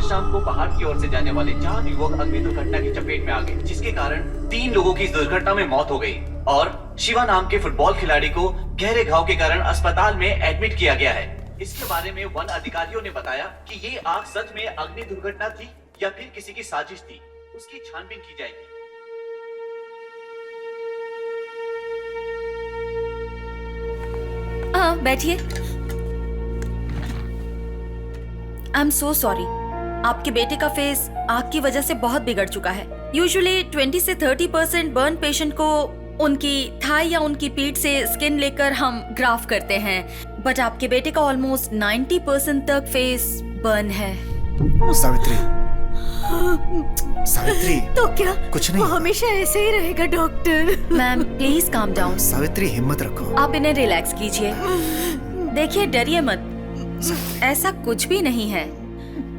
शाम को पहाड़ की ओर से जाने वाले 4 युवक अग्नि दुर्घटना की चपेट में आ गए, जिसके कारण 3 लोगों की इस दुर्घटना में मौत हो गई और शिवा नाम के फुटबॉल खिलाड़ी को गहरे घाव के कारण अस्पताल में एडमिट किया गया है। इसके बारे में वन अधिकारियों ने बताया कि ये आग सच में अग्नि दुर्घटना थी या फिर किसी की साजिश थी, उसकी छानबीन की जाएगी। हाँ, बैठिए। आई एम सो सॉरी, आपके बेटे का फेस आग की वजह से बहुत बिगड़ चुका है। यूजुअली 20 से 30% बर्न पेशेंट को उनकी थाई या उनकी पीठ से स्किन लेकर हम ग्राफ करते हैं, बट आपके बेटे का ऑलमोस्ट 90% तक फेस बर्न है। सावित्री, सावित्री, तो क्या कुछ नहीं, वो हमेशा ऐसे ही रहेगा doctor. Ma'am please calm down. Savitri हिम्मत रखो। आप इन्हें रिलैक्स कीजिए। देखिए डरिए मत, ऐसा कुछ भी नहीं है।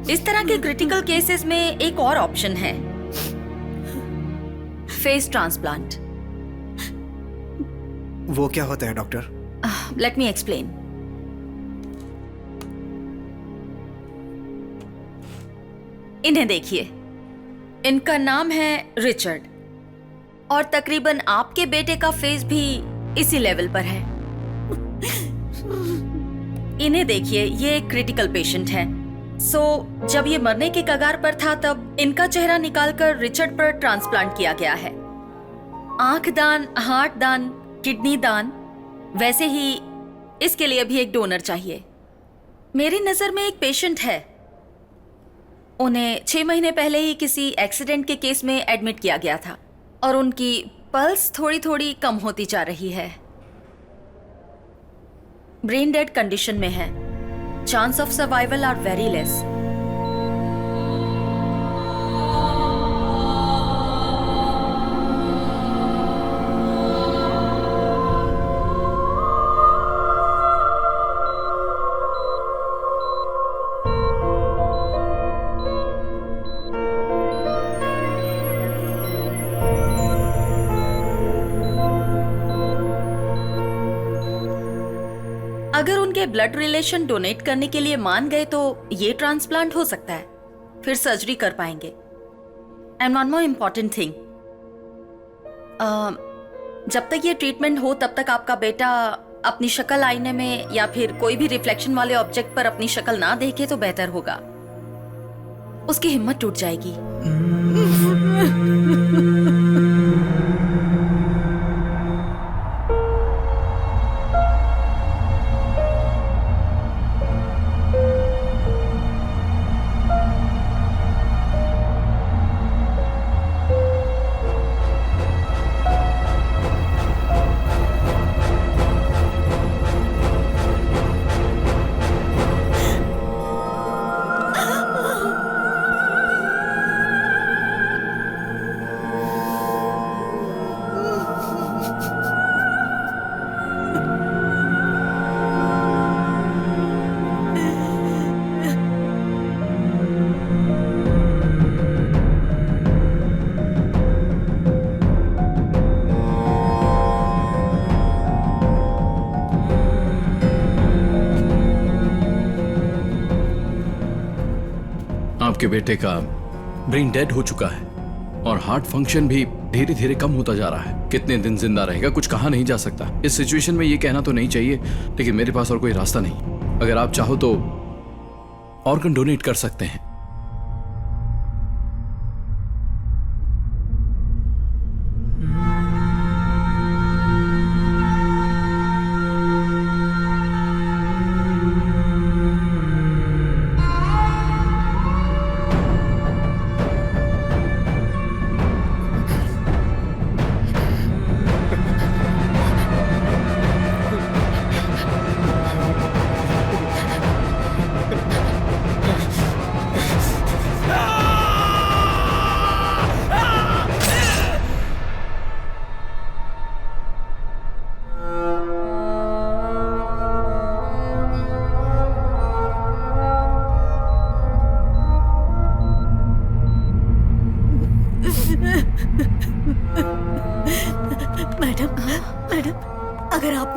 इस तरह के क्रिटिकल केसेस में एक और ऑप्शन है, फेस ट्रांसप्लांट। वो क्या होता है डॉक्टर? Let me explain. इन्हें देखिए, इनका नाम है रिचर्ड और तकरीबन आपके बेटे का फेस भी इसी लेवल पर है। इन्हें देखिए, ये एक क्रिटिकल पेशेंट है। जब ये मरने के कगार पर था तब इनका चेहरा निकालकर रिचर्ड पर ट्रांसप्लांट किया गया है। आंख दान, हार्ट दान, किडनी दान, वैसे ही इसके लिए भी एक डोनर चाहिए। मेरी नजर में एक पेशेंट है, उन्हें 6 महीने पहले ही किसी एक्सीडेंट के केस में एडमिट किया गया था और उनकी पल्स थोड़ी थोड़ी कम होती जा रही है। ब्रेन डेड कंडीशन में है। Chance of survival are very less. अगर उनके ब्लड रिलेशन डोनेट करने के लिए मान गए तो ये ट्रांसप्लांट हो सकता है, फिर सर्जरी कर पाएंगे। And one more important thing, जब तक ये ट्रीटमेंट हो तब तक आपका बेटा अपनी शक्ल आईने में या फिर कोई भी रिफ्लेक्शन वाले ऑब्जेक्ट पर अपनी शक्ल ना देखे तो बेहतर होगा। उसकी हिम्मत टूट जाएगी। आपके बेटे का ब्रेन डेड हो चुका है और हार्ट फंक्शन भी धीरे धीरे कम होता जा रहा है। कितने दिन जिंदा रहेगा कुछ कहा नहीं जा सकता। इस सिचुएशन में ये कहना तो नहीं चाहिए, लेकिन मेरे पास और कोई रास्ता नहीं। अगर आप चाहो तो ऑर्गन डोनेट कर सकते हैं।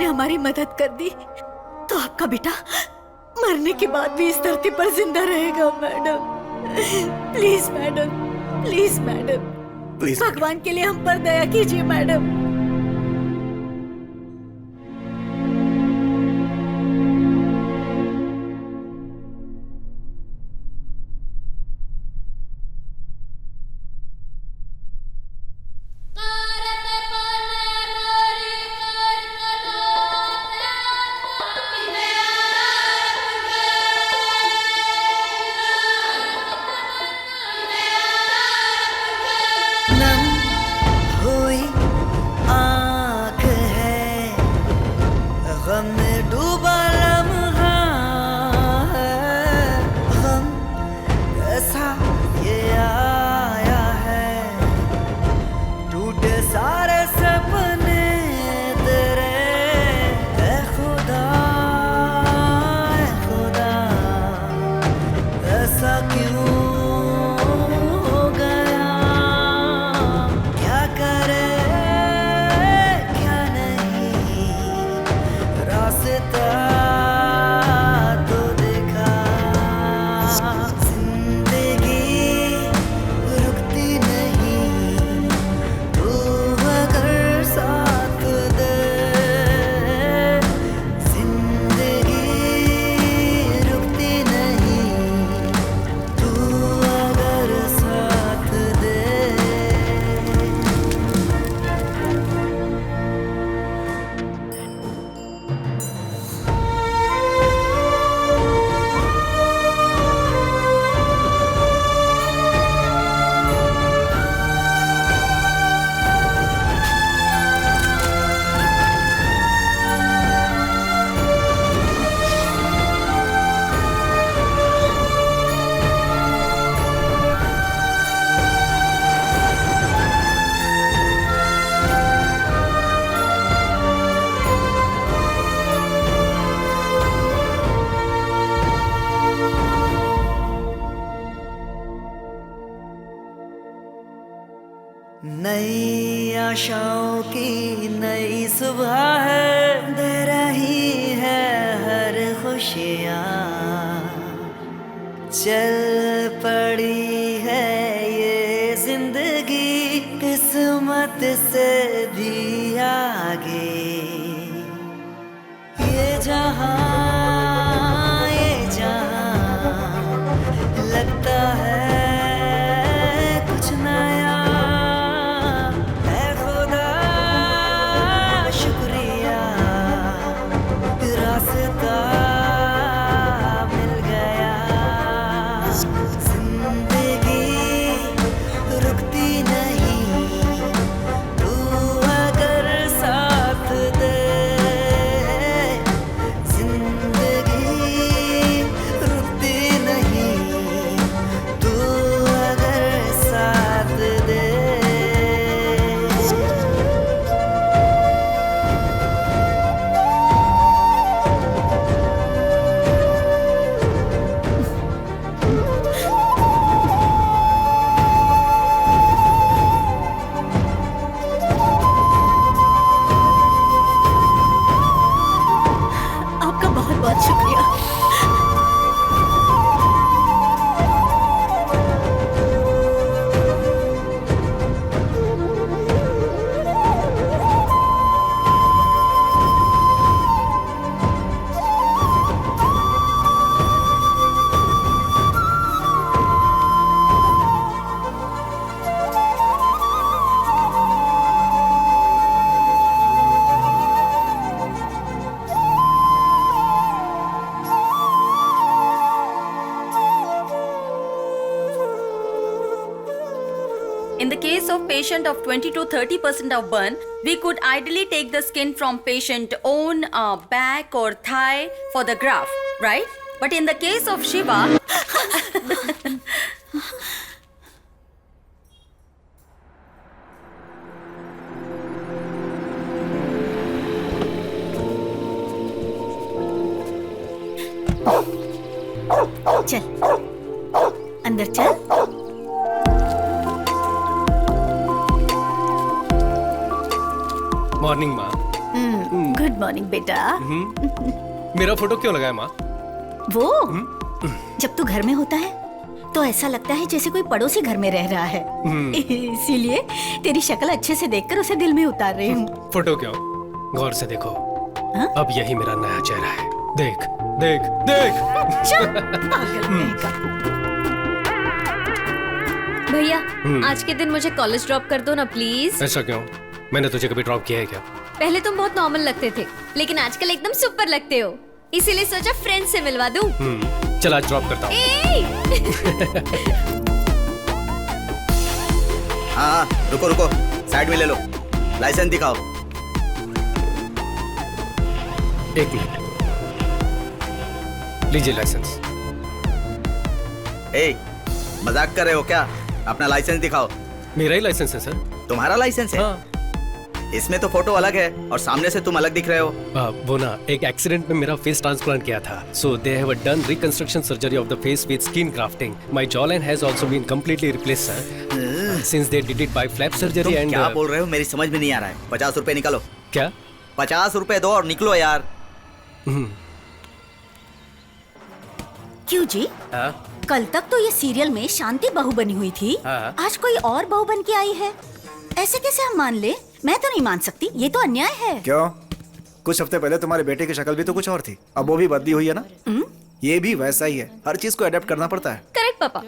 आपने हमारी मदद कर दी तो आपका बेटा मरने के बाद भी इस धरती पर जिंदा रहेगा madam. Please madam, please madam, please भगवान के लिए हम पर दया कीजिए मैडम। नम हुई आँख है, गम में डूबा लम्हा है, गम कैसा ये आया है, टूटे सारे सपने तेरे, ऐ खुदा, ऐसा क्यों हो गया, क्या करे क्या नहीं, रास्ता तो देखा, जिंदगी रुकती नहीं, तू अगर साथ दे, जिंदगी रुकती नहीं, तू अगर साथ दे। नई आशाओं की नई सुबह है, दे रही है हर खुशियाँ, चल पड़ी है ये जिंदगी किस्मत से भी आगे, ये जहां लगता है कुछ नया, है खुदा शुक्रिया, रास्ता मिल गया, जिंदगी रुकती नहीं, तू अगर साथ दे, जिंदगी रुकती नहीं, तू अगर साथ दे। आपका बहुत बहुत शुक्रिया। In the case of patient of 20 to 30% of burn, we could ideally take the skin from patient own back or thigh for the graft, right? But in the case of Shiva, चल अंदर चल। Morning माँ। Good morning बेटा। मेरा photo क्यों लगाया माँ? वो जब तू घर में होता है तो ऐसा लगता है जैसे कोई पड़ोसी घर में रह रहा है। इसीलिए तेरी शक्ल अच्छे से देखकर उसे दिल में उतार रही हूँ। फोटो क्यों? गौर से देखो। हाँ? अब यही मेरा नया चेहरा है। देख देख देख। चुप, पागल कहीं का। भैया आज के दिन मुझे कॉलेज ड्रॉप कर दो ना प्लीज। ऐसा क्यों? मैंने तुझे कभी ड्रॉप किया है क्या? पहले तुम बहुत नॉर्मल लगते थे लेकिन आजकल एकदम सुपर लगते हो, इसीलिए सोचा फ्रेंड से मिलवा दूं। चल आज ड्रॉप करता हूँ। हाँ रुको रुको, साइड में ले लो, लाइसेंस दिखाओ। एक मिनट, लीजिए लाइसेंस। ए, मजाक कर रहे हो क्या? अपना लाइसेंस दिखाओ। मेरा ही लाइसेंस है सर। तुम्हारा लाइसेंस है? हाँ। इसमें तो फोटो अलग है और सामने से तुम अलग दिख रहे हो। वो ना एक एक्सीडेंट में मेरा फेस ट्रांसप्लांट किया था, so they have done reconstruction surgery of the face with skin grafting. My jaw line has also been completely replaced sir, since they did it by flap surgery. तुम and क्या बोल रहे हो? मेरी समझ में नहीं आ रहा है। 50 रुपए निकालो। क्या? 50 रुपए दो और निकलो यार। क्यों जी? कल तक तो ये सीरियल में शांति बहू बनी हुई थी, आज कोई और बहू बन के आई है। ऐसे कैसे हम मान ले? मैं तो नहीं मान सकती, ये तो अन्याय है। क्यों? कुछ हफ्ते पहले तुम्हारे बेटे की शक्ल भी तो कुछ और थी, अब वो भी बदली हुई है ना। ये भी वैसा ही है, हर चीज को अडेप्ट करना पड़ता है। करेक्ट पापा।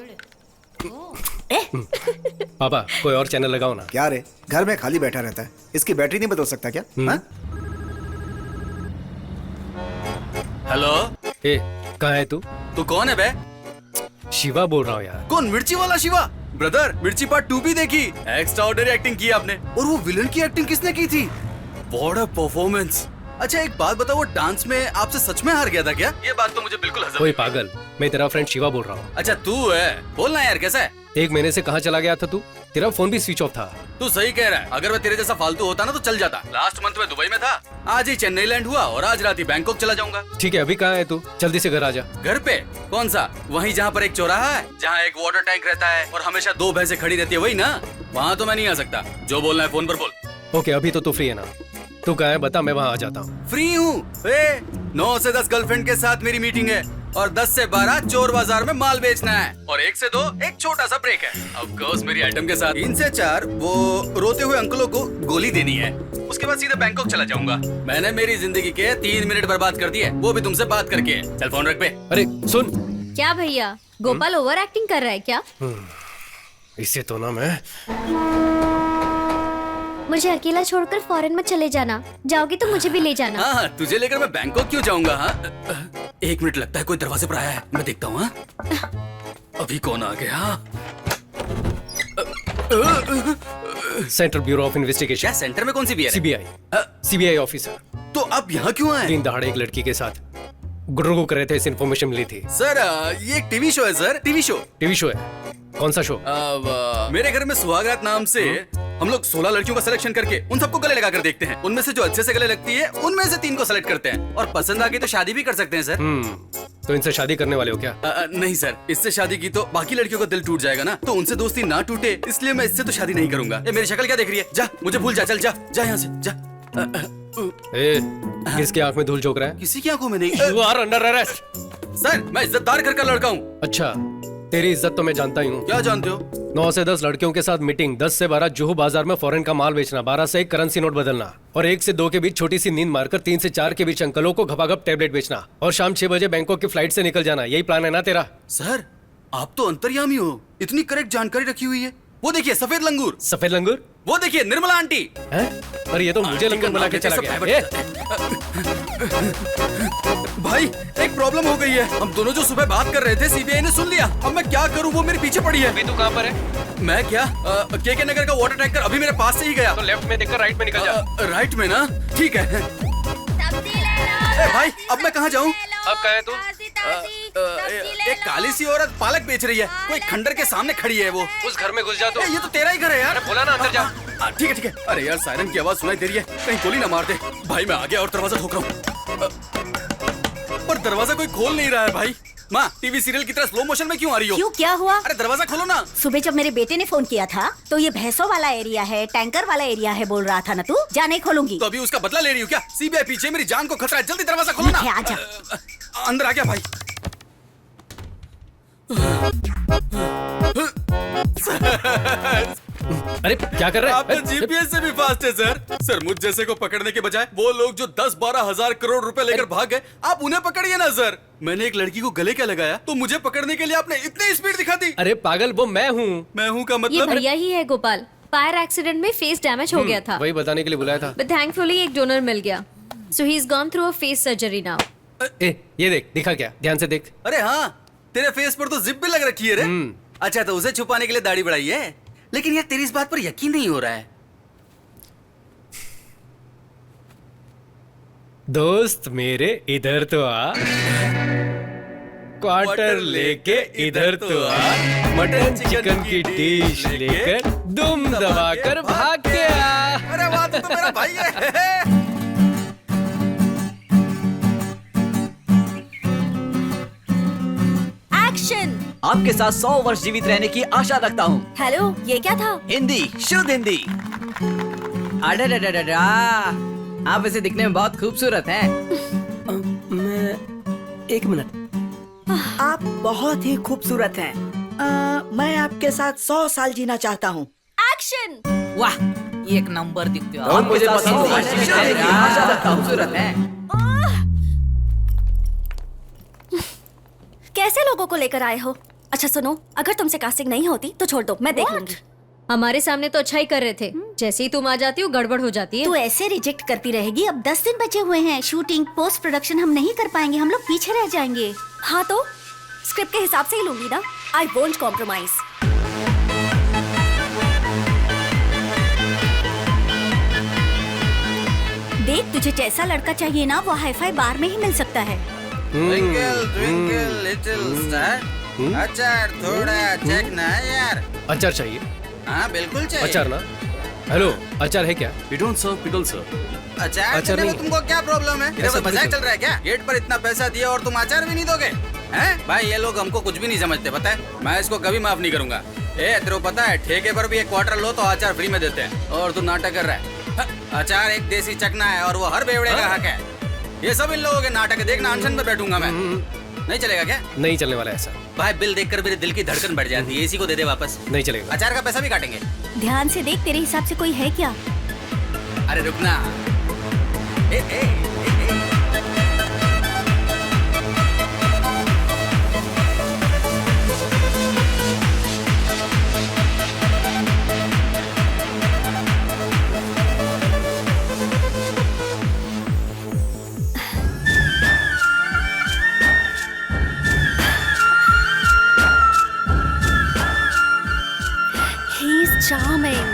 पापा कोई और चैनल लगाओ ना। क्या रे, घर में खाली बैठा रहता है, इसकी बैटरी नहीं बदल सकता क्या? हाँ? हेलो, ए कहाँ है तू? तू कौन है बे? शिवा बोल रहा हूँ यार। कौन? मिर्ची वाला शिवा? ब्रदर, मिर्ची पार्ट 2 भी देखी। एक्स्ट्राऑर्डिनरी एक्टिंग की आपने। और वो विलन की एक्टिंग किसने की थी? What a performance. अच्छा एक बात बताओ, वो डांस में आपसे सच में हार गया था क्या? ये बात तो मुझे बिल्कुल हजम ओए नहीं। पागल, मैं तेरा फ्रेंड शिवा बोल रहा हूँ। अच्छा तू है, बोलना यार कैसा है? 1 महीने से कहाँ चला गया था तू? तेरा फोन भी स्विच ऑफ था। तू सही कह रहा है, अगर मैं तेरे जैसा फालतू होता ना तो चल जाता। लास्ट मंथ में दुबई में था, आज ही चेन्नई लैंड हुआ और आज रात ही बैंकॉक चला जाऊंगा। ठीक है, अभी कहाँ है तू? जल्दी से घर आ जा। घर पे? कौन सा? वहीं जहाँ पर एक चौराहा है, जहाँ एक वाटर टैंक रहता है और हमेशा 2 भैंसें खड़ी रहती है, वही ना? वहाँ तो मैं नहीं आ सकता। जो बोलना है फोन पर बोल। ओके, अभी तो तू फ्री है ना? तू कहाँ है बता, मैं वहाँ आ जाता हूँ। फ्री हूँ। 9 से 10 गर्लफ्रेंड के साथ मेरी मीटिंग है और 10 से 12 चोर बाजार में माल बेचना है और 1 से 2 एक छोटा सा ब्रेक है। ऑफ कोर्स मेरी आइटम के साथ 3 से 4 वो रोते हुए अंकलों को गोली देनी है। उसके बाद सीधे बैंकॉक चला जाऊंगा। मैंने मेरी जिंदगी के 3 मिनट बर्बाद कर दिए, वो भी तुमसे बात करके। चल फोन रख पे। अरे सुन। क्या भैया, गोपाल ओवर एक्टिंग कर रहा है क्या? इसे तो ना मैं। मुझे अकेला छोड़कर फॉरेन में चले जाना, जाओगे तो मुझे भी ले जाना। हाँ, तुझे लेकर मैं बैंकॉक क्यों जाऊंगा? हाँ 1 मिनट, लगता है कोई दरवाजे पर आया है, मैं देखता हूँ। अभी कौन आ गया? Central bureau of investigation. क्या सेंटर में कौन सी बियर है? CBI officer. तो आप यहाँ क्यों आए? दिन दहाड़े एक लड़की के साथ गुर्रगो कर रहे थे, इस इन्फॉर्मेशन मिली थी। सर ये एक टीवी शो है sir, TV show. TV show है? कौन सा शो? मेरे घर में सुहागरात नाम से हम लोग 16 लड़कियों का सिलेक्शन करके उन सबको गले लगाकर देखते हैं। उनमें से जो अच्छे से गले लगती है उनमें से 3 को सेलेक्ट करते हैं और पसंद आ गई तो शादी भी कर सकते हैं सर। तो इनसे शादी करने वाले हो क्या? नहीं सर, इससे शादी की तो बाकी लड़कियों का दिल टूट जाएगा ना, तो उनसे दोस्ती ना टूटे इसलिए मैं इससे तो शादी नहीं करूंगा। ये मेरी शक्ल क्या देख रही है? जा, मुझे भूल जा, चल जा, जा यहाँ से जा। किसकी आंख में धूल झोंक रहा है? किसी की आंखों में नहीं। You are under arrest। Sir मैं इज्जतदार घर का लड़का हूँ। अच्छा, तेरी इज्जत तो मैं जानता ही हूँ। क्या जानते हो? 9 से 10 लड़कियों के साथ मीटिंग, 10 से 12 जुहू बाजार में फॉरेन का माल बेचना, 12 से 1 करेंसी नोट बदलना और 1 से 2 के बीच छोटी सी नींद मारकर 3 से 4 के बीच अंकलों को घपाघप टैबलेट बेचना और शाम 6 बजे बैंकॉक की फ्लाइट से निकल जाना। यही प्लान है ना तेरा? सर आप तो अंतर्यामी हो, इतनी करेक्ट जानकारी रखी हुई है। वो देखिए सफेद लंगूर। सफेद लंगूर? वो देखिए निर्मला आंटी। हैं? अरे ये तो मुझे लंगूर बुला के चला गया। भाई एक प्रॉब्लम हो गई है, हम दोनों जो सुबह बात कर रहे थे सीबीआई ने सुन लिया। अब मैं क्या करूं? वो मेरे पीछे पड़ी है। तू कहाँ पर है? मैं क्या के नगर का वाटर टैंकर अभी मेरे पास से ही गया। तो लेफ्ट में देखकर राइट में निकल जा। राइट में ना? ठीक है। भाई अब मैं कहाँ जाऊँ? अब कहाँ है तू? एक काली सी औरत पालक बेच रही है, कोई खंडर के सामने खड़ी है। वो उस घर में घुस जा। तो ये तो तेरा ही घर है यार। बोला ना अंदर जा। ठीक है ठीक है। अरे यार सायरन की आवाज सुनाई दे रही है, कहीं गोली ना मार दे। भाई मैं आ गया और दरवाजा ठोक रहा हूँ, पर दरवाजा कोई खोल नहीं रहा है भाई। माँ टीवी सीरियल की तरह स्लो मोशन में क्यों आ रही हो? क्यों, क्या हुआ? अरे दरवाजा खोलो ना। सुबह जब मेरे बेटे ने फोन किया था तो ये भैंसों वाला एरिया है, टैंकर वाला एरिया है बोल रहा था ना तू। जा, नहीं खोलूंगी। तो अभी उसका बदला ले रही हो क्या? सीबीआई पीछे, मेरी जान को खतरा है, जल्दी दरवाजा खोलो ना। आजा। अंदर आ गया भाई। अरे क्या कर रहे आप तो हैं? जीपीएस से भी फास्ट है सर। सर मुझ जैसे को पकड़ने के बजाय वो लोग जो 10-12 हजार करोड़ रुपए लेकर भाग गए, आप उन्हें पकड़िए ना सर। मैंने एक लड़की को गले क्या लगाया तो मुझे पकड़ने के लिए आपने इतनी स्पीड दिखा दी। अरे पागल, वो मैं हूँ। मैं हूँ का ये मतलब? भैया ही है गोपाल। फायर एक्सीडेंट में फेस डैमेज हो गया था, वही बताने के लिए बुलाया था। बट थैंकफुली एक डोनर मिल गया। So he is gone through a face surgery now. ये देख, दिखा क्या? ध्यान से देख। अरे हाँ, तेरे फेस पर तो जिप भी लग रखी है रे। अच्छा, तो उसे छुपाने के लिए दाढ़ी बढ़ाई है। लेकिन यार तेरी इस बात पर यकीन नहीं हो रहा है। दोस्त मेरे इधर तो आ, क्वार्टर लेके इधर तो आ, मटन चिकन की डिश लेकर दुम दबाकर भाग के आ। अरे वाह, तू तो मेरा भाई है। एक्शन। आपके साथ 100 वर्ष जीवित रहने की आशा रखता हूँ। हेलो, ये क्या था? हिंदी, शुद्ध हिंदी। अडा आप वैसे दिखने में बहुत खूबसूरत हैं। एक मिनट। आप बहुत ही खूबसूरत हैं। मैं आपके साथ 100 साल जीना चाहता हूँ। एक्शन। वाह, एक नंबर दिखते हो। और मुझे बस 100 वर्ष जीवित रहने की आशा रखता हूँ। खूबसूरत हैं। कैसे लोगों को लेकर आए हो? अच्छा सुनो, अगर तुमसे कास्टिंग नहीं होती तो छोड़ दो, मैं देख लूंगी। हमारे सामने तो अच्छा ही कर रहे थे, जैसे ही तुम आ जाती हो गड़बड़ हो जाती है। तू ऐसे रिजेक्ट करती रहेगी। अब 10 दिन बचे हुए हैं। शूटिंग, पोस्ट प्रोडक्शन हम नहीं कर पाएंगे, हम लोग पीछे रह जाएंगे। हाँ तो स्क्रिप्ट के हिसाब से ही लूंगी ना। I won't compromise. देख, तुझे जैसा लड़का चाहिए ना वो हाईफाई बार में ही मिल सकता है। ट्विंकल ट्विंकल लिटिल स्टार, अचार थोड़ा चेक ना यार। अचार चाहिए? हाँ बिल्कुल चाहिए। अचार ना? हेलो, अचार है क्या? We don't serve pickle, sir. अचार अचार देने में नहीं। तुमको क्या प्रॉब्लम है? इधर ऐसा मजाक कुछ चल रहा है क्या? गेट पर इतना पैसा दिया और तुम अचार भी नहीं दोगे? हैं? भाई ये लोग हमको कुछ भी नहीं समझते, पता है? मैं इसको कभी माफ नहीं करूंगा। तेरे को पता है, ठेके पर भी एक क्वार्टर लो तो अचार फ्री में देते हैं, और तू नाटक कर रहा है। अचार एक देसी चकना है और वो हर बेवड़े का हक है। ये सब इन लोगों के नाटक है। देखना, अनशन में बैठूंगा मैं। नहीं चलेगा क्या? नहीं चलने वाला ऐसा। भाई बिल देखकर मेरे दिल की धड़कन बढ़ जाती है। इसी को दे दे वापस। नहीं चलेगा। अचार का पैसा भी काटेंगे। ध्यान से देख, तेरे हिसाब से कोई है क्या? अरे रुकना। ए, ए, ए, ए। He is charming.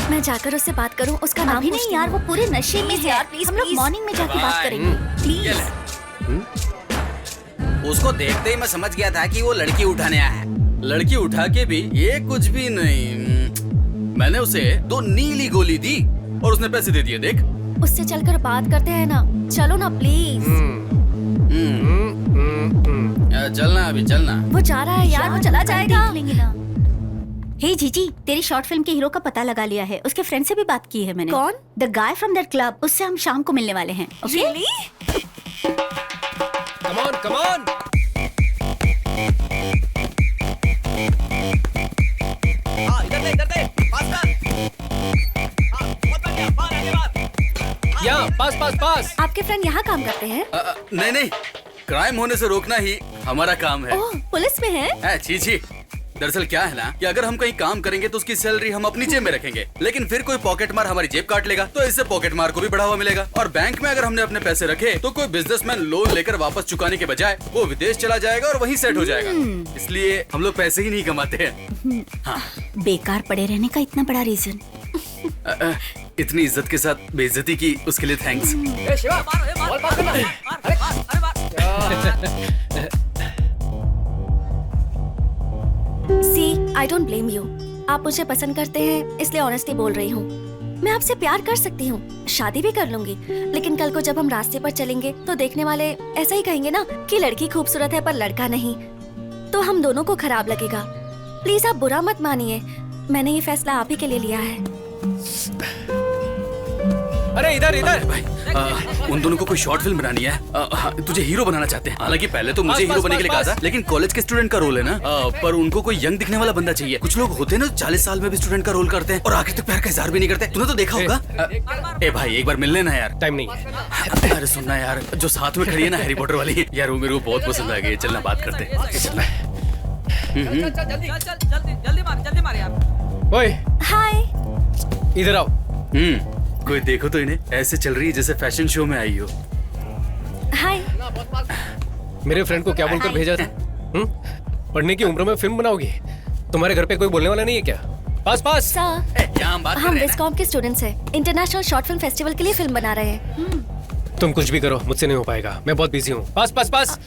मैं जाकर उससे बात करूं, उसका नाम अभी नहीं यार, वो पूरे नशे में है। यार प्लीज, हम लोग मॉर्निंग में जाके बात करेंगे प्लीज। उसको देखते ही मैं समझ गया था कि वो लड़की उठाने आया है। लड़की उठा के भी ये कुछ भी नहीं। मैंने उसे 2 नीली गोली दी और उसने पैसे दे दिए। देख, उससे चलकर बात करते हैं ना। चलो ना प्लीज। चलना अभी, चलना। वो जा रहा है यार, वो चला जाएगा। हे जीजी, तेरी शॉर्ट फिल्म के हीरो का पता लगा लिया है। उसके फ्रेंड से भी बात की है मैंने। कौन? The guy from that club. उससे हम शाम को मिलने वाले हैं। Come on, come on. इधर दे, पास कर। बहुत बढ़िया, बाहर आगे बाहर। यहाँ, पास। आपके फ्रेंड यहाँ काम करते हैं? नहीं नहीं, क्राइम होने से रोकना ही हमारा काम है। ओह, पुलिस में है? छी छी। दरअसल क्या है ना कि अगर हम कहीं काम करेंगे तो उसकी सैलरी हम अपनी जेब में रखेंगे, लेकिन फिर कोई पॉकेट मार हमारी जेब काट लेगा, तो इससे पॉकेट मार को भी बढ़ावा मिलेगा। और बैंक में अगर हमने अपने पैसे रखे तो कोई बिजनेसमैन लोन लेकर वापस चुकाने के बजाय वो विदेश चला जाएगा और वहीं सेट हो जाएगा। इसलिए हम लोग पैसे ही नहीं कमाते हैं। हाँ। बेकार पड़े रहने का इतना बड़ा रीजन। इतनी इज्जत के साथ बेइज्जती की उसके लिए thanks. See, I don't blame you. आप मुझे पसंद करते हैं इसलिए ऑनेस्टली बोल रही हूँ। मैं आपसे प्यार कर सकती हूँ, शादी भी कर लूंगी, लेकिन कल को जब हम रास्ते पर चलेंगे तो देखने वाले ऐसा ही कहेंगे ना कि लड़की खूबसूरत है पर लड़का नहीं, तो हम दोनों को खराब लगेगा। प्लीज आप बुरा मत मानिए, मैंने ये फैसला आप ही के लिए लिया है। अरे इधर इधर भाई, उन दोनों को कोई शॉर्ट फिल्म बनानी है। तुझे हीरो बनाना चाहते हैं। हालांकि पहले तो मुझे हीरो बनने के लिए कहा था, लेकिन कॉलेज के स्टूडेंट का रोल है ना, पर उनको कोई यंग दिखने वाला बंदा चाहिए। कुछ लोग होते हैं ना 40 साल में भी स्टूडेंट का रोल करते हैं और आखिर तक प्यार का इजहार भी नहीं करते। तूने तो देखा होगा। ए भाई एक बार मिल लेना यार। टाइम नहीं है। अरे सुनना यार, जो साथ में खड़ी है ना हैरी पॉटर वाली, यार वो मेरे को बहुत पसंद आ गई। चलना बात करते हैं। जल्दी मार यार। ओए हाय। इधर आओ। कोई देखो तो इन्हें ऐसे चल रही है जैसे फैशन शो में आई हो। हाय। मेरे फ्रेंड को क्या बोलकर भेजा था? पढ़ने की उम्र में फिल्म बनाओगी? तुम्हारे घर पे कोई बोलने वाला नहीं है क्या? पास पास। सर, हम बात कर हम रहे हैं विस्कॉम के स्टूडेंट्स हैं, इंटरनेशनल शॉर्ट फिल्म फेस्टिवल के लिए फिल्म बना रहे हैं। तुम कुछ भी करो, मुझसे नहीं हो पाएगा, मैं बहुत बिजी हूँ। पास पास पास।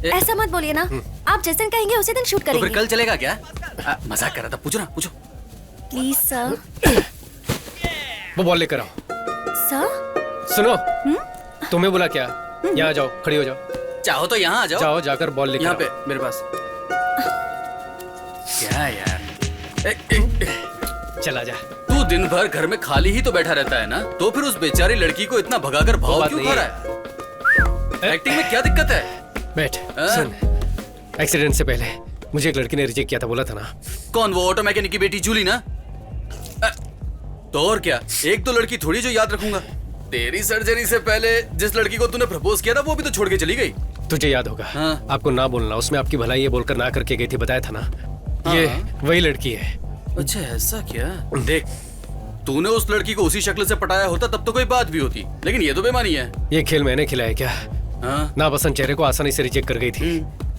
ऐसा मत बोलिए ना, आप जिस दिन कहेंगे उसी दिन शूट तो फिर करेंगे। कल चलेगा क्या? मजाक कर रहा था। पूछो ना, पूछो। Please sir. वो बॉल लेकर आओ। सर। सुनो, तुम्हें बोला क्या? यहाँ जाओ, खड़ी हो जाओ। चाहो तो यहाँ आ जाओ। जाओ जाकर बॉल लेकर यहाँ आओ। पे मेरे पास। क्या यार, चला जा। तू दिन भर घर में खाली ही तो बैठा रहता है ना, तो फिर उस बेचारी लड़की को इतना भगाकर भाव बात क्यों नहीं खा रहा है? एक्टिंग में क्या दिक्कत है? बैठ। सुन, एक्सीडेंट से पहले मुझे एक लड़की ने रिजेक्ट किया था, बोला था ना। कौन? वो ऑटो मैकेनिक की बेटी जूली ना? तो और क्या, एक तो लड़की थोड़ी जो याद रखूंगा। तेरी सर्जरी से पहले जिस लड़की को तूने प्रपोज किया था वो भी तो छोड़ के चली गई। तुझे याद होगा। हाँ। आपको ना बोलना, उसमें आपकी भलाई ये बोलकर ना करके गई थी, बताया था ना। ये वही लड़की है। अच्छा ऐसा क्या? देख, तूने उस लड़की को उसी शक्ल से पटाया होता तब तो कोई बात भी होती, लेकिन ये तो बेमानी है। ये खेल मैंने खिलाया क्या? हाँ? नापसंद चेहरे को आसानी से रिजेक्ट कर गई थी।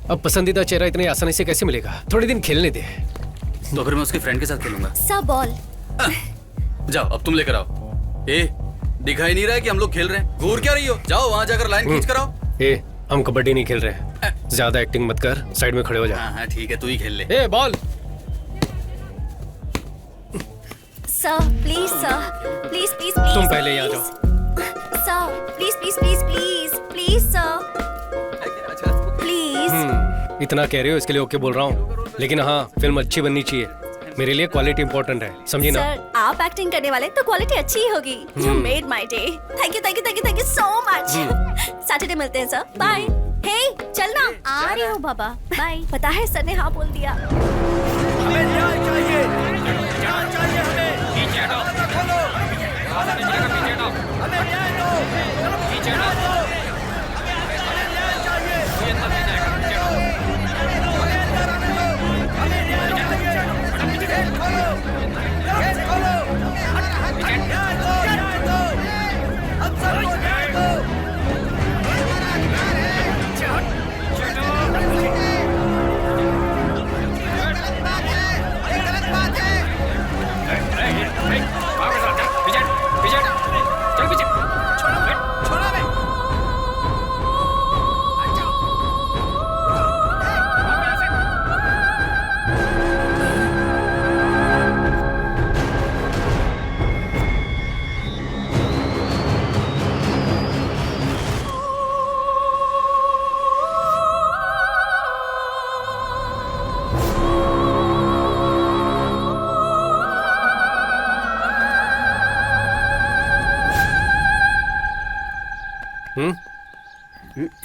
अब पसंदीदा चेहरा इतनी आसानी से कैसे मिलेगा? थोड़े दिन खेलने दे। तो फिर मैं उसके फ्रेंड के साथ खेलूंगा। Sir ball. जाओ, अब तुम लेकर आओ। ए, दिखाई नहीं रहा है कि हम लोग खेल रहे हैं? घूर क्या रही हो? जाओ वहां जाकर लाइन खींच कर आओ। ए, हम कबड्डी नहीं खेल रहे हैं। ज्यादा एक्टिंग मत कर, साइड में खड़े हो जा। हाँ ठीक है, तू ही खेल ले। ए, ball. Sir please sir, please please please. तुम पहले यहाँ जाओ। Sir please please please please please sir please. इतना कह रहे हो इसके लिए ओके बोल रहा हूँ, लेकिन हाँ फिल्म अच्छी बननी चाहिए। मेरे लिए क्वालिटी इंपॉर्टेंट है, समझी ना? सर आप एक्टिंग करने वाले तो क्वालिटी अच्छी ही होगी। You made my day. Thank you thank you thank you thank you so much. Saturday मिलते हैं सर, बाय। हे चलना, आ रही हूँ बाबा, बाय। पता है सर ने हाँ बोल दिया। हमें न्याय चाहिए, न्याय चाहिए हमें। हमें न्याय दो।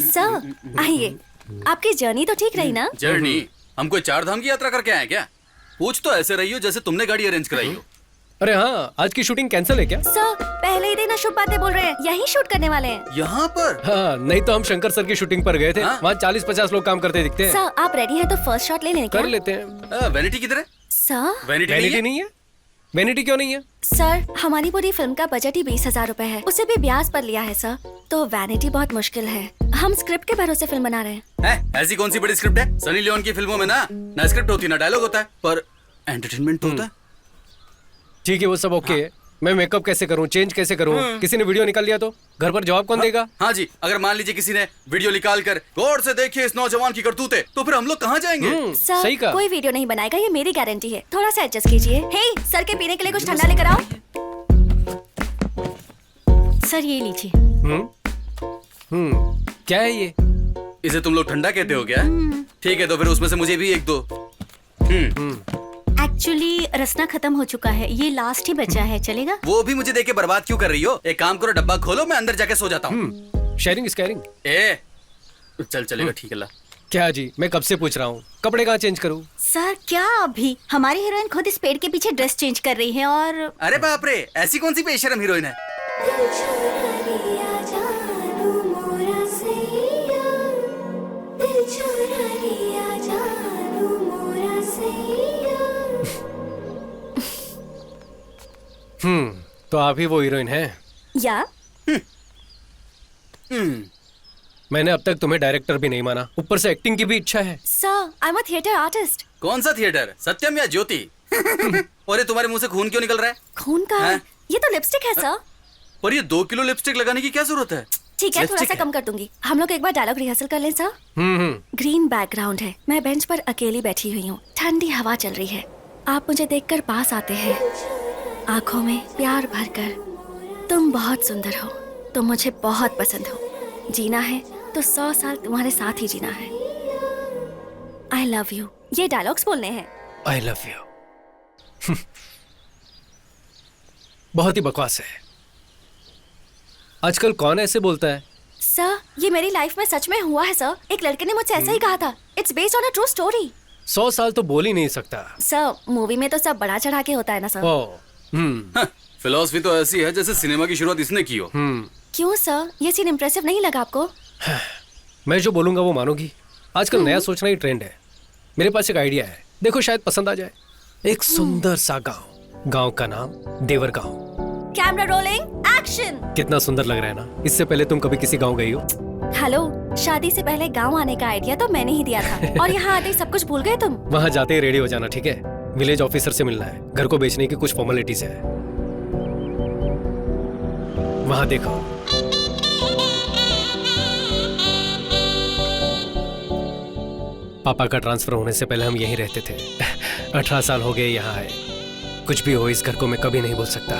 सर आइए, आपकी जर्नी तो ठीक रही ना? जर्नी? हम कोई 4 धाम की यात्रा करके आए क्या? पूछ तो ऐसे रही हो जैसे तुमने गाड़ी अरेंज कराई हो। अरे हाँ, आज की शूटिंग कैंसिल है क्या? सर पहले ही दिन शुभ बातें बोल रहे हैं, यही शूट करने वाले हैं। यहाँ पर? हाँ, नहीं तो हम शंकर सर की शूटिंग पर गए थे। हाँ? वहाँ 40-50 लोग काम करते दिखते हैं। सर आप रेडी हैं तो फर्स्ट शॉट ले लें क्या? कर लेते हैं। वैनिटी किधर है? सर वैनिटी वैनिटी नहीं है? वैनिटी क्यों नहीं है? सर हमारी पूरी फिल्म का बजट ही 20,000 रुपए है, उसे भी ब्याज पर लिया है सर, तो वैनिटी बहुत मुश्किल है। हम स्क्रिप्ट के भरोसे फिल्म बना रहे हैं। ऐसी कौन सी बड़ी स्क्रिप्ट है? सनी लियोन की फिल्मों में ना स्क्रिप्ट होती ना डायलॉग होता है, पर एंटरटेनमेंट तो होता है। ठीक है, वो सब ओके है। मैं मेकअप कैसे करूं, चेंज कैसे करूं? किसी ने वीडियो निकाल लिया तो घर पर जवाब कौन देगा? हाँ जी, अगर मान लीजिए किसी ने वीडियो निकाल कर गौर से देखिए इस नौजवान की करतूतें, तो फिर हम लोग कहाँ जाएंगे? सर सही कहा। कोई वीडियो नहीं बनाएगा, ये मेरी गारंटी है। थोड़ा सा एडजस्ट कीजिए। हे सर के पीने के लिए कुछ ठंडा लेकर आओ। सर ये लीजिए। क्या है ये? इसे तुम लोग ठंडा कहते हो क्या? ठीक है, तो फिर उसमें से मुझे भी एक दो। एक्चुअली रसना खत्म हो चुका है, ये लास्ट ही बचा है, चलेगा? वो भी मुझे देके बर्बाद क्यों कर रही हो? एक काम करो, डब्बा खोलो, मैं अंदर जाके सो जाता हूँ। Sharing is caring. चल चलेगा, ठीक है ला। क्या जी, मैं कब से पूछ रहा हूँ, कपड़े कहाँ चेंज करूँ? सर क्या अभी? हमारी हीरोइन खुद इस पेड़ के पीछे ड्रेस चेंज कर रही है और अरे बाप रे, ऐसी कौन सी बेशरम हीरोइन है? तो आप ही वो हीरोइन हैं? या मैंने अब तक तुम्हें डायरेक्टर भी नहीं माना, ऊपर से एक्टिंग की भी इच्छा है। Sir, I am a theatre artist. कौन सा थिएटर, सत्यम या ज्योति? और ये तुम्हारे मुंह से खून क्यों निकल रहा है? खून का है? हैं? ये तो लिपस्टिक है सर। पर ये 2 किलो लिपस्टिक लगाने की क्या जरूरत है? ठीक है, थोड़ा लिपस्टिक सा है। कम कर दूंगी। हम लोग एक बार डायलॉग रिहर्सल कर लें सर। ग्रीन बैकग्राउंड है, मैं बेंच पर अकेली बैठी हुई हूँ, ठंडी हवा चल रही है, आप मुझे देखकर पास आते हैं, आंखों में प्यार भरकर। तुम बहुत सुंदर हो, तुम मुझे बहुत पसंद हो, जीना है तो 100 साल तुम्हारे साथ ही जीना है। आई लव यू, ये डायलॉग्स बोलने हैं। I love you. बहुत ही बकवास है। आजकल कौन ऐसे बोलता है? सर, ये मेरी लाइफ में सच में हुआ है सर। एक लड़के ने मुझसे ऐसा ही कहा था। It's based on a true story. 100 साल तो बोल ही नहीं सकता। सर, मूवी में तो सब बड़ा चढ़ा के होता है ना सर। ओह, फिलॉसफी तो ऐसी है जैसे सिनेमा की शुरुआत इसने की हो। क्यों सर, ये सीन इम्प्रेसिव नहीं लगा आपको? मैं जो बोलूंगा वो मानोगी? आजकल नया सोचना ही ट्रेंड है। मेरे पास एक आइडिया है, देखो शायद पसंद आ जाए। एक सुंदर सा गांव, गांव का नाम देवर गांव। Camera rolling, action. कितना सुंदर लग रहा है ना? इससे पहले तुम कभी किसी गांव गई हो? हेलो, शादी से पहले गांव आने का आइडिया तो मैंने ही दिया था और यहाँ आते ही सब कुछ भूल गए तुम। वहां जाते ही रेडी हो जाना, ठीक है? विलेज ऑफिसर से मिलना है, घर को बेचने की कुछ फॉर्मेलिटीज है। वहां देखो, पापा का ट्रांसफर होने से पहले हम यहीं रहते थे। 18 साल हो गए यहाँ आए। कुछ भी हो, इस घर को मैं कभी नहीं भूल सकता।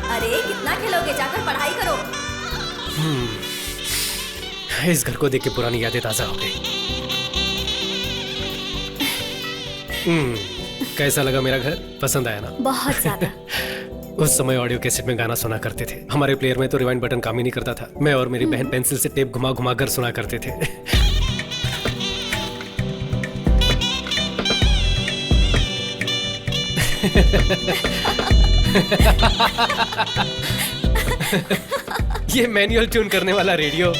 अरे कितना खेलोगे, जाकर पढ़ाई करो। इस घर को देख के पुरानी यादें ताजा हो गई। कैसा लगा मेरा घर? पसंद आया ना? बहुत ज्यादा। उस समय ऑडियो कैसेट में गाना सुना करते थे। हमारे प्लेयर में तो रिवाइंड बटन काम ही नहीं करता था। मैं और मेरी बहन पेंसिल से टेप घुमा घुमा कर सुना करते थे। ये मैनुअल ट्यून करने वाला रेडियो।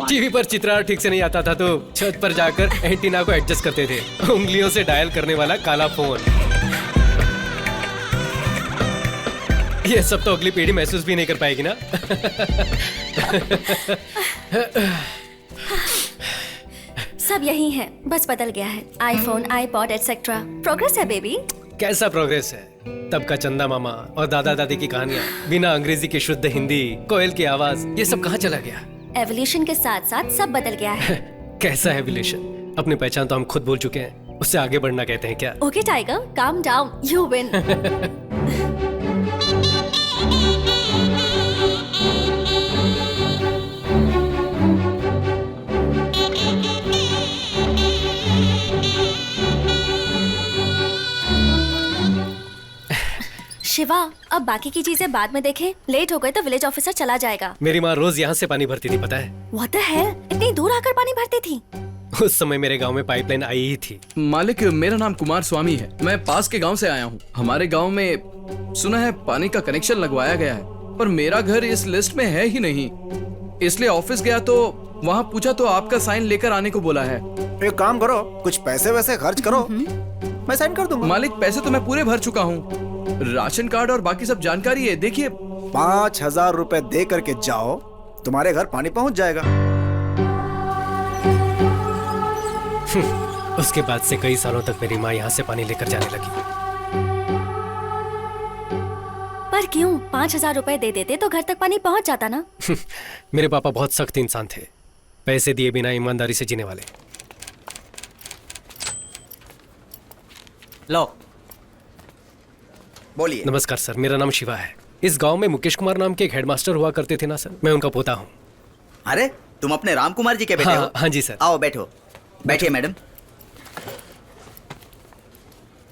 टीवी पर चित्रार ठीक से नहीं आता था तो छत पर जाकर एंटीना को एडजस्ट करते थे। उंगलियों से डायल करने वाला काला फोन। ये सब तो अगली पीढ़ी महसूस भी नहीं कर पाएगी ना। सब यही है, बस बदल गया है। IPhone, iPod etcetera. प्रोग्रेस है बेबी। कैसा प्रोग्रेस है? तब का चंदा मामा और दादा दादी की कहानियां, बिना अंग्रेजी की शुद्ध हिंदी, कोयल की आवाज, ये सब कहाँ चला गया? एवोल्यूशन के साथ साथ सब बदल गया है। कैसा एवोल्यूशन? अपनी पहचान तो हम खुद भूल चुके हैं, उससे आगे बढ़ना कहते हैं क्या? Okay tiger, calm down, you win. Shiva, अब बाकी की चीजें बाद में देखें। लेट हो गए तो विलेज ऑफिसर चला जाएगा। मेरी माँ रोज यहाँ से पानी भरती थी, पता है? What the hell? इतनी दूर आकर पानी भरती थी? उस समय मेरे गांव में पाइपलाइन आई ही थी। मालिक, मेरा नाम कुमार स्वामी है। मैं पास के गांव से आया हूँ। हमारे गांव में सुना है पानी का कनेक्शन लगवाया गया है, पर मेरा घर इस लिस्ट में है ही नहीं। इसलिए ऑफिस गया तो वहाँ पूछा तो आपका साइन लेकर आने को बोला है। एक काम करो, कुछ पैसे वैसे खर्च करो, मैं साइन कर दूंगा। मालिक पैसे तो मैं पूरे भर चुका हूँ, राशन कार्ड और बाकी सब जानकारी है। देखिए 5,000 रुपए दे करके जाओ, तुम्हारे घर पानी पहुंच जाएगा। उसके बाद से कई सालों तक मेरी माँ यहाँ से पानी लेकर जाने लगी। पर क्यों? 5,000 रुपए दे देते तो घर तक पानी पहुंच जाता ना। मेरे पापा बहुत सख्त इंसान थे, पैसे दिए बिना ईमानदारी से जीने वाले। लो बोलिए। नमस्कार सर, मेरा नाम शिवा है। इस गांव में मुकेश कुमार नाम के एक हेडमास्टर हुआ करते थे ना सर, मैं उनका पोता हूँ। अरे तुम अपने राम कुमार जी के बेटे हो? हाँ जी सर। आओ बैठो। बैठिए मैडम।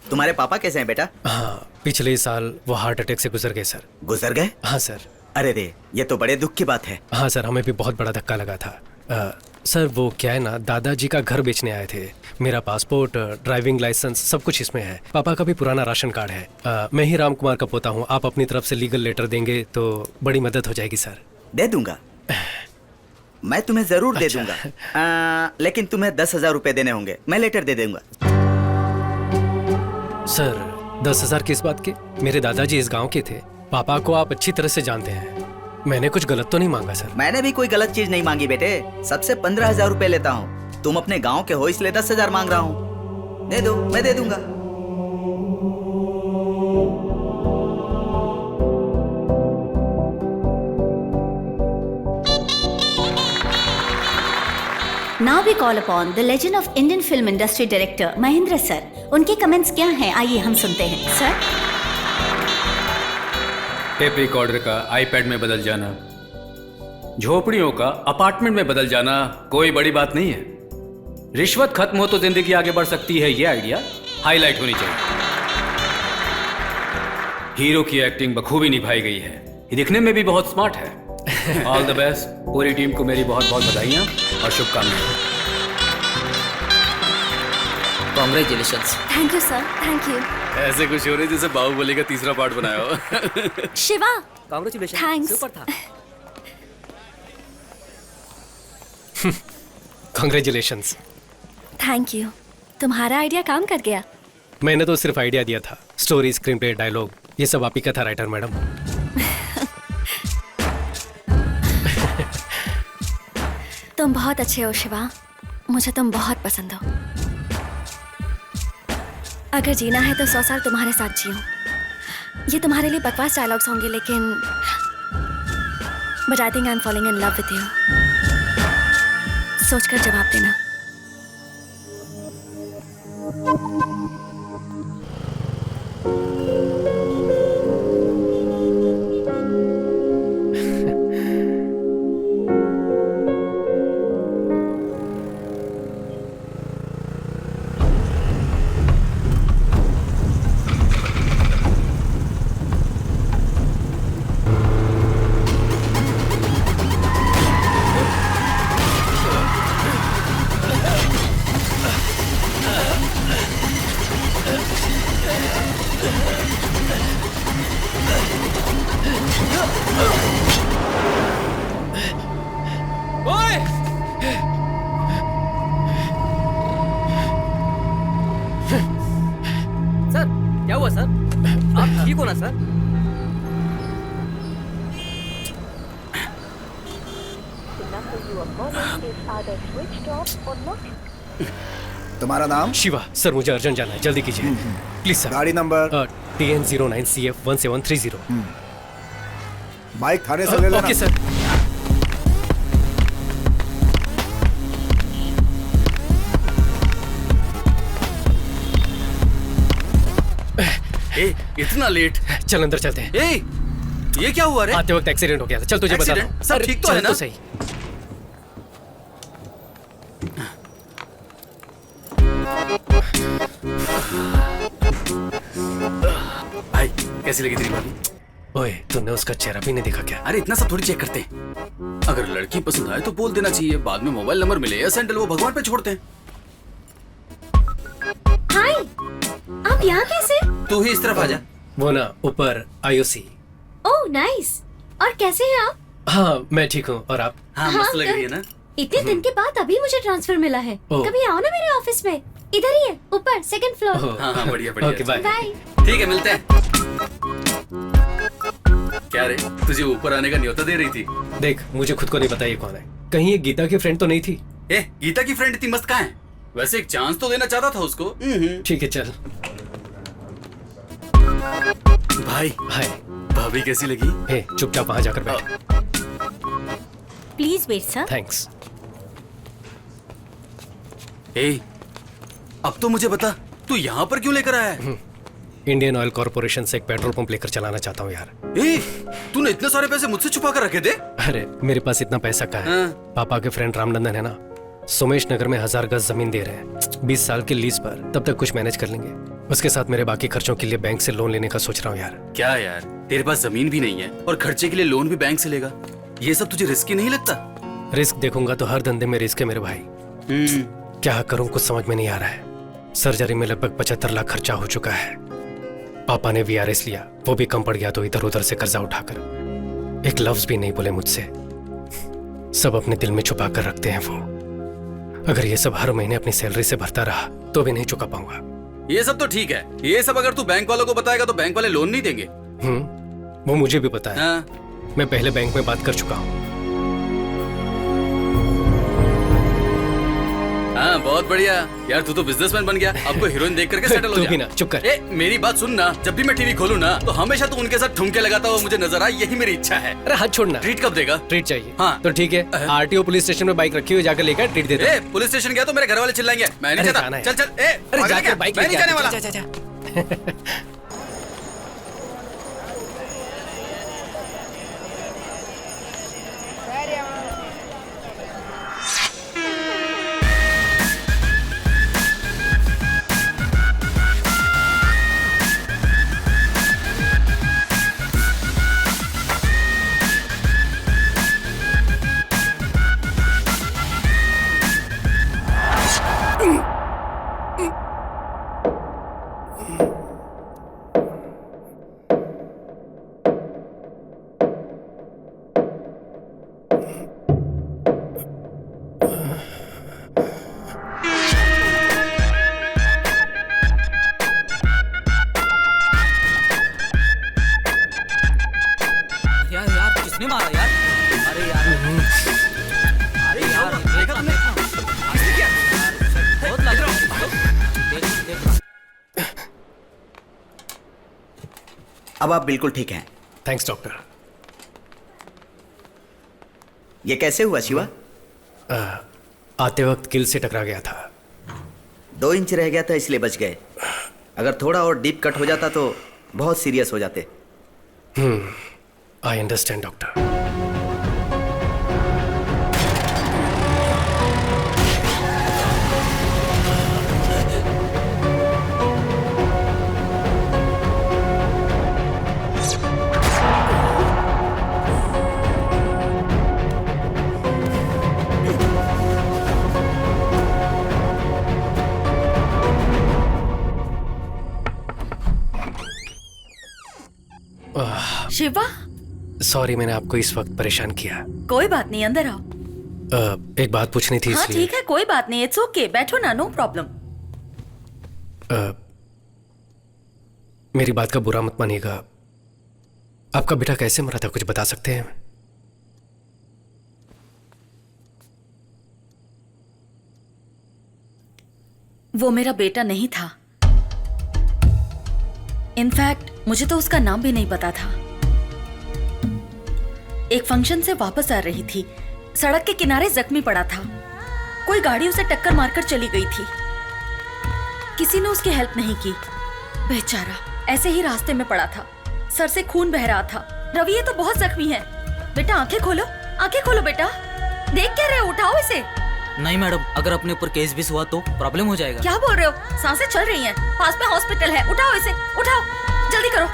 तुम्हारे पापा कैसे हैं बेटा? हाँ, पिछले साल वो हार्ट अटैक से गुजर गए सर। गुजर गए? हाँ सर। अरे रे, ये तो बड़े दुख की बात है। हाँ सर, हमें भी बहुत बड़ा धक्का लगा था। सर वो क्या है ना, दादाजी का घर बेचने आए थे। मेरा पासपोर्ट, ड्राइविंग लाइसेंस सब कुछ इसमें है। पापा का भी पुराना राशन कार्ड है। मैं ही राम कुमार का पोता हूँ। आप अपनी तरफ से लीगल लेटर देंगे तो बड़ी मदद हो जाएगी सर। दे दूंगा, मैं तुम्हें जरूर दे दूंगा। लेकिन तुम्हें 10,000 रुपए देने होंगे। मैं लेटर दे दूंगा। सर 10,000 किस बात के? मेरे दादाजी इस गांव के थे। पापा को आप अच्छी तरह से जानते हैं। मैंने कुछ गलत तो नहीं मांगा सर? मैंने भी कोई गलत चीज नहीं मांगी बेटे। सबसे 15,000 रुपए लेता हूँ। तुम अपने गांव के हो इसलिए 10,000 मांग रहा हूँ। दे दो, मैं दे दूंगा। Now we call upon the legend of Indian film industry director Mahendra sir. उनके कमेंट्स क्या हैं, आइए हम सुनते हैं सर। टेप रिकॉर्डर का आईपैड में बदल जाना, झोपड़ियों का अपार्टमेंट में बदल जाना कोई बड़ी बात नहीं है। रिश्वत खत्म हो तो जिंदगी आगे बढ़ सकती है, ये आइडिया हाईलाइट होनी चाहिए। हीरो की एक्टिंग बखूबी निभाई गई है, ये दिखने में भी बहुत स्मार्ट है। All the best. पूरी टीम को मेरी बहुत बहुत बधाइयां और शुभकामनाएं। Congratulations. Thank you sir, thank you. ऐसे कुछ हो रहे जैसे बाहुबली का तीसरा पार्ट बनाया हो। Shiva, congratulation, thanks. सुपर था। कांग्रेचुलेशंस। थैंक यू, तुम्हारा आइडिया काम कर गया। मैंने तो सिर्फ आइडिया दिया था, स्टोरी, स्क्रीन प्ले, डायलॉग ये सब आप ही का था राइटर मैडम। तुम बहुत अच्छे हो शिवा, मुझे तुम बहुत पसंद हो। अगर जीना है तो 100 साल तुम्हारे साथ जियो। ये तुम्हारे लिए बकवास डायलॉग्स होंगे लेकिन but I think I am falling in love with you. सोचकर जवाब देना। सर क्या हुआ सर? आप ठीक हो ना सर? तुम्हारा नाम? शिवा। सर मुझे अर्जेंट जाना है, जल्दी कीजिए प्लीज सर। गाड़ी नंबर? TN09CF1730। बाइक थाने से ले लेना। Okay sir. ए, इतना लेट? चल अंदर चलते हैं। ए, ये क्या हुआ रे? आते वक्त एक्सीडेंट हो गया था। चल तुझे बता एक्सीडेंट? सब ठीक तो है ना? तो सही। भाई कैसी लगी तेरी भाभी? ओए तूने उसका चेहरा भी नहीं देखा क्या? अरे इतना सब थोड़ी चेक करते हैं। अगर लड़की पसंद आए तो बोल देना चाहिए, बाद में मोबाइल नंबर मिले या सैंडल वो भगवान पे छोड़ते हैं। हाय, आप यहाँ कैसे? तू ही इस तरफ आ जा। वो ना ऊपर IOC। Oh nice. और कैसे हैं आप? हाँ मैं ठीक हूँ, और आप? हाँ मस्त लग रही है ना? इतने दिन के बाद अभी मुझे ट्रांसफर मिला है। ओह। कभी आओ ना मेरे ऑफिस में। इधर ही है, ऊपर सेकंड फ्लोर। हाँ हाँ बढ़िया बढ़िया। Okay bye. बाय। ठीक है मिलते हैं। क्या रे तुझे ऊपर आने का न्योता दे रही थी? देख मुझे खुद को नहीं पता ये कौन है। कहीं ये गीता की फ्रेंड तो नहीं थी? ए गीता की फ्रेंड इतनी मस्त कहाँ है? वैसे एक चांस तो देना चाहता था उसको। ठीक है चल। भाई हाय। भाभी कैसी लगी? हे चुपचाप वहां जाकर बैठ। Please wait sir. थैंक्स। ए अब तो मुझे बता तू यहाँ पर क्यों लेकर आया है? इंडियन ऑयल कॉर्पोरेशन से एक पेट्रोल पंप लेकर चलाना चाहता हूँ यार। ए तूने इतने सारे पैसे मुझसे छुपा कर रखे थे? अरे मेरे पास इतना पैसा कहाँ है? हाँ। पापा के फ्रेंड रामनंदन है ना, सोमेश नगर में 1000 गज जमीन दे रहे हैं 20 साल की लीज पर। तब तक कुछ मैनेज कर लेंगे। उसके साथ मेरे बाकी खर्चों के लिए बैंक से लोन लेने का सोच रहा हूँ यार। क्या यार तेरे पास जमीन भी नहीं है और खर्चे के लिए लोन भी बैंक से लेगा? ये सब तुझे रिस्की नहीं लगता? रिस्क देखूंगा तो हर धंधे में रिस्क है मेरे भाई। क्या करूं कुछ समझ में नहीं आ रहा है। सर्जरी में लगभग 75 लाख खर्चा हो चुका है। पापा ने VRS लिया, वो भी कम पड़ गया तो इधर उधर से कर्जा उठाकर। एक लफ्ज भी नहीं बोले मुझसे। सब अपने दिल में छुपा कर रखते हैं वो। अगर ये सब हर महीने अपनी सैलरी से भरता रहा तो भी नहीं चुका पाऊंगा। ये सब तो ठीक है, ये सब अगर तू बैंक वालों को बताएगा तो बैंक वाले लोन नहीं देंगे। वो मुझे भी पता है। हाँ। मैं पहले बैंक में बात कर चुका हूँ। हाँ बहुत बढ़िया यार, तू तो बिजनेसमैन बन गया। अब कोई हीरोइन देख करके सेटल हो तू जा। भी ना चुप कर। ए मेरी बात सुन ना, जब भी मैं टीवी खोलूं ना तो हमेशा तू उनके साथ ठुमके लगाता हुआ मुझे नजर आए, यही मेरी इच्छा है। अरे हाथ छोड़ना। ट्रीट कब देगा? ट्रीट चाहिए। हाँ। तो ठीक है, RTO पुलिस स्टेशन में बाइक रखी हुई, जाकर लेकर ट्रीट देते हैं। ए पुलिस स्टेशन गया तो मेरे घर वाले चिल्लाएंगे। मैं नहीं अरे जाता। जाना है। चल चल। ए अरे पागल है जाकर क्या? बाइक मैं नहीं लेके जाने आ। वाला। जा, जा, जा। यार किसने मारा यार? अरे यार अरे यार देखा तुमने? बहुत लग रहा है। देख अब आप बिल्कुल ठीक हैं। Thanks doctor. ये कैसे हुआ शिवा? आते वक्त किल से टकरा गया था। 2 इंच रह गया था इसलिए बच गए। अगर थोड़ा और डीप कट हो जाता तो बहुत सीरियस हो जाते। I understand doctor. Shiva, sorry मैंने आपको इस वक्त परेशान किया। कोई बात नहीं, अंदर आओ। एक बात पूछनी थी हाँ इसलिए। ठीक है, कोई बात नहीं, इट्स ओके, बैठो ना, नो प्रॉब्लम। मेरी बात का बुरा मत मानिएगा। आपका बेटा कैसे मरा था, कुछ बता सकते हैं? वो मेरा बेटा नहीं था। इनफैक्ट मुझे तो उसका नाम भी नहीं पता था। एक फंक्शन से वापस आ रही थी, सड़क के किनारे जख्मी पड़ा था। कोई गाड़ी उसे टक्कर मारकर चली गई थी। किसी ने उसकी हेल्प नहीं की। बेचारा ऐसे ही रास्ते में पड़ा था, सर से खून बह रहा था। रवि ये तो बहुत जख्मी है। बेटा आंखें खोलो बेटा। देख क्या रहे हो, उठाओ इसे। नहीं मैडम, अगर अपने ऊपर केस भी हुआ तो प्रॉब्लम हो जाएगा। क्या बोल रहे हो? सांसें चल रही हैं, पास में हॉस्पिटल है। उठाओ इसे, उठाओ, जल्दी करो।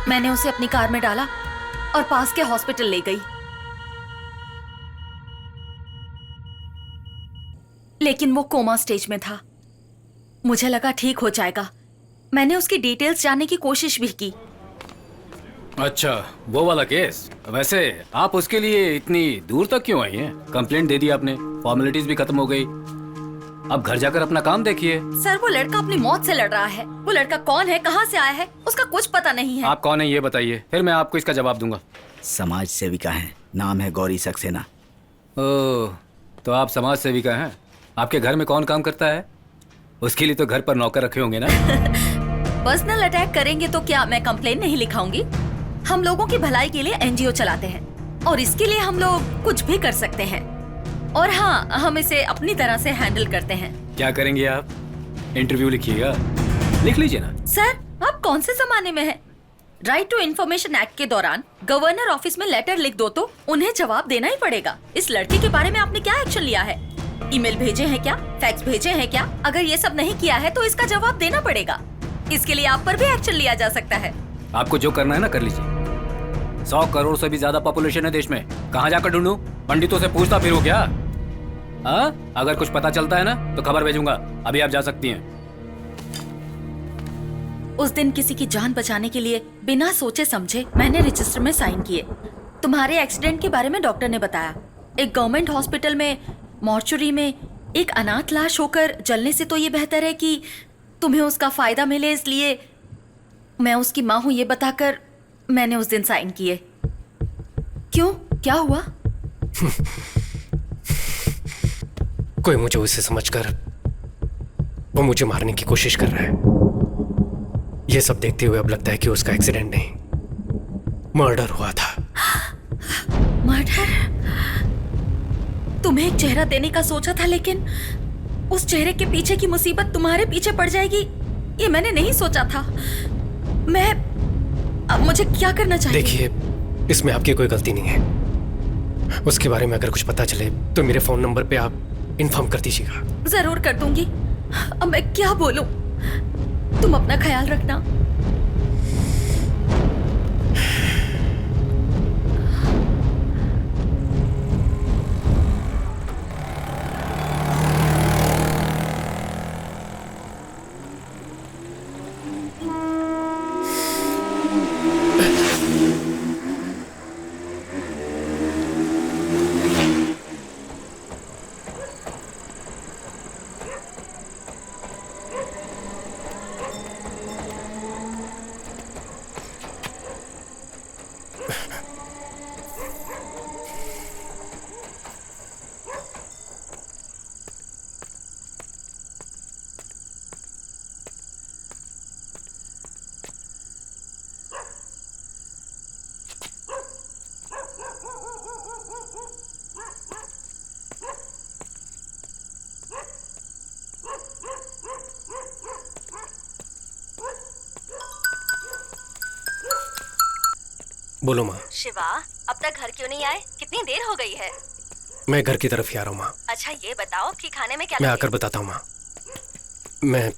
मैंने उसे अपनी कार में डाला और पास के हॉस्पिटल ले गई। लेकिन वो कोमा स्टेज में था। मुझे लगा ठीक हो जाएगा। मैंने उसकी डिटेल्स जानने की कोशिश भी की। अच्छा, वो वाला केस। वैसे आप उसके लिए इतनी दूर तक क्यों आई हैं? कंप्लेंट दे दी आपने, फॉर्मेलिटीज भी खत्म हो गई। अब घर जाकर अपना काम देखिए। सर वो लड़का अपनी मौत से लड़ रहा है। वो लड़का कौन है, कहाँ से आया है, उसका कुछ पता नहीं है। आप कौन है ये बताइए, फिर मैं आपको इसका जवाब दूंगा। समाज सेविका है, नाम है गौरी सक्सेना। ओह, तो आप समाज सेविका हैं। आपके घर में कौन काम करता है? उसके लिए तो घर पर नौकर रखे होंगे ना। पर्सनल अटैक करेंगे तो क्या मैं कंप्लेन नहीं लिखाऊंगी? हम लोगों की भलाई के लिए एनजीओ चलाते हैं और इसके लिए हम लोग कुछ भी कर सकते हैं। और हाँ, हम इसे अपनी तरह से हैंडल करते हैं। क्या करेंगे आप? इंटरव्यू लिखिएगा। लिख लीजिए ना। सर, आप कौन से जमाने में हैं? राइट टू इन्फॉर्मेशन एक्ट के दौरान गवर्नर ऑफिस में लेटर लिख दो तो उन्हें जवाब देना ही पड़ेगा। इस लड़के के बारे में आपने क्या एक्शन लिया है? ईमेल भेजे हैं क्या, फैक्स भेजे हैं क्या? अगर ये सब नहीं किया है तो इसका जवाब देना पड़ेगा। इसके लिए आप पर भी एक्शन लिया जा सकता है। आपको जो करना है ना कर लीजिए। 100 करोड़ से भी ज्यादा पॉपुलेशन है देश में, कहाँ जाकर ढूंढूं? पंडितों से पूछता फिरूं क्या? हाँ, अगर कुछ पता चलता है ना तो खबर भेजूंगा। अभी आप जा सकती हैं। उस दिन किसी की जान बचाने के लिए बिना सोचे समझे मैंने रजिस्टर में साइन किए। तुम्हारे एक्सीडेंट के बारे में डॉक्टर ने बताया। एक गवर्नमेंट हॉस्पिटल में मॉर्चुरी में एक अनाथ लाश होकर जलने से तो ये बेहतर है कि तुम्हें उसका फायदा मिले, इसलिए मैं उसकी माँ हूं ये बताकर मैंने उस दिन साइन किए। क्यों, क्या हुआ? कोई मुझे उसे समझकर वो मुझे मारने की कोशिश कर रहा है। ये सब देखते हुए अब लगता है कि उसका एक्सीडेंट नहीं, मर्डर हुआ था। मर्डर? तुम्हें एक चेहरा देने का सोचा था, लेकिन उस चेहरे के पीछे की मुसीबत तुम्हारे पीछे पड़ जाएगी, ये मैंने नहीं सोचा था। अब मुझे क्या करना चाहिए? देखिए, इसमें आपकी कोई गलती नहीं है। उसके बारे में अगर कुछ पता चले तो मेरे फोन नंबर पे आप इन्फॉर्म कर दीजिएगा। जरूर कर दूंगी। अब मैं क्या बोलूं? तुम अपना ख्याल रखना। बोलो माँ। शिवा, अब तक घर क्यों नहीं आए? कितनी देर हो गई है? मैं घर की तरफ ही आ रहा हूँ माँ। अच्छा ये बताओ कि खाने में क्या मैं लगे? आकर बताता हूँ माँ। मैं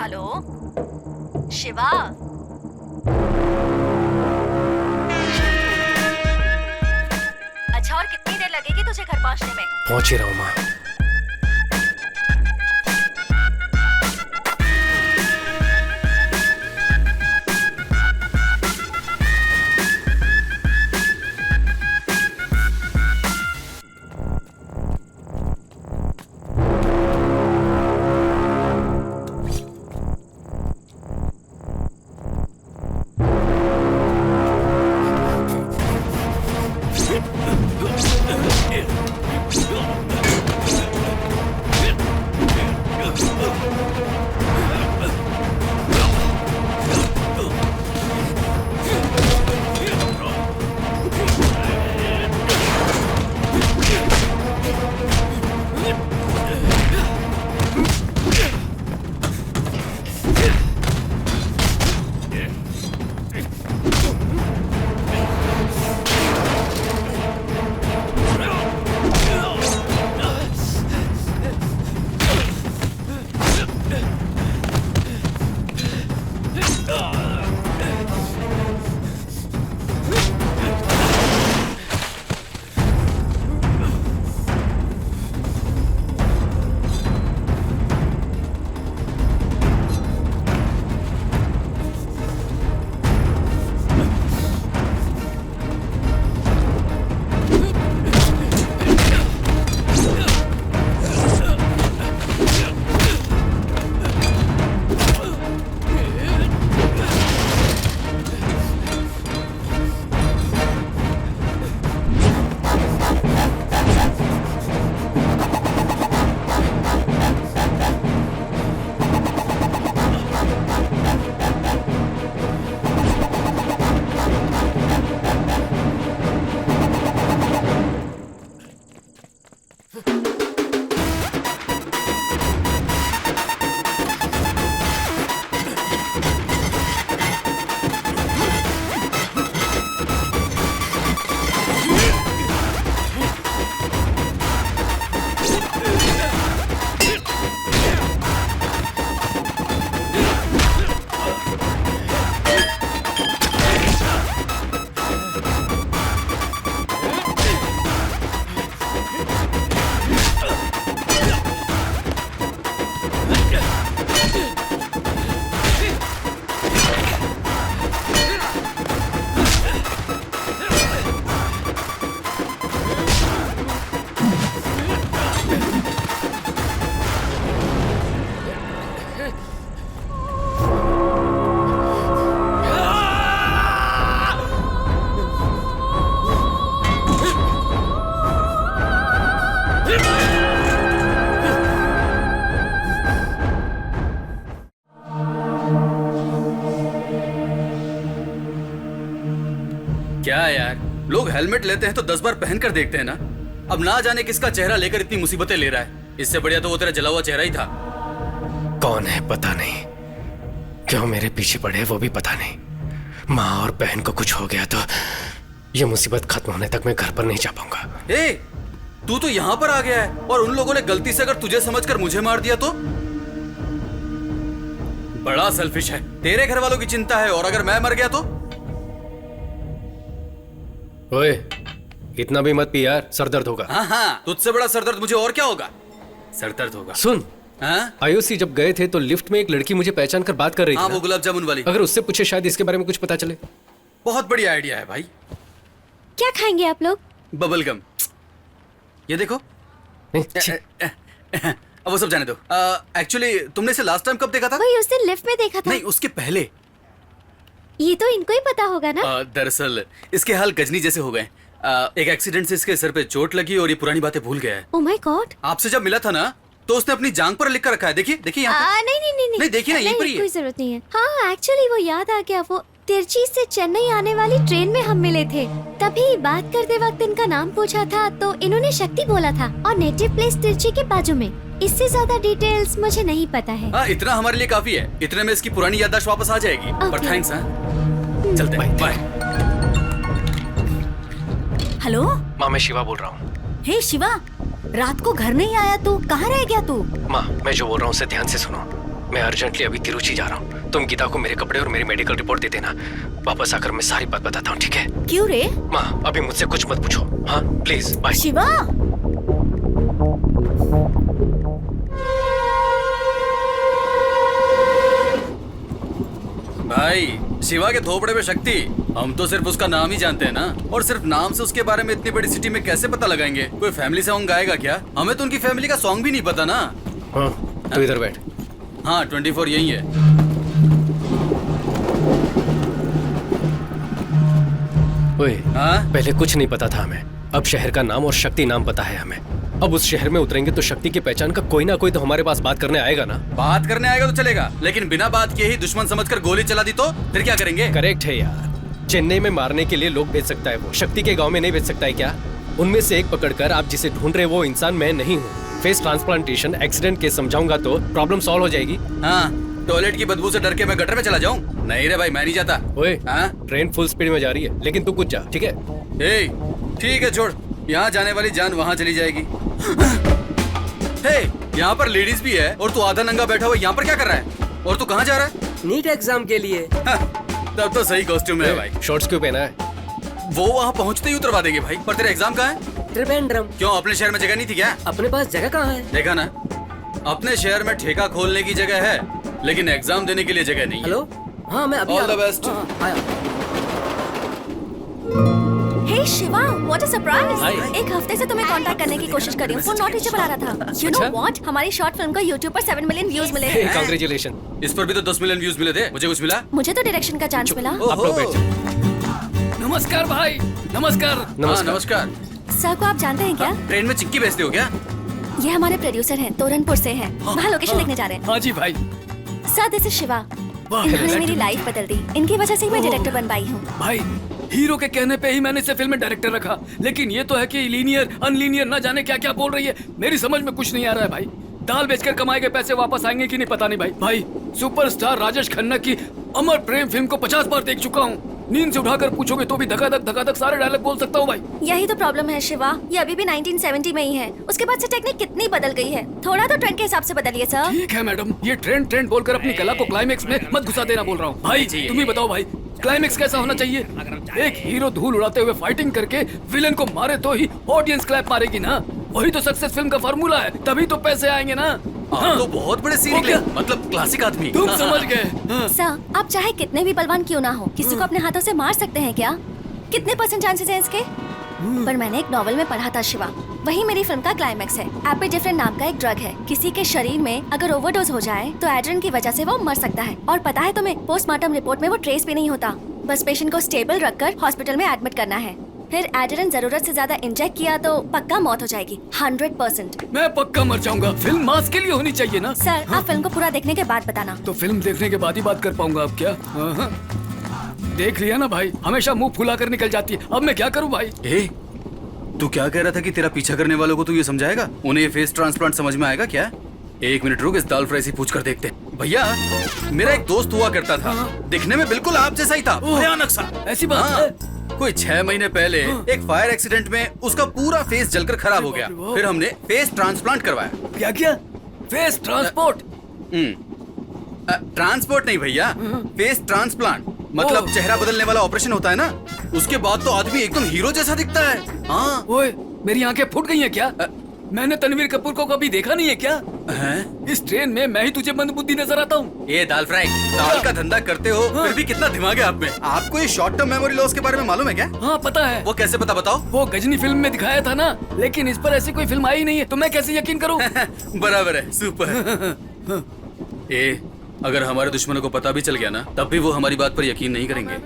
हेलो शिवा, अच्छा और कितनी देर लगेगी तुझे घर पहुँचने में? पहुँच ही रहा हूँ माँ। हेलमेट लेते हैं तो 10 बार पहन कर देखते हैं ना। अब ना जाने किसका चेहरा लेकर इतनी मुसीबतें ले रहा है। इससे बढ़िया तो वो तेरा जला हुआ चेहरा ही था। कौन है पता नहीं, क्यों मेरे पीछे पड़े वो भी पता नहीं। माँ और बहन को कुछ हो गया तो ये मुसीबत खत्म होने तक मैं घर पर नहीं जा पाऊंगा। ए, तू तो यहाँ पर आ गया है और उन लोगों ने गलती से अगर तुझे समझकर मुझे मार दिया तो? बड़ा सेल्फिश है। तेरे घर वालों की चिंता है और अगर मैं मर गया तो? ओए, इतना भी मत पी यार, सरदर्द होगा। हाँ, तुझसे बड़ा सरदर्द मुझे और क्या होगा? सरदर्द होगा। सुन, आयुषी जब गए थे तो लिफ्ट में एक लड़की मुझे पहचान कर बात कर रही थी। हाँ, वो गुलाब जामुन वाली। अगर उससे पूछे शायद इसके बारे में कुछ पता चले। बहुत बढ़िया आइडिया है भाई। क्या खाएंगे आप लोग? Bubble gum. ये देखो। अब वो सब जाने दो। एक्चुअली तुमने इसे लास्ट टाइम कब देखा था? वही उस दिन लिफ्ट में देखा था। नहीं, उसके पहले। ये तो इनको ही पता होगा ना। दरअसल इसके हाल गजनी जैसे हो गए। एक एक्सीडेंट से इसके सर पे चोट लगी और ये पुरानी बातें भूल गया है। Oh my God. आपसे जब मिला था ना तो उसने अपनी जांघ पर लिख कर रखा है। देखिए देखिए यहाँ। नहीं देखिए ना, यहीं पर ही है। कोई जरूरत नहीं है। हाँ, एक्चुअली वो याद आ गया। वो तिरची से चेन्नई आने वाली ट्रेन में हम मिले थे। तभी बात करते वक्त इनका नाम पूछा था तो इन्होंने शक्ति बोला था और नेटिव प्लेस तिरची के बाजू में। इससे ज्यादा डिटेल्स मुझे नहीं पता है। हाँ, इतना हमारे लिए काफी है। इतने में इसकी पुरानी याददाश्त वापस आ जाएगी। पर थैंक्स। चलते हैं, बाय। हेलो माँ, मैं शिवा बोल रहा हूँ। हे शिवा, रात को घर नहीं आया तू, कहाँ रह गया तू? माँ, मैं जो बोल रहा हूँ उसे ध्यान से सुनो। मैं अर्जेंटली अभी तिरुचि जा रहा हूँ। तुम गीता को मेरे कपड़े और मेरी मेडिकल रिपोर्ट दे देना। वापस आकर मैं सारी बात बताता हूँ, ठीक है? क्यों रे? माँ, अभी मुझसे कुछ मत पूछो। हाँ प्लीज, बाय। शिवा, भाई, शिवा के थोपड़े में शक्ति। हम तो सिर्फ उसका नाम ही जानते हैं ना। और सिर्फ नाम से उसके बारे में इतनी बड़ी सिटी में कैसे पता लगाएंगे? कोई फैमिली सॉन्ग गाएगा क्या? हमें तो उनकी फैमिली का सॉन्ग भी नहीं पता ना। हाँ, तो इधर बैठ। हाँ, 24 यही है। ओए, पहले कुछ नहीं पता था हमें। अब शहर का नाम और शक्ति नाम पता है हमें। अब उस शहर में उतरेंगे तो शक्ति की पहचान का कोई ना कोई तो हमारे पास बात करने आएगा ना। बात करने आएगा तो चलेगा, लेकिन बिना बात किए ही दुश्मन समझकर गोली चला दी तो फिर क्या करेंगे? करेक्ट है यार। चेन्नई में मारने के लिए लोग भेज सकता है वो, शक्ति के गांव में नहीं भेज सकता है क्या? उनमें से एक पकड़कर आप जिसे ढूंढ रहे वो इंसान मैं नहीं हूँ। फेस ट्रांसप्लांटेशन एक्सीडेंट केस समझाऊंगा तो प्रॉब्लम सॉल्व हो जाएगी। हाँ, टॉयलेट की बदबू से डर के मैं गटर में चला जाऊं? नहीं रे भाई, मैं नहीं जाता। ओए, ट्रेन फुल स्पीड में जा रही है, लेकिन तू कुछ जा, ठीक है? ठीक है, छोड़। यहाँ जाने वाली जान वहाँ चली जाएगी। यहाँ पर लेडीज भी है और तू आधा नंगा बैठा हुआ यहाँ पर क्या कर रहा है? और तू कहाँ जा रहा है? नीट एग्जाम के लिए। तब तो सही कॉस्ट्यूम है भाई। शॉर्ट्स क्यों पहना है? वो वहाँ पहुँचते ही उतरवा देंगे भाई। पर तेरा एग्जाम कहाँ है? त्रिवेंद्रम। क्यों, अपने शहर में जगह नहीं थी क्या? अपने पास जगह कहाँ है? देखा ना, अपने शहर में ठेका खोलने की जगह है, लेकिन एग्जाम देने के लिए जगह नहीं। हेलो, हाँ मैं अभी। All the best. Hey Shiva, what a surprise. एक हफ्ते से तुम्हें कांटेक्ट करने की कोशिश कर रही हूँ, फोन नॉट रीचेबल आ रहा था। यू नो व्हाट, हमारी शॉर्ट फिल्म को YouTube पर 7 मिलियन व्यूज मिले हैं। कांग्रेचुलेशन। इस पर भी तो 10 मिलियन व्यूज मिले थे। मुझे कुछ मिला? मुझे तो डायरेक्शन का चांस मिला। आप लोग बैठ जाओ। नमस्कार भाई। नमस्कार। नमस्कार। सर को आप जानते हैं क्या? ट्रेन में चिक्की बेचते हो क्या? ये हमारे प्रोड्यूसर हैं, तोरनपुर से हैं। वहाँ लोकेशन देखने जा रहे हैं। हाँ जी भाई। Sir, this is Shiva. इन्होंने मेरी लाइफ बदल दी। इनकी वजह से ही मैं डायरेक्टर बन पाई हूँ। भाई, हीरो के कहने पे ही मैंने इसे फिल्म में डायरेक्टर रखा, लेकिन ये तो है कि लीनियर अनलीनियर ना जाने क्या क्या बोल रही है। मेरी समझ में कुछ नहीं आ रहा है भाई। दाल बेचकर कमाए गए पैसे वापस आएंगे कि नहीं पता नहीं भाई। सुपरस्टार राजेश खन्ना की अमर प्रेम फिल्म को 50 बार देख चुका हूँ। नींद से उठाकर पूछोगे तो भी धकाधक सारे डायलॉग बोल सकता हूँ भाई। यही तो प्रॉब्लम है शिवा, ये अभी भी 1970 में ही है। उसके बाद से टेक्निक कितनी बदल गई है। थोड़ा तो ट्रेंड के हिसाब से बदलिए सर। ठीक है मैडम, ये ट्रेंड बोलकर अपनी कला को क्लाइमेक्स में मत घुसा देना बोल रहा हूँ भाई। तुम ही बताओ भाई, क्लाइमेक्स कैसा होना चाहिए? एक हीरो धूल उड़ाते हुए फाइटिंग करके विलेन को मारे तो ही ऑडियंस क्लैप मारेगी ना। वही तो सक्सेस फिल्म का फार्मूला है, तभी तो पैसे आएंगे ना। तो बहुत बड़े सीन, मतलब क्लासिक आदमी। तुम समझ गए। सर, आप चाहे कितने भी बलवान क्यों ना हो, किसी को अपने हाथों से मार सकते हैं क्या? कितने % चांसेस हैं इसके? पर मैंने एक नॉवल में पढ़ा था शिवा, वही मेरी फिल्म का क्लाइमेक्स है। एपिडेफ्रिन नाम का एक ड्रग है, किसी के शरीर में अगर ओवरडोज हो जाए तो एड्रेन की वजह से वो मर सकता है। और पता है तुम्हें, पोस्टमार्टम रिपोर्ट में वो ट्रेस भी नहीं होता। बस पेशेंट को स्टेबल रखकर हॉस्पिटल में एडमिट करना है। फिर एड्रेन जरूरत से ज्यादा इंजेक्ट किया तो पक्का मौत हो जाएगी, 100%। मैं पक्का मर जाऊंगा। फिल्म मास के लिए होनी चाहिए ना। सर, आप फिल्म को पूरा देखने के बाद बताना। तो फिल्म देखने के बाद ही बात कर पाऊंगा अब क्या? देख लिया ना भाई, हमेशा मुंह फुला कर निकल जाती है। अब मैं क्या करूं भाई? ए, तू क्या कह रहा था कि तेरा पीछा करने वालों को तू ये समझाएगा? उन्हें ये फेस ट्रांसप्लांट समझ में आएगा क्या? एक मिनट रुक, इस दाल फ्राई से पूछ कर देखते हैं। भैया, मेरा एक दोस्त हुआ करता था, दिखने में बिल्कुल आप जैसा ही था, भयानक सा। ऐसी बात हाँ, है? कोई 6 महीने पहले एक फायर एक्सीडेंट में उसका पूरा फेस जलकर खराब हो गया। फिर हमने फेस ट्रांसप्लांट करवाया। क्या किया? Face transport? ट्रांसपोर्ट नहीं भैया, फेस ट्रांसप्लांट, मतलब चेहरा बदलने वाला ऑपरेशन होता है ना। उसके बाद तो आदमी एकदम हीरो जैसा दिखता है। हाँ। ओए, मेरी आंखें फूट गई हैं क्या? मैंने तनवीर कपूर को कभी देखा नहीं है क्या? इस ट्रेन में मैं ही तुझे मंदबुद्धि नजर आता हूँ। ये दाल फ्राई, दाल का धंधा करते हो, फिर भी कितना दिमाग है आप में। आपको ये शॉर्ट टर्म मेमोरी लॉस के बारे में मालूम है क्या? हाँ पता है। वो कैसे पता, बताओ? वो गजनी फिल्म में दिखाया था ना, लेकिन इस पर ऐसी कोई फिल्म आई नहीं है, तो मैं कैसे यकीन करूँ? बराबर है, सुपर। ए, अगर हमारे दुश्मनों को पता भी चल गया ना, तब भी वो हमारी बात पर यकीन नहीं करेंगे।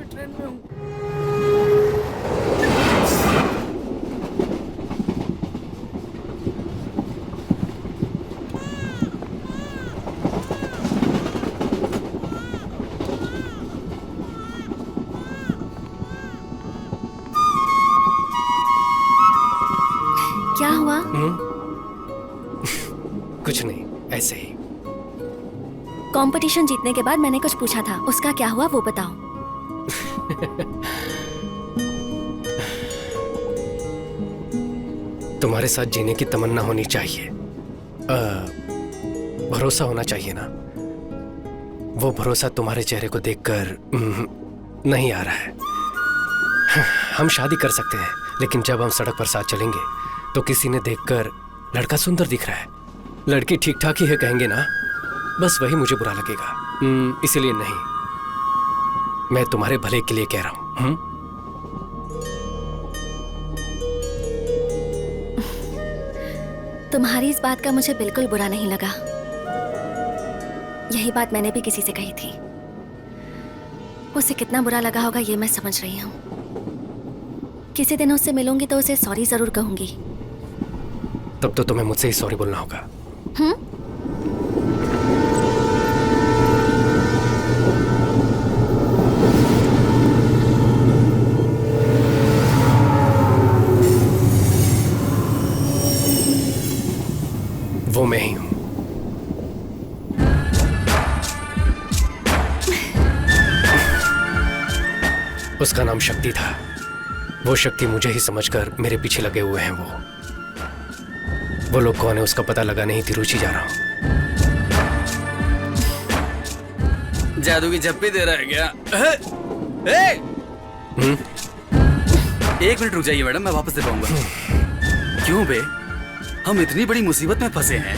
क्या हुआ? कुछ नहीं, ऐसे ही। कंपटीशन जीतने के बाद मैंने कुछ पूछा था, उसका क्या हुआ वो बताओ। तुम्हारे साथ जीने की तमन्ना होनी चाहिए, भरोसा होना चाहिए ना। वो भरोसा तुम्हारे चेहरे को देखकर नहीं आ रहा है। हम शादी कर सकते हैं, लेकिन जब हम सड़क पर साथ चलेंगे तो किसी ने देखकर लड़का सुंदर दिख रहा है, लड़की ठीक ठाक ही है कहेंगे ना, बस वही मुझे बुरा लगेगा। इसीलिए नहीं, मैं तुम्हारे भले के लिए कह रहा हूं। तुम्हारी इस बात का मुझे बिल्कुल बुरा नहीं लगा। यही बात मैंने भी किसी से कही थी। उसे कितना बुरा लगा होगा ये मैं समझ रही हूँ। किसी दिन उससे मिलूंगी तो उसे सॉरी जरूर कहूंगी। तब तो तुम्हें मुझसे ही सॉरी बोलना होगा। वो मैं ही हूं। उसका नाम शक्ति था। वो शक्ति मुझे ही समझकर मेरे पीछे लगे हुए हैं। वो लोग कौन है उसका पता लगाने ही रुचि जा रहा हूं। जादू की झप्पी दे रहा है क्या? एक मिनट रुक जाइए मैडम, मैं वापस दे पाऊंगा। क्यों बे, हम इतनी बड़ी मुसीबत में फंसे हैं,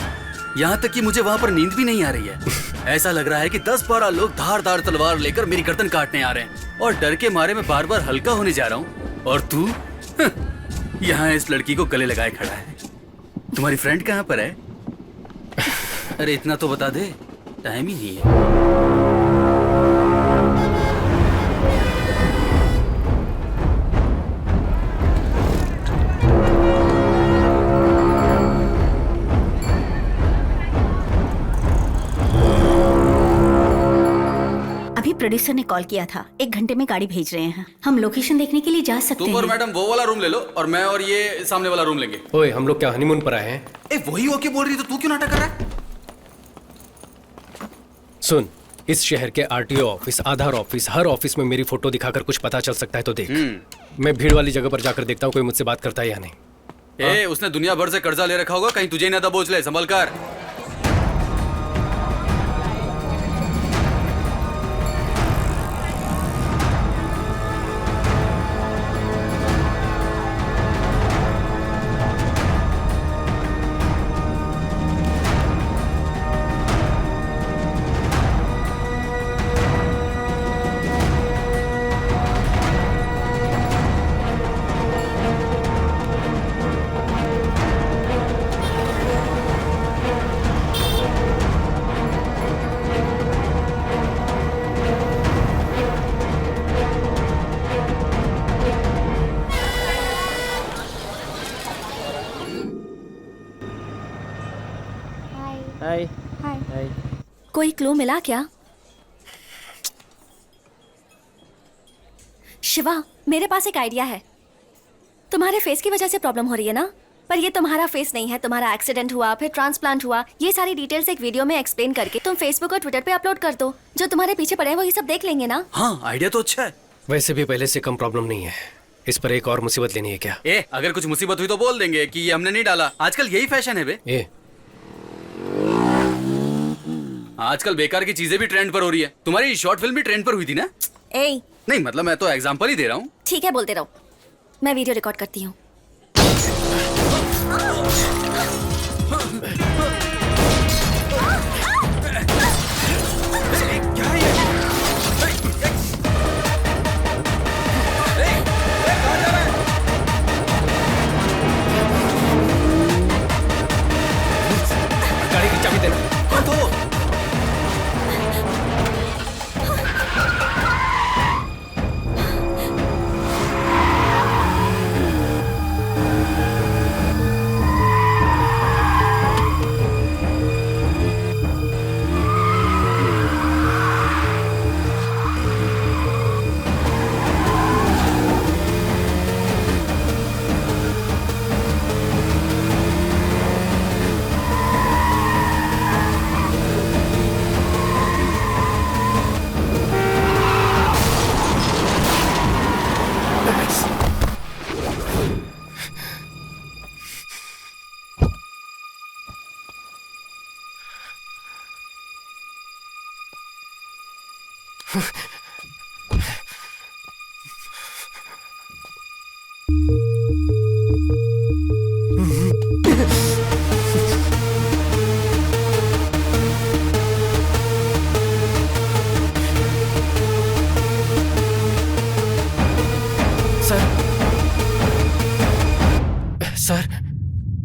यहाँ तक कि मुझे वहाँ पर नींद भी नहीं आ रही है। ऐसा लग रहा है कि 10-12 लोग धारदार तलवार लेकर मेरी गर्दन काटने आ रहे हैं, और डर के मारे मैं बार बार हल्का होने जा रहा हूँ। और तू यहाँ इस लड़की को गले लगाए खड़ा है। तुम्हारी फ्रेंड कहाँ पर है? अरे इतना तो बता दे, टाइम ही नहीं है। प्रोड्यूसर ने कॉल किया था, 1 घंटे में गाड़ी भेज रहे हैं। हम लोकेशन देखने के लिए जा सकते हैं। तुम और मैडम वो वाला रूम ले लो, और मैं और ये सामने वाला रूम लेंगे। ओए, हम लोग क्या हनीमून पर आए हैं? ए, वही ओके बोल रही, तो तू क्यों नाटक कर रहा है? सुन, इस शहर के आरटीओ ऑफिस, आधार ऑफिस, हर ऑफिस में मेरी फोटो दिखाकर कुछ पता चल सकता है तो देख। मैं भीड़ वाली जगह पर जाकर देखता हूँ कोई मुझसे बात करता है या नहीं। उसने दुनिया भर से कर्जा ले रखा होगा, कहीं तुझे ना दबोच ले, संभल कर। कोई क्लू मिला क्या? शिवा, मेरे पास एक आइडिया है। तुम्हारे फेस की वजह से प्रॉब्लम हो रही है ना, पर ये तुम्हारा फेस नहीं है। तुम्हारा एक्सीडेंट हुआ, फिर ट्रांसप्लांट हुआ, ये सारी डिटेल्स एक वीडियो में एक्सप्लेन करके तुम फेसबुक और ट्विटर पे अपलोड कर दो। जो तुम्हारे पीछे पड़े हैं वो ये सब देख लेंगे ना। हाँ, आइडिया तो अच्छा है। वैसे भी पहले से कम प्रॉब्लम नहीं है, इस पर एक और मुसीबत लेनी है क्या? अगर कुछ मुसीबत हुई तो बोल देंगे कि ये हमने नहीं डाला। आजकल यही फैशन है बे। आजकल बेकार की चीजें भी ट्रेंड पर हो रही है। तुम्हारी शॉर्ट फिल्म भी ट्रेंड पर हुई थी ना? नहीं मतलब मैं तो एग्जांपल ही दे रहा हूँ। ठीक है, बोलते रहो, मैं वीडियो रिकॉर्ड करती हूँ। गाड़ी की चाबी देना।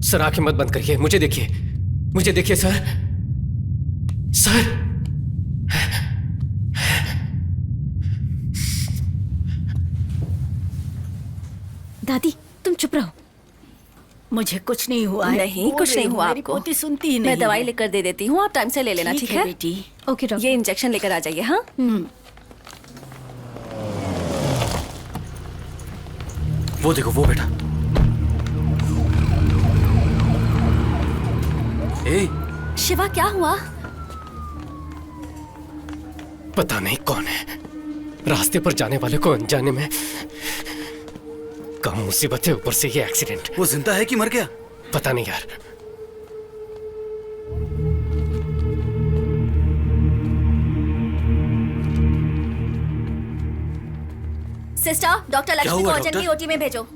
सर आंखें मत बंद करिए, मुझे देखिए सर। दादी तुम चुप रहो, मुझे कुछ नहीं हुआ है। नहीं, कुछ नहीं हुआ मेरी आपको। पोती सुनती ही नहीं मैं दवाई है। लेकर दे देती हूँ, आप टाइम से ले लेना, ठीक है बेटी? Okay doctor. ये इंजेक्शन लेकर आ जाइए। हाँ, वो देखो, वो बेटा। शिवा, क्या हुआ? पता नहीं कौन है, रास्ते पर जाने वाले को अनजाने में कम मुसीबत है, ऊपर से ये एक्सीडेंट। वो जिंदा है कि मर गया? पता नहीं यार। सिस्टर, डॉक्टर लक्ष्मी को अर्जेंटली ओटी में भेजो।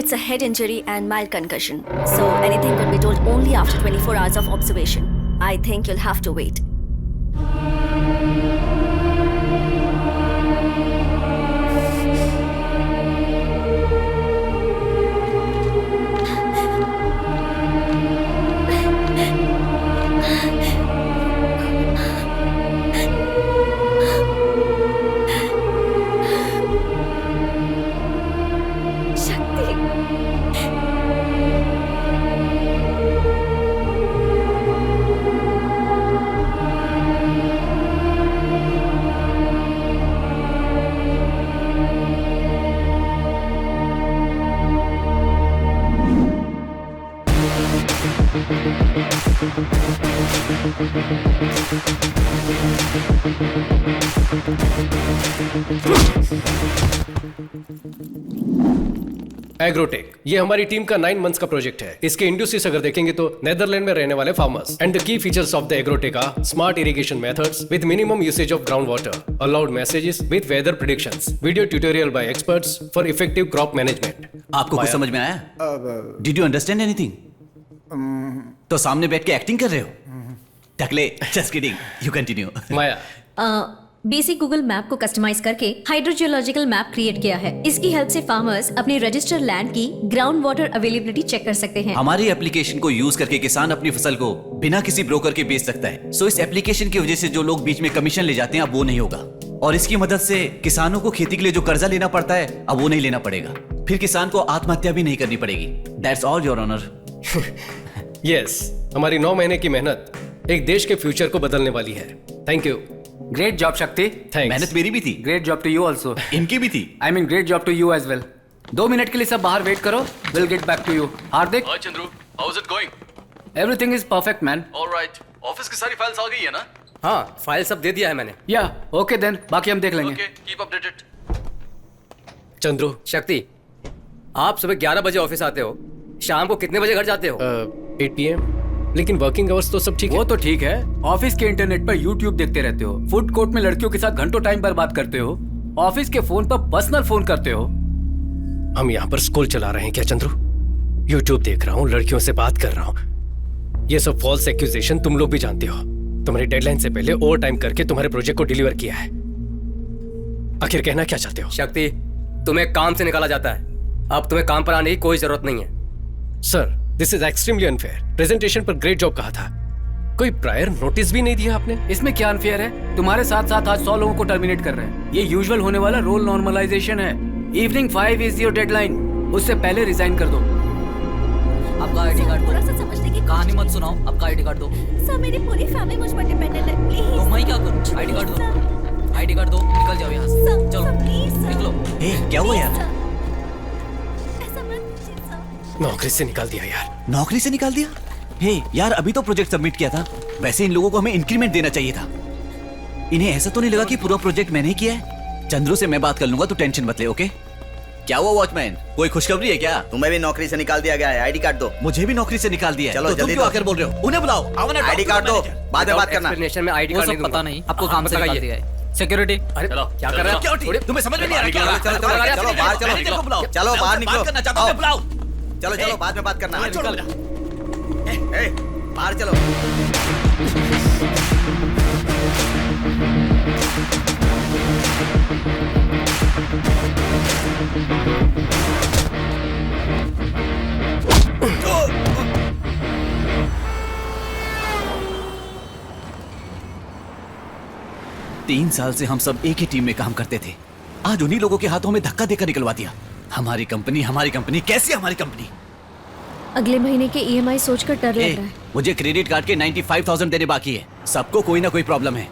It's a head injury and mild concussion, so anything could be told only after 24 hours of observation. I think you'll have to wait. Agrotech, ये हमारी टीम का 9 मंथ्स का प्रोजेक्ट है। इसके industries अगर देखेंगे तो नेदरलैंड में रहने वाले farmers. And the key features of the agrotech are smart irrigation methods with minimum usage of ground water, aloud messages with weather predictions, video tutorial by experts for effective crop management. आपको कुछ समझ में आया? Did you understand anything? तो सामने बैठ के acting कर रहे हो? टकले, just kidding, you continue. Maya, basic Google map को कस्टमाइज करके हाइड्रोजियोलॉजिकल मैप क्रिएट किया है। इसकी हेल्प से फार्मर्स अपने रजिस्टर्ड लैंड की ग्राउंड वाटर अवेलेबिलिटी चेक कर सकते हैं। हमारी एप्लीकेशन को यूज करके किसान अपनी फसल को बिना किसी ब्रोकर के बेच सकता है। सो इस एप्लीकेशन की वजह से जो लोग बीच में कमीशन ले जाते हैं अब वो नहीं होगा, और इसकी मदद से किसानों को खेती के लिए जो कर्जा लेना पड़ता है अब वो नहीं लेना पड़ेगा। फिर किसान को आत्महत्या भी नहीं करनी पड़ेगी। That's all your honour. Yes, हमारी 9 महीने की मेहनत एक देश के फ्यूचर को बदलने वाली है। Thank you. ग्रेट जॉब शक्ति। मेहनत मेरी भी थी। Great job to you also. इनकी भी थी। I mean great job to you as well. 2 minute के लिए सब बाहर वेट करो, will get back to you. Hardik. Hi Chandru, how is it going? Everything is perfect man. Alright, office की सारी फाइल्स आ गई है ना? हाँ, फाइल सब दे दिया है मैंने। या ओके देन, बाकी हम देख लेंगे। Okay, keep updated. चंद्रू, शक्ति, आप सुबह 11 बजे ऑफिस आते हो, शाम को कितने बजे घर जाते हो? 8 PM। लेकिन वर्किंग आवर्स तो सब ठीक है। वो तो ठीक है, ऑफिस के इंटरनेट पर यूट्यूब देखते रहते हो, फूड कोर्ट में लड़कियों के साथ घंटों टाइम बर्बाद करते हो, ऑफिस के फोन पर पर्सनल फोन करते हो। हम यहाँ पर स्कूल चला रहे हैं क्या चंद्रू? यूट्यूब देख रहा हूँ, लड़कियों से बात कर रहा हूँ। ये सब फॉल्स एक्यूजेशन तुम लोग भी जानते हो। तुम्हारी डेडलाइन से पहले ओवर टाइम करके तुम्हारे प्रोजेक्ट को डिलीवर किया है। आखिर कहना क्या चाहते हो? शक्ति, तुम्हें काम से निकाला जाता है, अब तुम्हें काम पर आने की कोई जरूरत नहीं है। Sir, this is extremely unfair. Presentation पर ग्रेट जॉब कहा था, कोई प्रायर नोटिस भी नहीं दिया आपने। इसमें क्या अनफेयर है? तुम्हारे साथ साथ आज 100 लोगों को टर्मिनेट कर रहे हैं। ये यूजुअल होने वाला रोल नॉर्मलाइजेशन है। इवनिंग 5 इज योर डेडलाइन, उससे पहले रिजाइन कर दो। आपका आईडी कार्ड थोड़ा सा समझने की कहानी मत सुनाओ, आपका आईडी कार्ड दो। सर, मेरी पूरी फैमिली मुझ पर डिपेंडेंट है, प्लीज। तो मैं क्या करूं? आईडी कार्ड दो, आईडी कार्ड दो, निकल जाओ यहाँ से। चलो निकलो। क्या हुआ यार? नौकरी से निकाल दिया यार। नौकरी से निकाल दिया? हे यार, अभी तो प्रोजेक्ट सबमिट किया था। वैसे इन लोगों को हमें इंक्रीमेंट देना चाहिए था। इन्हें ऐसा तो नहीं लगा कि पूरा प्रोजेक्ट मैंने ही किया है? चंद्रू से मैं बात कर लूंगा, तू टेंशन मत ले। ओके? क्या हुआ वॉचमैन, कोई खुशखबरी है क्या? तुम्हें भी नौकरी से निकाल दिया गया है, आईडी कार्ड दो। मुझे भी नौकरी से निकाल दिया है। चलो तो तुम जल्दी क्यों दो। आकर बोल रहे हो? उन्हें बुलाओ। आईडी कार्ड दो, बाद में बात करना। एक्सप्लेनेशन में आईडी कार्ड नहीं दूंगा। पता नहीं, आपको काम से निकाल दिया है। सिक्योरिटी। अरे क्या कर रहे हो? सिक्योरिटी? तुम्हें समझ में नहीं आ रहा क्या? चलो चलो चलो बाहर चलो। मैनेजर को बुलाओ। चलो बाहर मैं बात करना चाहता हूं, निकलो। बुलाओ। चलो चलो बाद में बात करना। बाहर चलो। तीन साल से हम सब एक ही टीम में काम करते थे। आज उन्हीं लोगों के हाथों में धक्का देकर निकलवा दिया। हमारी कंपनी कैसी हमारी कंपनी? अगले महीने के EMI सोचकर डर लग रहा है। मुझे क्रेडिट कार्ड के 95,000 देने बाकी है। सबको कोई ना कोई प्रॉब्लम है।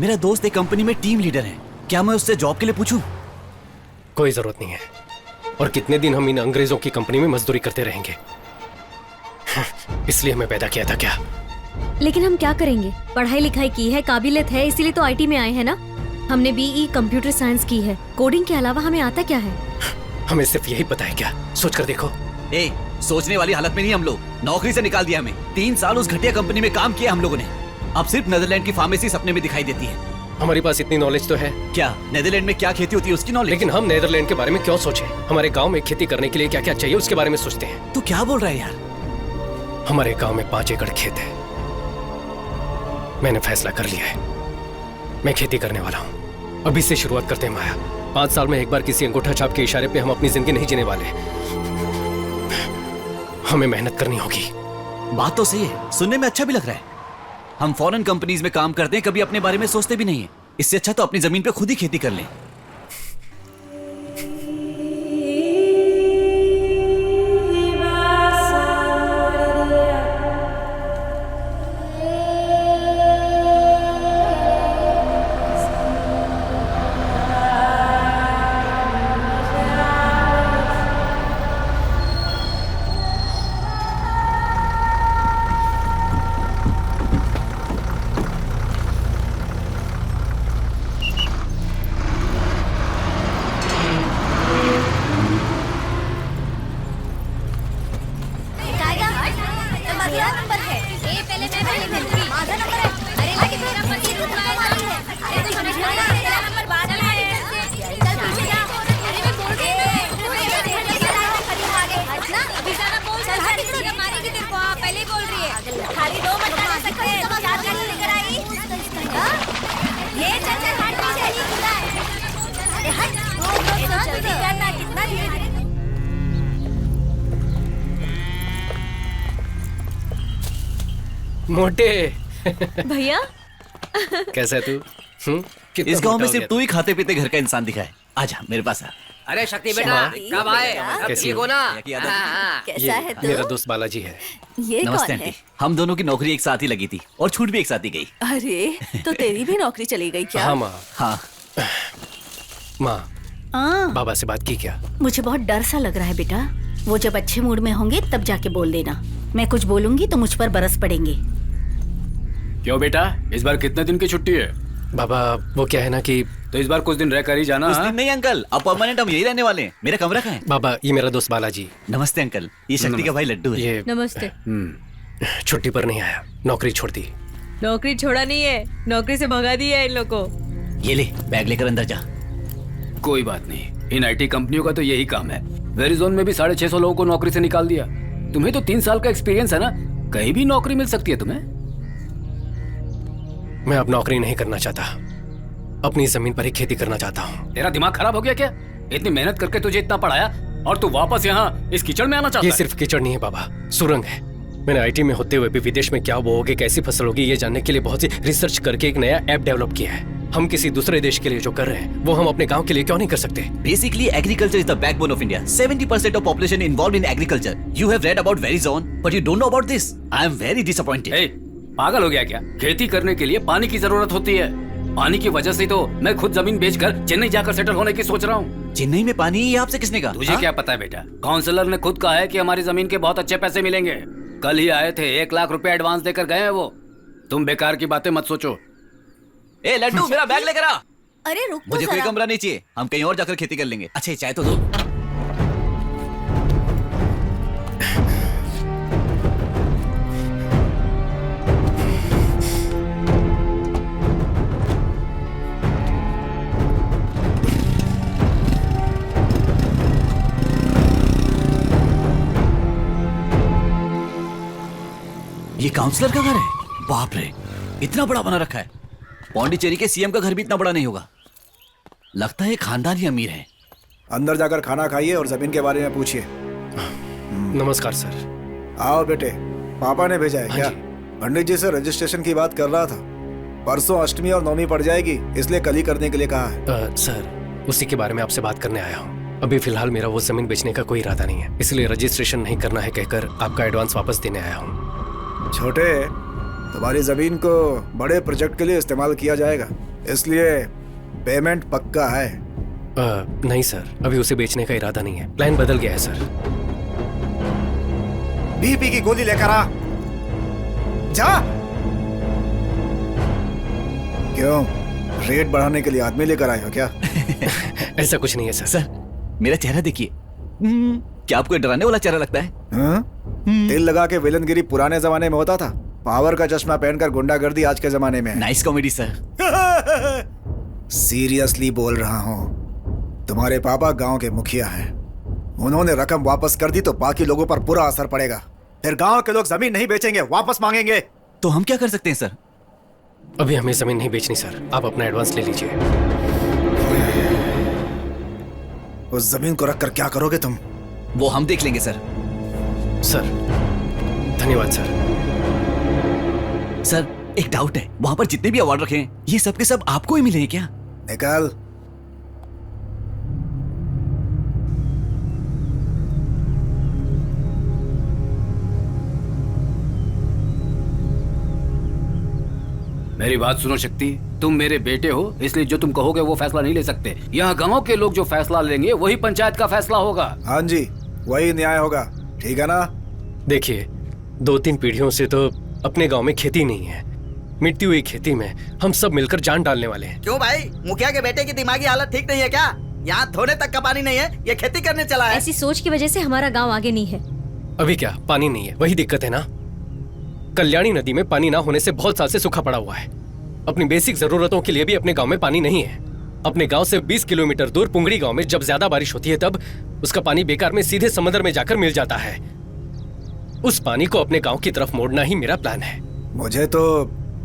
मेरा दोस्त एक कंपनी में टीम लीडर है, क्या मैं उससे जॉब के लिए पूछूं? कोई जरूरत नहीं है। और कितने दिन हम इन अंग्रेजों की कंपनी में मजदूरी करते रहेंगे? इसलिए हमें पैदा किया था क्या? लेकिन हम क्या करेंगे? पढ़ाई लिखाई की है, काबिलियत है, इसीलिए तो IT में आए हैं ना। हमने BE कंप्यूटर साइंस की है, कोडिंग के अलावा हमें आता क्या है? हमें सिर्फ यही पता है क्या? सोच कर देखो। सोचने वाली हालत में नहीं हम लोग। नौकरी से निकाल दिया हमें। 3 साल उस घटिया कंपनी में काम किया हम लोगों ने। अब सिर्फ नेदरलैंड की फार्मेसी सपने में दिखाई देती है। हमारे पास इतनी नॉलेज तो है। क्या नेदरलैंड में क्या खेती होती है उसकी नॉलेज? लेकिन हम नेदरलैंड के बारे में क्यों सोचें? हमारे गांव में खेती करने के लिए क्या क्या चाहिए उसके बारे में सोचते हैं। तू क्या बोल रहा है यार? हमारे गांव में 5 एकड़ खेत है। मैंने फैसला कर लिया है, मैं खेती करने वाला हूँ। अभी से शुरुआत करते हैं माया। 5 साल में एक बार किसी अंगूठा छाप के इशारे पे हम अपनी जिंदगी नहीं जीने वाले। हमें मेहनत करनी होगी। बात तो सही है, सुनने में अच्छा भी लग रहा है। हम फॉरेन कंपनीज में काम करते हैं, कभी अपने बारे में सोचते भी नहीं है। इससे अच्छा तो अपनी जमीन पे खुद ही खेती कर लें। मोटे भैया कैसा है तू? इस गांव में सिर्फ तू ही खाते पीते घर का इंसान दिखा है। आजा मेरे पास आ। अरे शक्ति बेटा कब आए? सब कैसी ठीक हो? हो ना? कैसा है तू? मेरा दोस्त बालाजी है। ये नमस्ते कौन है? आंटी, हम दोनों की नौकरी एक साथ ही लगी थी और छूट भी एक साथ ही गई। अरे तो तेरी भी नौकरी चली गई क्या? हाँ माँ। हाँ माँ, हाँ, बाबा से बात की क्या? मुझे बहुत डर सा लग रहा है बेटा। वो जब अच्छे मूड में होंगे तब जाके बोल देना। मैं कुछ बोलूंगी तो मुझ पर बरस पड़ेंगे। क्यों बेटा, इस बार कितने दिन की छुट्टी है? बाबा वो क्या है ना कि तो इस बार कुछ दिन रह कर ही जाना। कुछ हाँ? दिन नहीं अंकल, अब परमानेंट हम यही रहने वाले हैं। मेरा कमरा कहाँ है? बाबा ये मेरा दोस्त बालाजी। नमस्ते अंकल, ये शक्ति का भाई लड्डू है। ये नमस्ते। छुट्टी पर नहीं आया, नौकरी छोड़ दी। नौकरी छोड़ा नहीं है, नौकरी से भगा दिया है इन लोग को। ये ले बैग लेकर अंदर जा। कोई बात नहीं, इन आईटी कंपनियों का तो यही काम है। वेरिजोन में भी 650 लोगों को नौकरी से निकाल दिया। तुम्हें तो 3 साल का एक्सपीरियंस है ना, कहीं भी नौकरी मिल सकती है तुम्हें। मैं अब नौकरी नहीं करना चाहता, अपनी जमीन पर ही खेती करना चाहता हूँ। तेरा दिमाग खराब हो गया क्या? इतनी मेहनत करके तुझे इतना पढ़ाया और तू वापस यहाँ इस कीचड़ में आना चाहता ये है? सिर्फ कीचड़ नहीं है बाबा, सुरंग है। मैंने आईटी में होते हुए भी विदेश में क्या बोओगे, कैसी फसल होगी, ये जानने के लिए बहुत सी रिसर्च करके एक नया ऐप डेवलप किया है। हम किसी दूसरे देश के लिए जो कर रहे हैं वो हम अपने गांव के लिए क्यों नहीं कर सकते? Basically, agriculture is the backbone of India. 70% of population involved in agriculture. You have read about Verizon, but you don't know about this. I am very disappointed. ए, पागल हो गया क्या? खेती करने के लिए पानी की जरूरत होती है। पानी की वजह से तो मैं खुद जमीन बेचकर चेन्नई जाकर सेटल होने की सोच रहा हूँ। चेन्नई में पानी ये आपसे किसने कहा? तुझे क्या पता है बेटा? काउंसलर ने खुद कहा है कि हमारी जमीन के बहुत अच्छे पैसे मिलेंगे। कल ही आए थे, 1 लाख रुपए एडवांस देकर गए हैं वो। तुम बेकार की बातें मत सोचो। ए लड्डू, मेरा बैग लेकर आ। अरे रुक तो मुझे कोई जरा। कमरा नहीं चाहिए, हम कहीं और जाकर खेती कर लेंगे। अच्छा ये चाय तो दो। ये काउंसलर का घर है? बाप रे, इतना बड़ा बना रखा है। पौंडीचेरी के सीएम का घर भी इतना बड़ा नहीं होगा। लगता है खानदानी अमीर है। अंदर जाकर खाना खाइए और जमीन के बारे में पूछिए। नमस्कार सर। आओ बेटे, पापा ने भेजा है हाँ क्या? जी। पंडित जी से रजिस्ट्रेशन की बात कर रहा था। परसों अष्टमी और नवमी पड़ जाएगी, इसलिए कल ही करने के लिए कहा है। सर उसी के बारे में आपसे बात करने आया हूँ। अभी फिलहाल मेरा वो जमीन बेचने का कोई इरादा नहीं है, इसलिए रजिस्ट्रेशन नहीं करना है कहकर आपका एडवांस वापस देने आया हूँ। छोटे, तुम्हारी जमीन को बड़े प्रोजेक्ट के लिए इस्तेमाल किया जाएगा, इसलिए पेमेंट पक्का है। नहीं सर, अभी उसे बेचने का इरादा नहीं है, प्लान बदल गया है सर। बीपी की गोली लेकर आ जा। क्यों, रेट बढ़ाने के लिए आदमी लेकर आए हो क्या? ऐसा कुछ नहीं है सर। सर मेरा चेहरा देखिए, क्या आपको डराने वाला चेहरा लगता है? तेल लगा के विलनगिरी पुराने जमाने में होता था, पावर का चश्मा पहनकर गुंडागर्दी आज के जमाने में। Nice comedy sir. सीरियसली बोल रहा हूँ, तुम्हारे पापा गांव के मुखिया हैं। उन्होंने रकम वापस कर दी तो बाकी लोगों पर बुरा असर पड़ेगा। फिर गांव के लोग जमीन नहीं बेचेंगे, वापस मांगेंगे। तो हम क्या कर सकते हैं सर? अभी हमें जमीन नहीं बेचनी सर, आप अपना एडवांस ले लीजिए। उस जमीन को रखकर क्या करोगे तुम? वो हम देख लेंगे सर। सर धन्यवाद सर। सर एक डाउट है, वहां पर जितने भी अवार्ड रखे हैं ये सब के सब आपको ही मिले हैं क्या? निकाल। मेरी बात सुनो शक्ति, तुम मेरे बेटे हो, इसलिए जो तुम कहोगे वो फैसला नहीं ले सकते। यहाँ गांव के लोग जो फैसला लेंगे वही पंचायत का फैसला होगा। हाँ जी, वही न्याय होगा, ठीक है ना? देखिए 2-3 पीढ़ियों से तो अपने गांव में खेती नहीं है। मिटती हुई खेती में हम सब मिलकर जान डालने वाले हैं। क्यों भाई, मुखिया के बेटे की दिमागी हालत ठीक नहीं है क्या? यहाँ धोने तक का पानी नहीं है, ये खेती करने चला है। ऐसी सोच की वजह से हमारा गांव आगे नहीं है। अभी क्या पानी नहीं है, वही दिक्कत है ना। कल्याणी नदी में पानी ना होने से बहुत साल से सूखा पड़ा हुआ है। अपनी बेसिक जरूरतों के लिए भी अपने गांव में पानी नहीं है। अपने गांव से 20 किलोमीटर दूर पुंगड़ी गांव में जब ज्यादा बारिश होती है तब उसका पानी बेकार में सीधे समंदर में जाकर मिल जाता है। उस पानी को अपने गांव की तरफ मोड़ना ही मेरा प्लान है। मुझे तो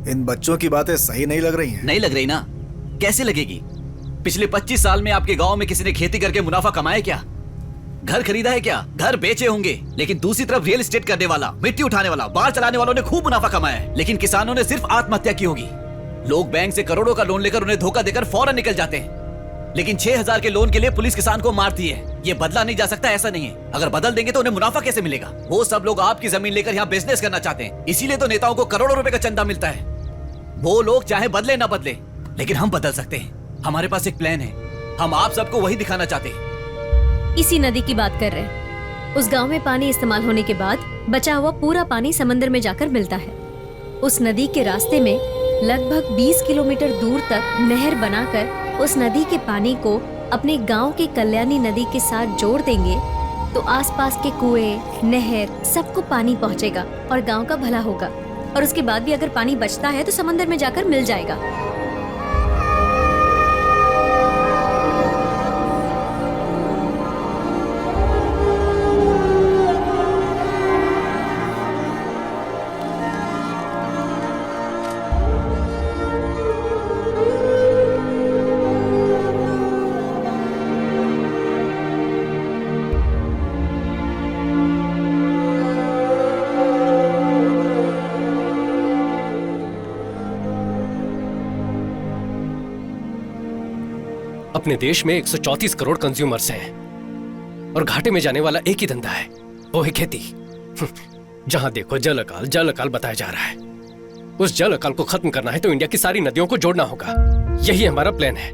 इन बच्चों की बातें सही नहीं लग रही हैं। नहीं लग रही ना? कैसे लगेगी? पिछले 25 साल में आपके गांव में किसी ने खेती करके मुनाफा कमाया क्या? घर खरीदा है क्या? घर बेचे होंगे, लेकिन दूसरी तरफ रियल एस्टेट करने वाला, मिट्टी उठाने वाला, बाढ़ चलाने वालों ने खूब मुनाफा कमाया है, लेकिन किसानों ने सिर्फ आत्महत्या की होगी। लोग बैंक से करोड़ों का लोन लेकर उन्हें धोखा देकर फौरन निकल जाते हैं। लेकिन 6,000 के लोन के लिए पुलिस किसान को मारती है। ये बदला नहीं जा सकता, ऐसा नहीं है। अगर बदल देंगे तो उन्हें मुनाफा कैसे मिलेगा? वो सब लोग आपकी जमीन लेकर यहाँ बिजनेस करना चाहते हैं, इसीलिए तो नेताओं को करोड़ों रुपए का चंदा मिलता है। वो लोग चाहे बदले ना बदले, लेकिन हम बदल सकते हैं। हमारे पास एक प्लान है, हम आप सबको वही दिखाना चाहते हैं। इसी नदी की बात कर रहे हैं। उस गांव में पानी इस्तेमाल होने के बाद बचा हुआ पूरा पानी समंदर में जाकर मिलता है। उस नदी के रास्ते में लगभग 20 किलोमीटर दूर तक नहर बनाकर उस नदी के पानी को अपने गांव के कल्याणी नदी के साथ जोड़ देंगे तो आसपास के कुएं, नहर सबको पानी पहुंचेगा और गांव का भला होगा। और उसके बाद भी अगर पानी बचता है तो समंदर में जाकर मिल जाएगा। अपने देश में 134 करोड़ कंज्यूमर्स हैं और घाटे में जाने वाला एक ही धंधा है, वो है खेती। जहां देखो जल अकाल बताया जा रहा है। उस जल अकाल को खत्म करना है तो इंडिया की सारी नदियों को जोड़ना होगा। यही हमारा प्लान है।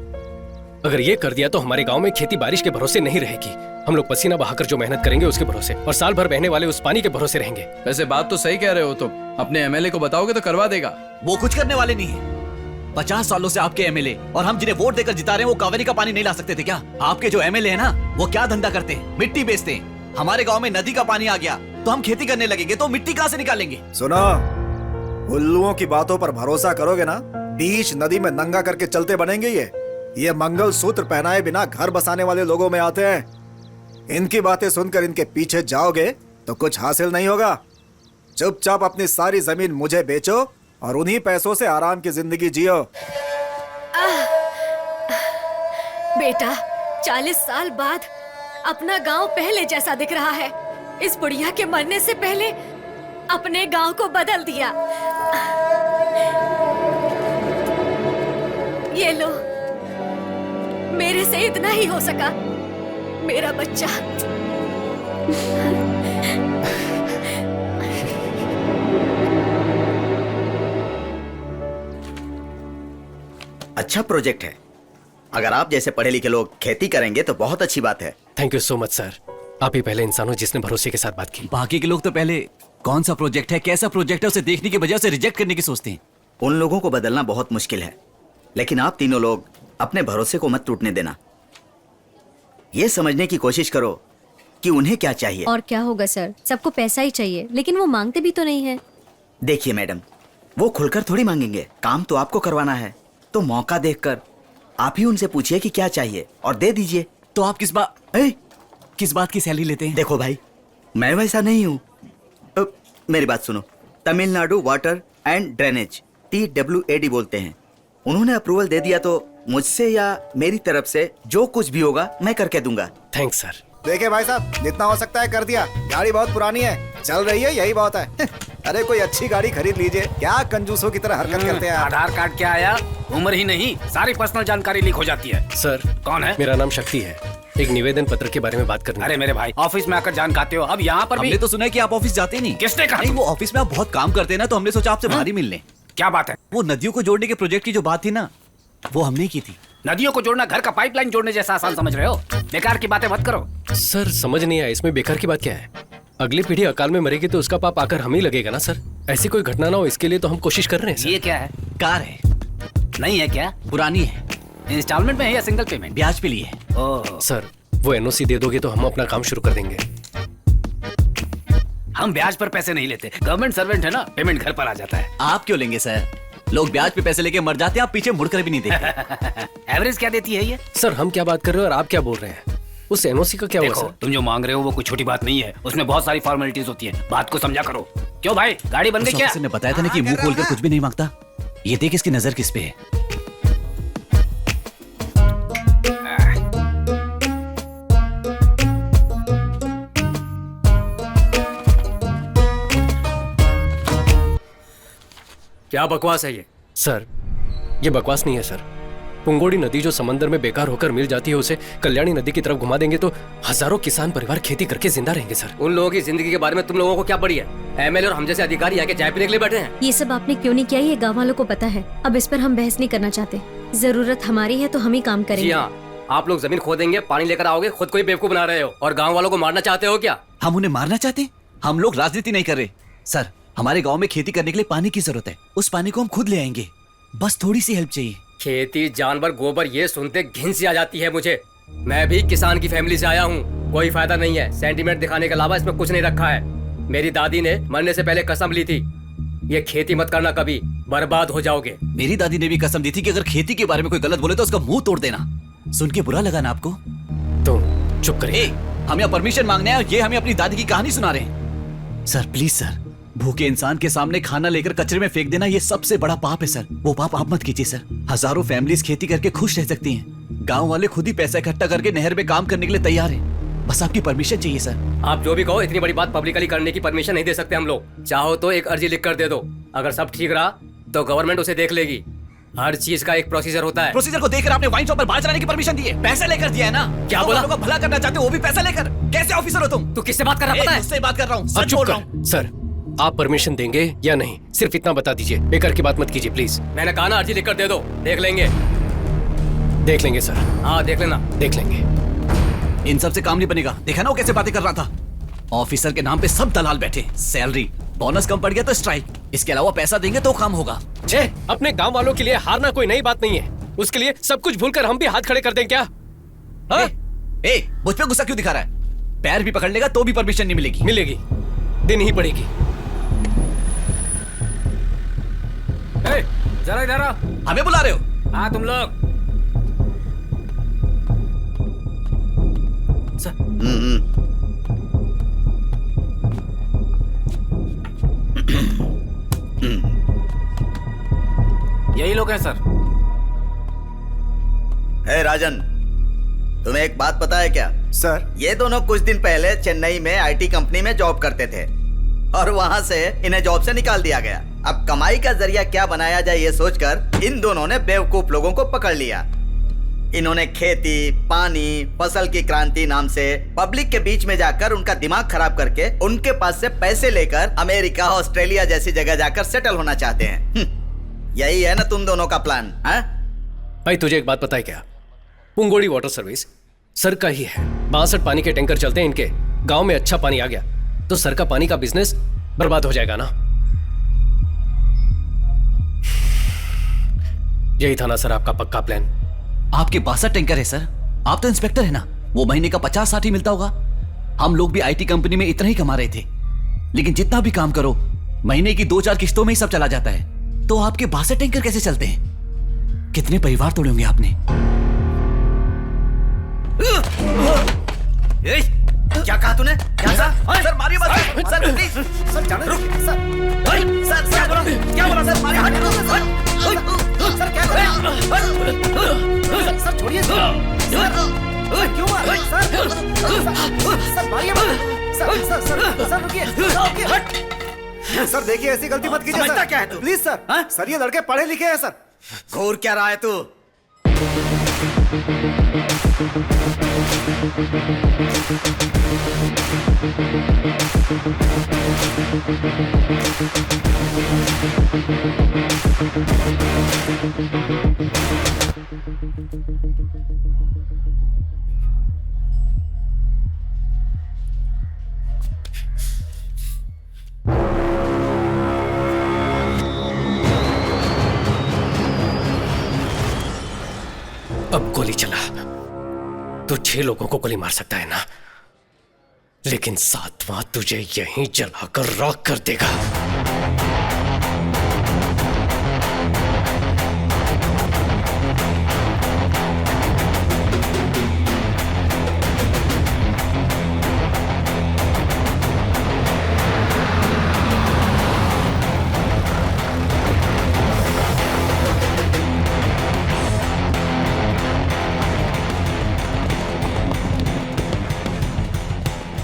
अगर ये कर दिया तो हमारे गांव में खेती बारिश के भरोसे नहीं रहेगी। हम लोग पसीना बहाकर जो मेहनत करेंगे उसके भरोसे, और साल भर बहने वाले उस पानी के भरोसे रहेंगे। वैसे बात तो सही कह रहे हो तुम। अपने एमएलए को बताओगे तो करवा देगा। वो कुछ करने वाले नहीं है। 50 सालों से आपके एमएलए और हम जिन्हें वोट देकर जिता रहे हैं वो कावेरी का पानी नहीं ला सकते थे क्या? आपके जो एमएलए है ना, वो क्या धंधा करते हैं? मिट्टी बेचते हैं। हमारे गांव में नदी का पानी आ गया तो हम खेती करने लगेंगे, तो मिट्टी कहां से निकालेंगे? सुनो, उल्लुओं की बातों पर भरोसा करोगे ना, बीच नदी में नंगा करके चलते बनेंगे। ये मंगल सूत्र पहनाए बिना घर बसाने वाले लोगों में आते हैं। इनकी बातें सुनकर इनके पीछे जाओगे तो कुछ हासिल नहीं होगा। चुपचाप अपनी सारी जमीन मुझे बेचो और उन्हीं पैसों से आराम की जिंदगी जियो। बेटा, 40 साल बाद अपना गांव पहले जैसा दिख रहा है। इस बुढ़िया के मरने से पहले अपने गांव को बदल दिया। ये लो, मेरे से इतना ही हो सका। मेरा बच्चा। अच्छा प्रोजेक्ट है। अगर आप जैसे पढ़े लिखे लोग खेती करेंगे तो बहुत अच्छी बात है। Thank you so much sir. आप ही पहले इंसान हो जिसने भरोसे के साथ बात की। बाकी के लोग तो पहले कौन सा प्रोजेक्ट है, कैसा प्रोजेक्ट है, उसे देखने की बजाय उसे रिजेक्ट करने की सोचते हैं। उन लोगों को बदलना बहुत मुश्किल है, लेकिन आप तीनों लोग अपने भरोसे को मत टूटने देना। ये समझने की कोशिश करो कि उन्हें क्या चाहिए। और क्या होगा सर, सबको पैसा ही चाहिए, लेकिन वो मांगते भी तो नहीं है। देखिए मैडम, वो खुलकर थोड़ी मांगेंगे। काम तो आपको करवाना है, तो मौका देखकर आप ही उनसे पूछिए कि क्या चाहिए और दे दीजिए। तो आप किस बात की सैलरी लेते हैं? देखो भाई, मैं वैसा नहीं हूँ। मेरी बात सुनो। Tamil Nadu water and drainage, TWAD बोलते हैं। उन्होंने अप्रूवल दे दिया तो मुझसे या मेरी तरफ से जो कुछ भी होगा मैं करके दूंगा। Thanks sir. देखिए भाई साहब, जितना हो सकता है कर दिया। गाड़ी बहुत पुरानी है, चल रही है, यही बहुत है। अरे कोई अच्छी गाड़ी खरीद लीजिए। क्या कंजूसों की तरह हरकत करते हैं आप? आधार कार्ड क्या आया? उम्र ही नहीं, सारी पर्सनल जानकारी लीक हो जाती है। सर कौन है? मेरा नाम शक्ति है। एक निवेदन पत्र के बारे में बात करनी। अरे मेरे भाई, ऑफिस में आकर जान खाते हो, अब यहाँ पर भी। हमने तो सुना है कि आप ऑफिस जाते नहीं। किसने कहा? नहीं, वो ऑफिस में आप बहुत काम करते हैं ना, तो हमने सोचा आपसे बाहर ही मिल लें। क्या बात है? वो नदियों को जोड़ने के प्रोजेक्ट की जो बात थी ना, वो हमने की थी। नदियों को जोड़ना घर का पाइपलाइन जोड़ने जैसा आसान समझ रहे हो? बेकार की बातें मत करो। सर समझ नहीं आया, इसमें बेकार की बात क्या है? अगली पीढ़ी अकाल में मरेगी तो उसका पाप आकर हम ही लगेगा ना सर। ऐसी कोई घटना ना हो, इसके लिए तो हम कोशिश कर रहे हैं सर। ये क्या है? कार है। नहीं है क्या? पुरानी है। इंस्टॉलमेंट में है या सिंगल पेमेंट? ब्याज पे लिए। ओह सर, वो NOC दे दोगे तो हम अपना काम शुरू कर देंगे। हम ब्याज पर पैसे नहीं लेते, गवर्नमेंट सर्वेंट है ना, पेमेंट घर पर आ जाता है। आप क्यों लेंगे सर? लोग ब्याज पे पैसे लेके मर जाते हैं, आप पीछे मुड़कर भी नहीं देखते। एवरेज क्या देती है ये? सर हम क्या बात कर रहे हो और आप क्या बोल रहे हैं? उस NOC का क्या हुआ देखो, सर? तुम जो मांग रहे हो वो कोई छोटी बात नहीं है, उसमें बहुत सारी फॉर्मेलिटीज होती है। बात को समझा करो। क्यों भाई, गाड़ी बन गई क्या? ने बताया था ना कि मुंह खोलकर कुछ भी नहीं मांगता। ये देख इसकी नजर किस पे है। क्या बकवास है ये? सर ये बकवास नहीं है सर, पुंगोड़ी नदी जो समंदर में बेकार होकर मिल जाती है उसे कल्याणी नदी की तरफ घुमा देंगे तो हजारों किसान परिवार खेती करके जिंदा रहेंगे सर। उन लोगों की जिंदगी के बारे में तुम लोगों को क्या पड़ी है? एमएलए और हम जैसे अधिकारी आके चाय पीने के लिए बैठे हैं। ये सब आपने क्यों नहीं किया ये गाँव वालों को पता है। अब इस पर हम बहस नहीं करना चाहते। जरूरत हमारी है तो हम ही काम जी करेंगे। हाँ, आप लोग जमीन खोदेंगे, पानी लेकर आओगे, खुद को ही बेवकूफ बना रहे हो और गाँव वालों को मारना चाहते हो क्या? हम उन्हें मारना चाहते हैं? हम लोग राजनीति नहीं कर रहे सर। हमारे गांव में खेती करने के लिए पानी की जरूरत है, उस पानी को हम खुद ले आएंगे, बस थोड़ी सी हेल्प चाहिए। खेती, जानवर, गोबर, ये सुनते घिन सी आ जाती है मुझे। मैं भी किसान की फैमिली से आया हूँ, कोई फायदा नहीं है। सेंटीमेंट दिखाने के अलावा इसमें कुछ नहीं रखा है। मेरी दादी ने मरने से पहले कसम ली थी, ये खेती मत करना, कभी बर्बाद हो जाओगे। मेरी दादी ने भी कसम दी थी कि अगर खेती के बारे में कोई गलत बोले तो उसका मुंह तोड़ देना। सुन के बुरा लगा ना आपको? तो चुप करिए। हम यहाँ परमिशन मांगने हैं और ये हमें अपनी दादी की कहानी सुना रहे हैं। सर प्लीज सर, भूखे इंसान के सामने खाना लेकर कचरे में फेंक देना ये सबसे बड़ा पाप है सर। वो पाप आप मत कीजिए सर। हजारों फैमिलीज खेती करके खुश रह सकती हैं। गांव वाले खुद ही पैसा इकट्ठा करके नहर में काम करने के लिए तैयार हैं। बस आपकी परमिशन चाहिए सर। आप जो भी कहो, इतनी बड़ी बात पब्लिकली करने की परमिशन नहीं दे सकते हम लोग। चाहो तो एक अर्जी लिख कर दे दो, अगर सब ठीक रहा तो गवर्नमेंट उसे देख लेगी। हर चीज का एक प्रोसीजर होता है। प्रोसीजर को देखकर आपने वाइन शॉप पर बाहर चलाने की परमिशन दी है, पैसे लेकर दिया है ना? क्या बोला? लोगों का भला करना चाहते हो, वो भी पैसा लेकर। कैसे ऑफिसर हो तुम? तू किससे बात कर रहा पता है? मुझसे बात कर रहा हूँ, सच चुप बोल रहा कर। हूँ। सर आप परमिशन देंगे या नहीं, सिर्फ इतना बता दीजिए। बेकार की बात मत कीजिए प्लीज। मैंने कहा ना, अर्जी लिख कर दे दो, देख लेंगे। देख लेंगे सर। हाँ देख लेना। देख लेंगे। इन सब से काम नहीं बनेगा। देखा ना वो कैसे बातें कर रहा था। ऑफिसर के नाम पे सब दलाल बैठे, सैलरी बोनस कम पड़ गया तो स्ट्राइक, इसके अलावा पैसा देंगे तो काम होगा। छे, अपने गांव वालों के लिए हारना कोई नई बात नहीं है। उसके लिए सब कुछ भूलकर हम भी हाथ खड़े कर दें क्या? हाँ? मुझ पे गुस्सा क्यों दिखा रहा है? पैर भी पकड़ लेगा तो भी परमिशन नहीं मिलेगी। मिलेगी, देनी ही पड़ेगी। जरा इधर आओ। हमें बुला रहे हो? हाँ तुम लोग। यही लोग हैं सर। हे राजन, तुम्हें एक बात पता है क्या? सर ये दोनों कुछ दिन पहले चेन्नई में आईटी कंपनी में जॉब करते थे और वहां से इन्हें जॉब से निकाल दिया गया। अब कमाई का जरिया क्या बनाया जाए ये सोचकर इन दोनों ने बेवकूफ लोगों को पकड़ लिया। इन्होंने खेती, पानी, फसल की क्रांति नाम से पब्लिक के बीच में जाकर उनका दिमाग खराब करके उनके पास से पैसे लेकर अमेरिका, ऑस्ट्रेलिया जैसी जगह जाकर सेटल होना चाहते हैं। यही है ना तुम दोनों का प्लान? भाई तुझे एक बात पता है क्या? पुंगोड़ी वाटर सर्विस सर का ही है। 62 पानी के टैंकर चलते हैं इनके। गांव में अच्छा पानी आ गया तो सर का पानी का बिजनेस बर्बाद हो जाएगा ना। यही था ना सर आपका पक्का प्लान? आपके 62 टैंकर है सर। आप तो इंस्पेक्टर है ना, वो महीने का 50-60 ही मिलता होगा। हम लोग भी आईटी कंपनी में इतना ही कमा रहे थे, लेकिन जितना भी काम करो महीने की 2-4 किस्तों में ही सब चला जाता है। तो आपके 62 टैंकर कैसे चलते हैं? कितने परिवार तोड़े होंगे आपने? क्या कहा तूने? क्या सर मारिए मत सर, प्लीज सर, जाने दो सर। सर क्या बोला सर? मारिए सर, क्या सर, छोड़िए सर, क्यों मार सर? मारिए सर, रुकिए सर देखिए ऐसी गलती मत कीजिए समझता सर। क्या है तू? Please sir. सर ये लड़के पढ़े लिखे हैं सर। घूर क्या रहा है तू? अब गोली चला तो 6 लोगों को गोली मार सकता है ना, लेकिन 7वां तुझे यहीं जलाकर राख कर देगा।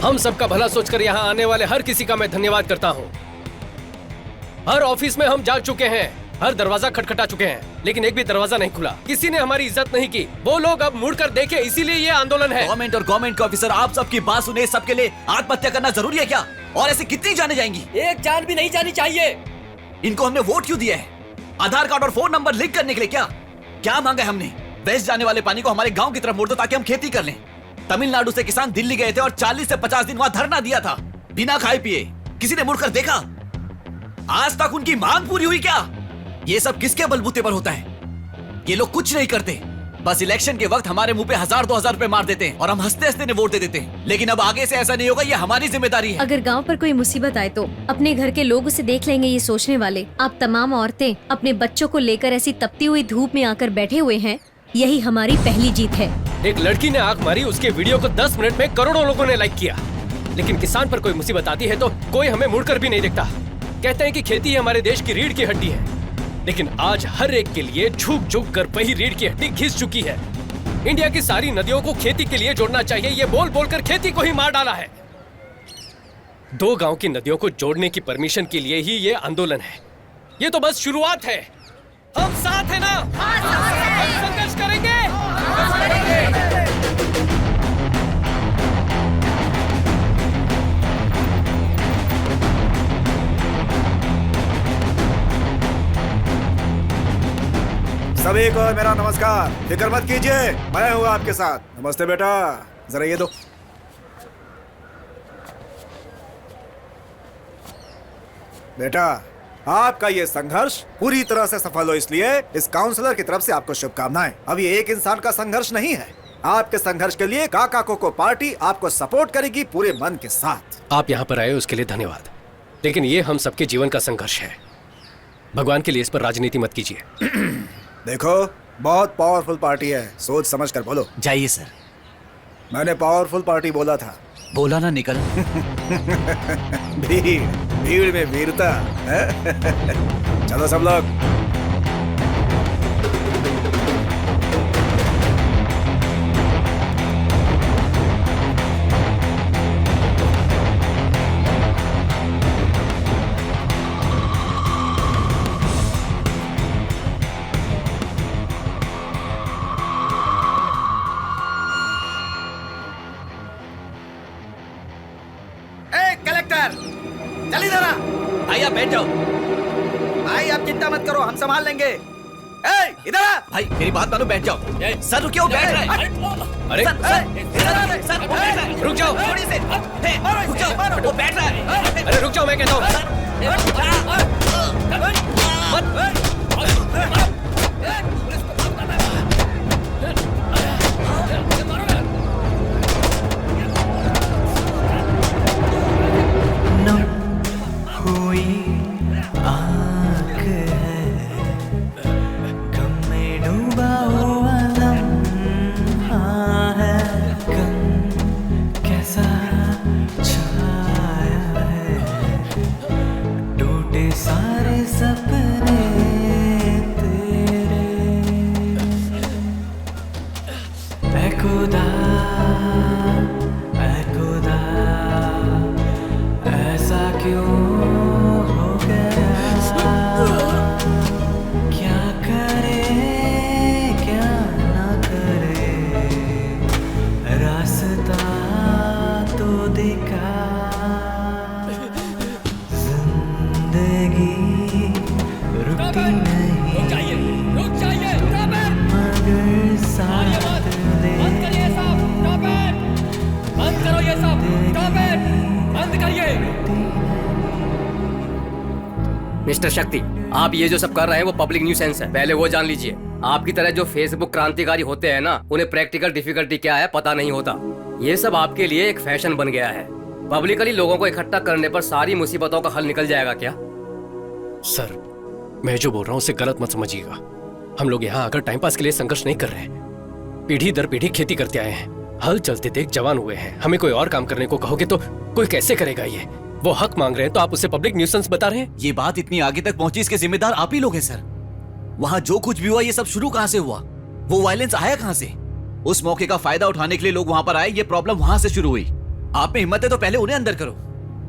हम सबका भला सोचकर यहाँ आने वाले हर किसी का मैं धन्यवाद करता हूँ। हर ऑफिस में हम जा चुके हैं, हर दरवाजा खटखटा चुके हैं, लेकिन एक भी दरवाजा नहीं खुला। किसी ने हमारी इज्जत नहीं की। वो लोग अब मुड़कर देखे, इसीलिए ये आंदोलन है। गवर्नमेंट और गवर्नमेंट के ऑफिसर, आप सबकी बात सुने, सबके लिए आत्महत्या करना जरूरी है क्या? और ऐसे कितनी जाने जाएंगी? एक जान भी नहीं जानी चाहिए। इनको हमने वोट क्यों दिया है? आधार कार्ड और फोन नंबर लिंक करने के लिए क्या? क्या मांगा है हमने? वेस्ट जाने वाले पानी को हमारे गांव की तरफ मोड़ दो ताकि हम खेती कर लें। तमिलनाडु से किसान दिल्ली गए थे और 40 से 50 दिन वहां धरना दिया था, बिना खाए पिए। किसी ने मुड़कर देखा? आज तक उनकी मांग पूरी हुई क्या? ये सब किसके बलबूते पर होता है? ये लोग कुछ नहीं करते, बस इलेक्शन के वक्त हमारे मुंह पे 1000-2000 रुपए मार देते हैं और हम हंसते हंसते वोट दे देते हैं। लेकिन अब आगे से ऐसा नहीं होगा, ये हमारी जिम्मेदारी है। अगर गांव पर कोई मुसीबत आए तो अपने घर के लोग उसे देख लेंगे, ये सोचने वाले आप तमाम औरतें अपने बच्चों को लेकर ऐसी तपती हुई धूप में आकर बैठे हुए हैं, यही हमारी पहली जीत है। एक लड़की ने आंख मारी, उसके वीडियो को 10 मिनट में करोड़ों लोगों ने लाइक किया। लेकिन किसान पर कोई मुसीबत आती है तो कोई हमें मुड़कर भी नहीं देखता। कहते हैं कि खेती ही हमारे देश की रीढ़ की हड्डी है, लेकिन आज हर एक के लिए झुक झुक कर वही रीढ़ की हड्डी घिस चुकी है। इंडिया की सारी नदियों को खेती के लिए जोड़ना चाहिए, ये बोल बोलकर खेती को ही मार डाला है। 2 गांव की नदियों को जोड़ने की परमिशन के लिए ही ये आंदोलन है। ये तो बस शुरुआत है। हम साथ हैं ना? हम संघर्ष करेंगे। सभी को मेरा नमस्कार। फिक्र मत कीजिए, मैं हूँ आपके साथ। नमस्ते बेटा, जरा ये दो। बेटा, आपका ये संघर्ष पूरी तरह से सफल हो, इसलिए इस काउंसलर की तरफ से आपको शुभकामनाएं। अब ये एक इंसान का संघर्ष नहीं है। आपके संघर्ष के लिए काका कोको पार्टी आपको सपोर्ट करेगी पूरे मन के साथ। आप यहाँ पर आए उसके लिए धन्यवाद, लेकिन ये हम सबके जीवन का संघर्ष है। भगवान के लिए इस पर राजनीति मत कीजिए। देखो, बहुत पावरफुल पार्टी है, सोच समझ कर बोलो। जाइए सर। मैंने पावरफुल पार्टी बोला था। बोला ना निकल। भीड़ में वीरता। चलो सब लोग। कलेक्टर, चल इधर आ। भाई आप बैठ जाओ। भाई आप चिंता मत करो, हम संभाल लेंगे। इधर आ। भाई मेरी बात मानो, बैठ जाओ। सर रुकिए, वो बैठ रहा है। अरे सर वो बैठ रहा है। रुक जाओ। थोड़ी से रुक जाओ, वो बैठ रहा है। अरे रुक जाओ, मैं कहता हूँ। मिस्टर शक्ति, आप ये जो सब कर रहे हैं वो पब्लिक न्यूसेंस है, पहले वो जान लीजिए। आपकी तरह जो फेसबुक क्रांतिकारी होते हैं ना, उन्हें प्रैक्टिकल डिफिकल्टी क्या है पता नहीं होता। ये सब आपके लिए एक फैशन बन गया है। पब्लिकली लोगों को इकट्ठा करने पर सारी मुसीबतों का हल निकल जाएगा क्या? सर, मैं जो बोल रहा हूँ उसे गलत मत समझिएगा। हम लोग यहाँ आकर टाइम पास के लिए संघर्ष नहीं कर रहे हैं। पीढ़ी दर पीढ़ी खेती करते आए हैं, हल चलते देख जवान हुए हैं। हमें कोई और काम करने को कहोगे तो कोई कैसे करेगा? ये वो हक मांग रहे हैं तो आप उसे पब्लिक न्यूसेंस बता रहे हैं। ये बात इतनी आगे तक पहुंची, इसके जिम्मेदार आप ही लोग हैं सर। वहां जो कुछ भी हुआ, ये सब शुरू कहां से हुआ? वो वायलेंस आया कहां से? उस मौके का फायदा उठाने के लिए लोग वहां पर आए, ये प्रॉब्लम वहां से शुरू हुई। आप में हिम्मत है तो पहले उन्हें अंदर करो।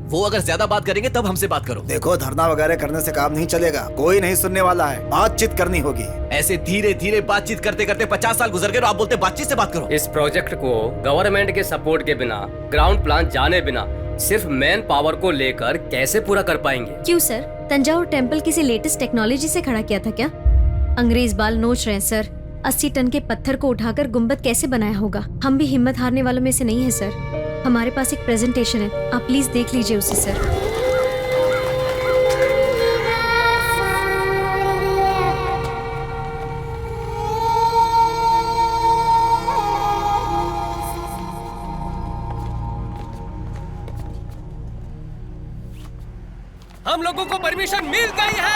वो अगर ज्यादा बात करेंगे तब हमसे बात करो। देखो, धरना वगैरह करने से काम नहीं चलेगा, कोई नहीं सुनने वाला है, बातचीत करनी होगी। ऐसे धीरे धीरे बातचीत करते करते 50 साल गुजर गए और आप बोलते बातचीत से बात करो। इस प्रोजेक्ट को गवर्नमेंट के सपोर्ट के बिना, ग्राउंड प्लान जाने बिना, सिर्फ मैन पावर को लेकर कैसे पूरा कर पाएंगे? क्यों सर, तंजावुर टेम्पल किसी लेटेस्ट टेक्नोलॉजी से खड़ा किया था क्या? अंग्रेज बाल नोच रहे हैं सर। 80 टन के पत्थर को उठाकर गुम्बद कैसे बनाया होगा? हम भी हिम्मत हारने वालों में से नहीं है सर। हमारे पास एक प्रेजेंटेशन है, आप प्लीज देख लीजिए उसे सर। हम लोगों को परमिशन मिल गई है।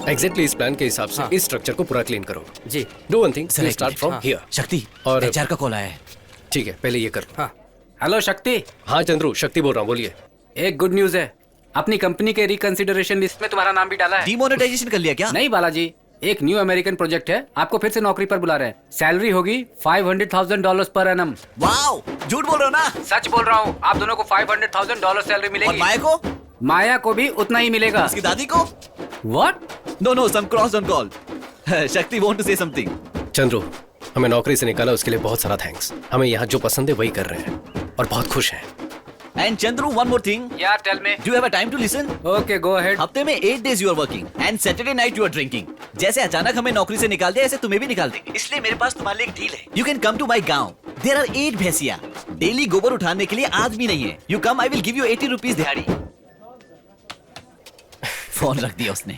एग्जैक्टली इस प्लान के हिसाब से इस स्ट्रक्चर को पूरा क्लीन करो। जी, do one thing, start from here. Shakti, और एचआर का कॉल आया है। ठीक है, पहले ये कर। हाँ, हेलो शक्ति। हाँ चंद्रू, शक्ति बोल रहा हूँ, बोलिए। एक गुड न्यूज है, अपनी कंपनी के रिकंसिडरेशन लिस्ट में तुम्हारा नाम भी डाला है। डिमोनेटाइजेशन कर लिया क्या? नहीं बालाजी, एक न्यू अमेरिकन प्रोजेक्ट है, आपको फिर से नौकरी पर बुला रहे हैं। सैलरी होगी $500,000 पर एनम। वाओ, झूठ बोल रहे हो ना? सच बोल रहा हूँ, आप दोनों को $500,000 सैलरी मिलेगी। और माया को? माया को भी उतना ही मिलेगा। उसकी दादी को? What? No, some cross on call. शक्ति want to say something. Chandru, हमें नौकरी से निकाला उसके लिए बहुत सारा थैंक्स। हमें यहाँ जो पसंद है वही कर रहे हैं और बहुत खुश हैं। And Chandru, one more thing. Yeah, tell me. Do you have a time to listen? Okay, go ahead. हफ्ते में 8 days you are working and Saturday night you are drinking. जैसे अचानक हमें नौकरी से निकाल दिया, ऐसे तुम्हें भी निकाल देंगे। इसलिए मेरे पास तुम्हारे लिए एक डील है। You can come to my गांव. There are 8 भैंसिया। डेली गोबर उठाने के लिए आदमी नहीं है। You come, I will give you 80 rupees दिहाड़ी। फोन रख दिया उसने।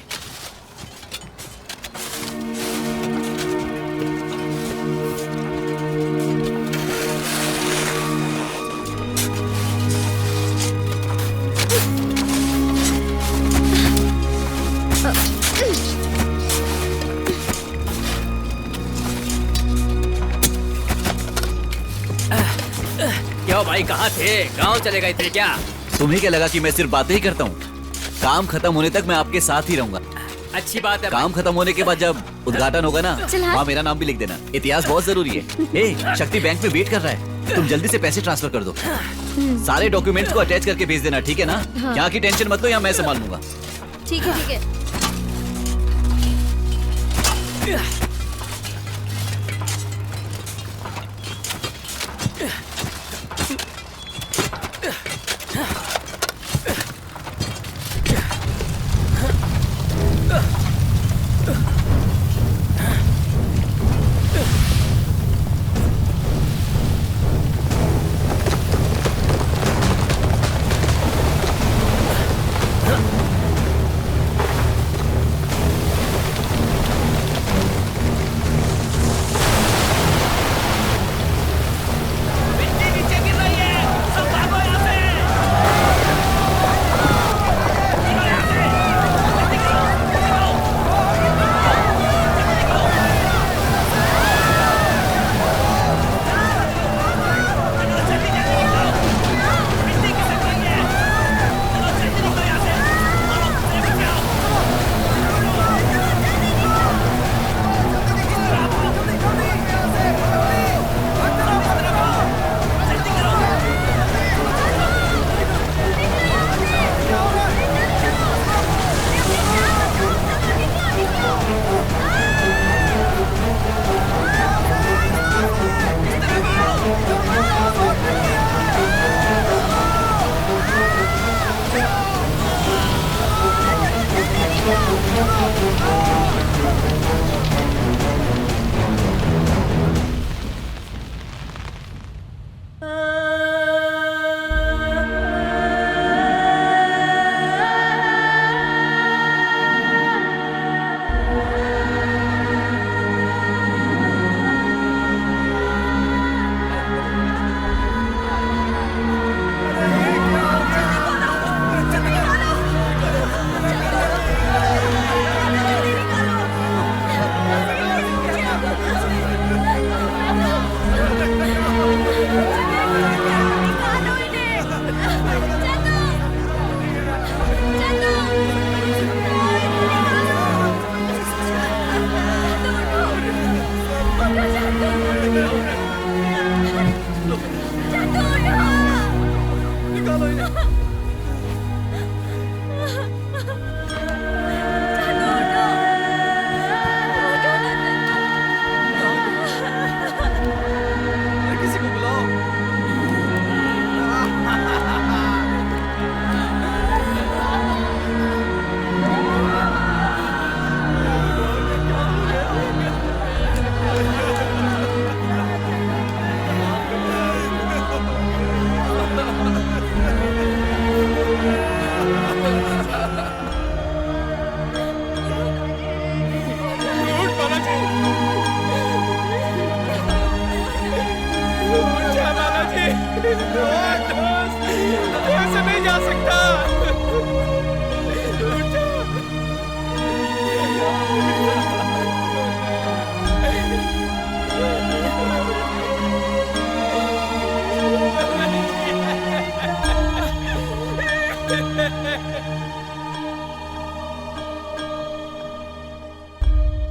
क्यों भाई, कहाँ थे? गांव चले गए थे क्या? तुम्हें क्या लगा कि मैं सिर्फ बातें ही करता हूँ? काम खत्म होने तक मैं आपके साथ ही रहूंगा। अच्छी बात है। काम खत्म होने के बाद जब उद्घाटन होगा ना, चल हाँ। वहाँ मेरा नाम भी लिख देना। इतिहास बहुत जरूरी है। ए, शक्ति बैंक में वेट कर रहा है, तुम जल्दी से पैसे ट्रांसफर कर दो। सारे डॉक्यूमेंट्स को अटैच करके भेज देना, ठीक है ना? हाँ। यहाँ की टेंशन मत लो, यहाँ मैं संभाल लूंगा। ठीक है, ठीक है।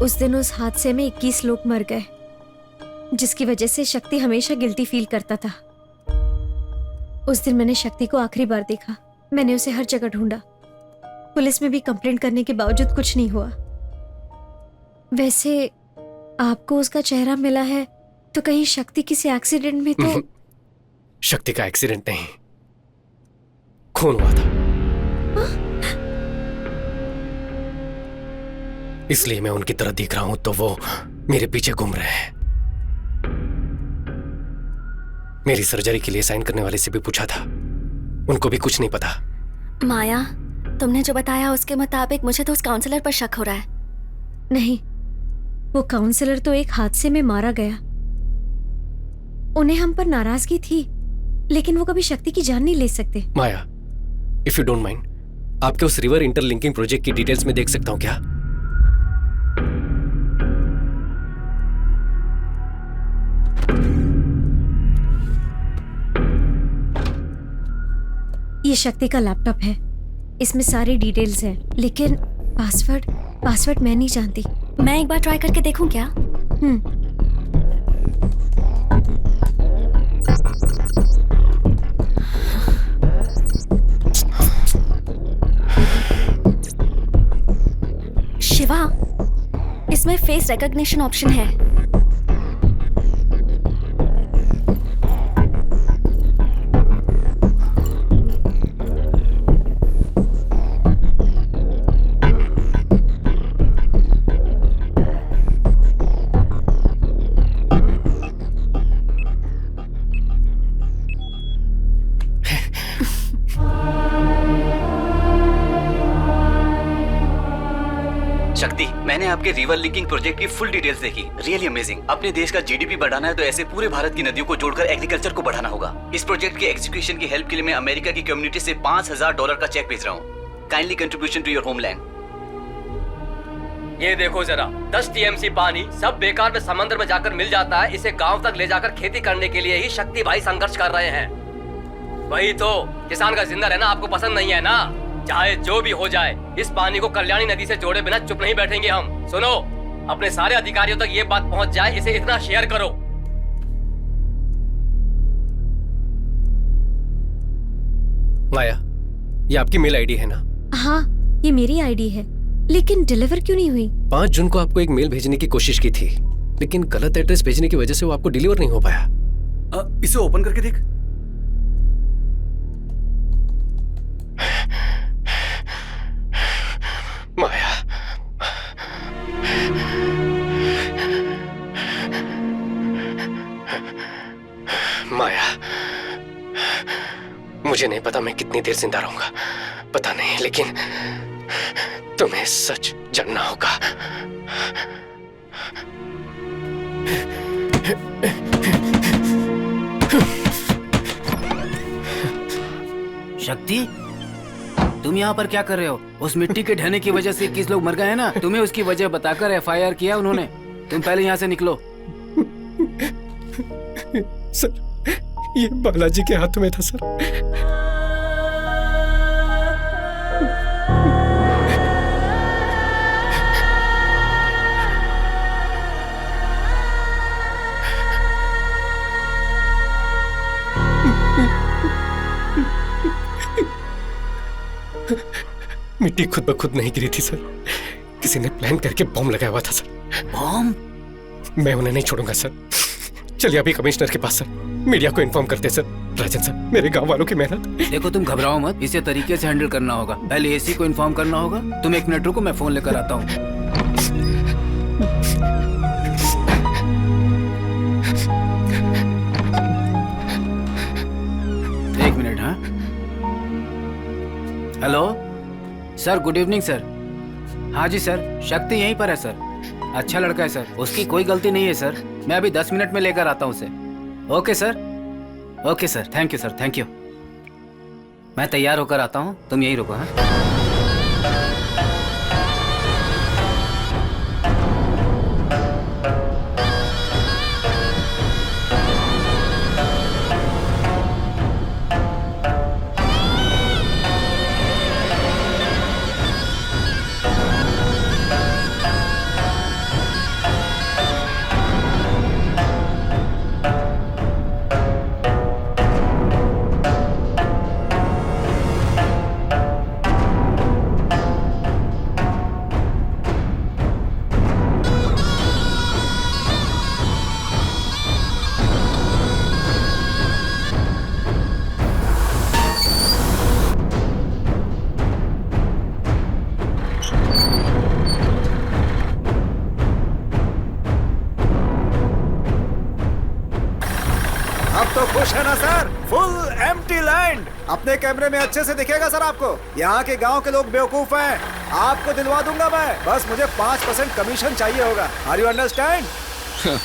उस दिन उस हादसे में 21 लोग मर गए, जिसकी वजह से शक्ति हमेशा गिल्टी फील करता था। उस दिन मैंने शक्ति को आखिरी बार देखा। मैंने उसे हर जगह ढूंढा, पुलिस में भी कंप्लेंट करने के बावजूद कुछ नहीं हुआ। वैसे आपको उसका चेहरा मिला है तो कहीं शक्ति किसी एक्सीडेंट में तो? शक्ति का एक्सीडेंट नहीं, खून हुआ था। इसलिए मैं उनकी तरह दिख रहा हूं तो वो मेरे पीछे घूम रहे हैं। मेरी सर्जरी के लिए साइन करने वाले से भी पूछा था, उनको भी कुछ नहीं पता। माया, तुमने जो बताया उसके मुताबिक मुझे तो उस काउंसलर पर शक हो रहा है। नहीं, वो काउंसलर तो एक हादसे में मारा गया। उन्हें हम पर नाराजगी थी, लेकिन वो कभी शक्ति की जान नहीं ले सकते। माया, इफ यू डोंट माइंड, आपके उस रिवर इंटरलिंकिंग प्रोजेक्ट की डिटेल्स में देख सकता हूं क्या? ये शक्ति का लैपटॉप है, इसमें सारी डिटेल्स हैं, लेकिन पासवर्ड मैं नहीं जानती। मैं एक बार ट्राई करके देखूं क्या? शिवा, इसमें फेस रिकॉग्निशन ऑप्शन है। शक्ति, मैंने आपके रिवर लिंकिंग प्रोजेक्ट की फुल डिटेल्स देखी। Really amazing. अपने देश का जीडीपी बढ़ाना है तो ऐसे पूरे भारत की नदियों को जोड़कर एग्रीकल्चर को बढ़ाना होगा। इस प्रोजेक्ट के एग्जीक्यूशन की हेल्प के लिए मैं अमेरिका की कम्युनिटी से $5000 का चेक भेज रहा हूँ। Kindly contribution to your homeland. ये देखो जरा, 10 टीएमसी पानी सब बेकार में समंदर में जाकर मिल जाता है। इसे गांव तक ले जाकर खेती करने के लिए ही शक्ति भाई संघर्ष कर रहे हैं। वही तो, किसान का जिंदा रहना आपको पसंद नहीं है ना? चाहे जो भी हो जाए, इस पानी को कल्याणी नदी से जोड़े बिना चुप नहीं बैठेंगे हम। सुनो, अपने सारे अधिकारियों तक ये बात पहुंच जाए, इसे इतना शेयर करो। माया, ये आपकी मेल आईडी है ना? हाँ, ये मेरी आईडी है, लेकिन डिलीवर क्यों नहीं हुई? 5 जून को आपको एक मेल भेजने की कोशिश की थी, लेकिन गलत एड्रेस भेजने की वजह से वो आपको डिलीवर नहीं हो पाया। इसे ओपन करके देख। माया, माया, मुझे नहीं पता मैं कितनी देर जिंदा रहूंगा, पता नहीं, लेकिन तुम्हें सच जानना होगा। शक्ति, तुम यहाँ पर क्या कर रहे हो? उस मिट्टी के ढहने की वजह से 21 लोग मर गए हैं ना? तुम्हें उसकी वजह बताकर एफआईआर किया उन्होंने। तुम पहले यहाँ से निकलो। सर, ये बालाजी के हाथों में था सर। मिट्टी खुद ब खुद नहीं गिरी थी सर, किसी ने प्लान करके बॉम्ब लगाया हुआ था सर। बॉम्ब? मैं उन्हें नहीं छोड़ूंगा सर। चलिए अभी कमिश्नर के पास सर, मीडिया को इन्फॉर्म करते सर। राजन सर, मेरे गांव वालों की मेहनत। देखो, तुम घबराओ मत, इसे तरीके से हैंडल करना होगा। पहले एसी को इन्फॉर्म करना होगा। तुम 1 मिनट रुको, मैं फोन लेकर आता हूँ। एक मिनट। हाँ, hello sir, good evening sir. हाँ जी सर, शक्ति यहीं पर है सर। अच्छा लड़का है सर, उसकी कोई गलती नहीं है सर। मैं अभी 10 मिनट में लेकर आता हूँ उसे। Okay sir, okay sir, thank you sir, thank you. मैं तैयार होकर आता हूँ, तुम यहीं रुको। हाँ, आप तो खुश है ना सर? Full empty land. अपने कैमरे में अच्छे से दिखेगा सर आपको। यहाँ के गांव के लोग बेवकूफ हैं। आपको दिलवा दूंगा मैं, बस मुझे 5% कमीशन चाहिए होगा। Are you understand?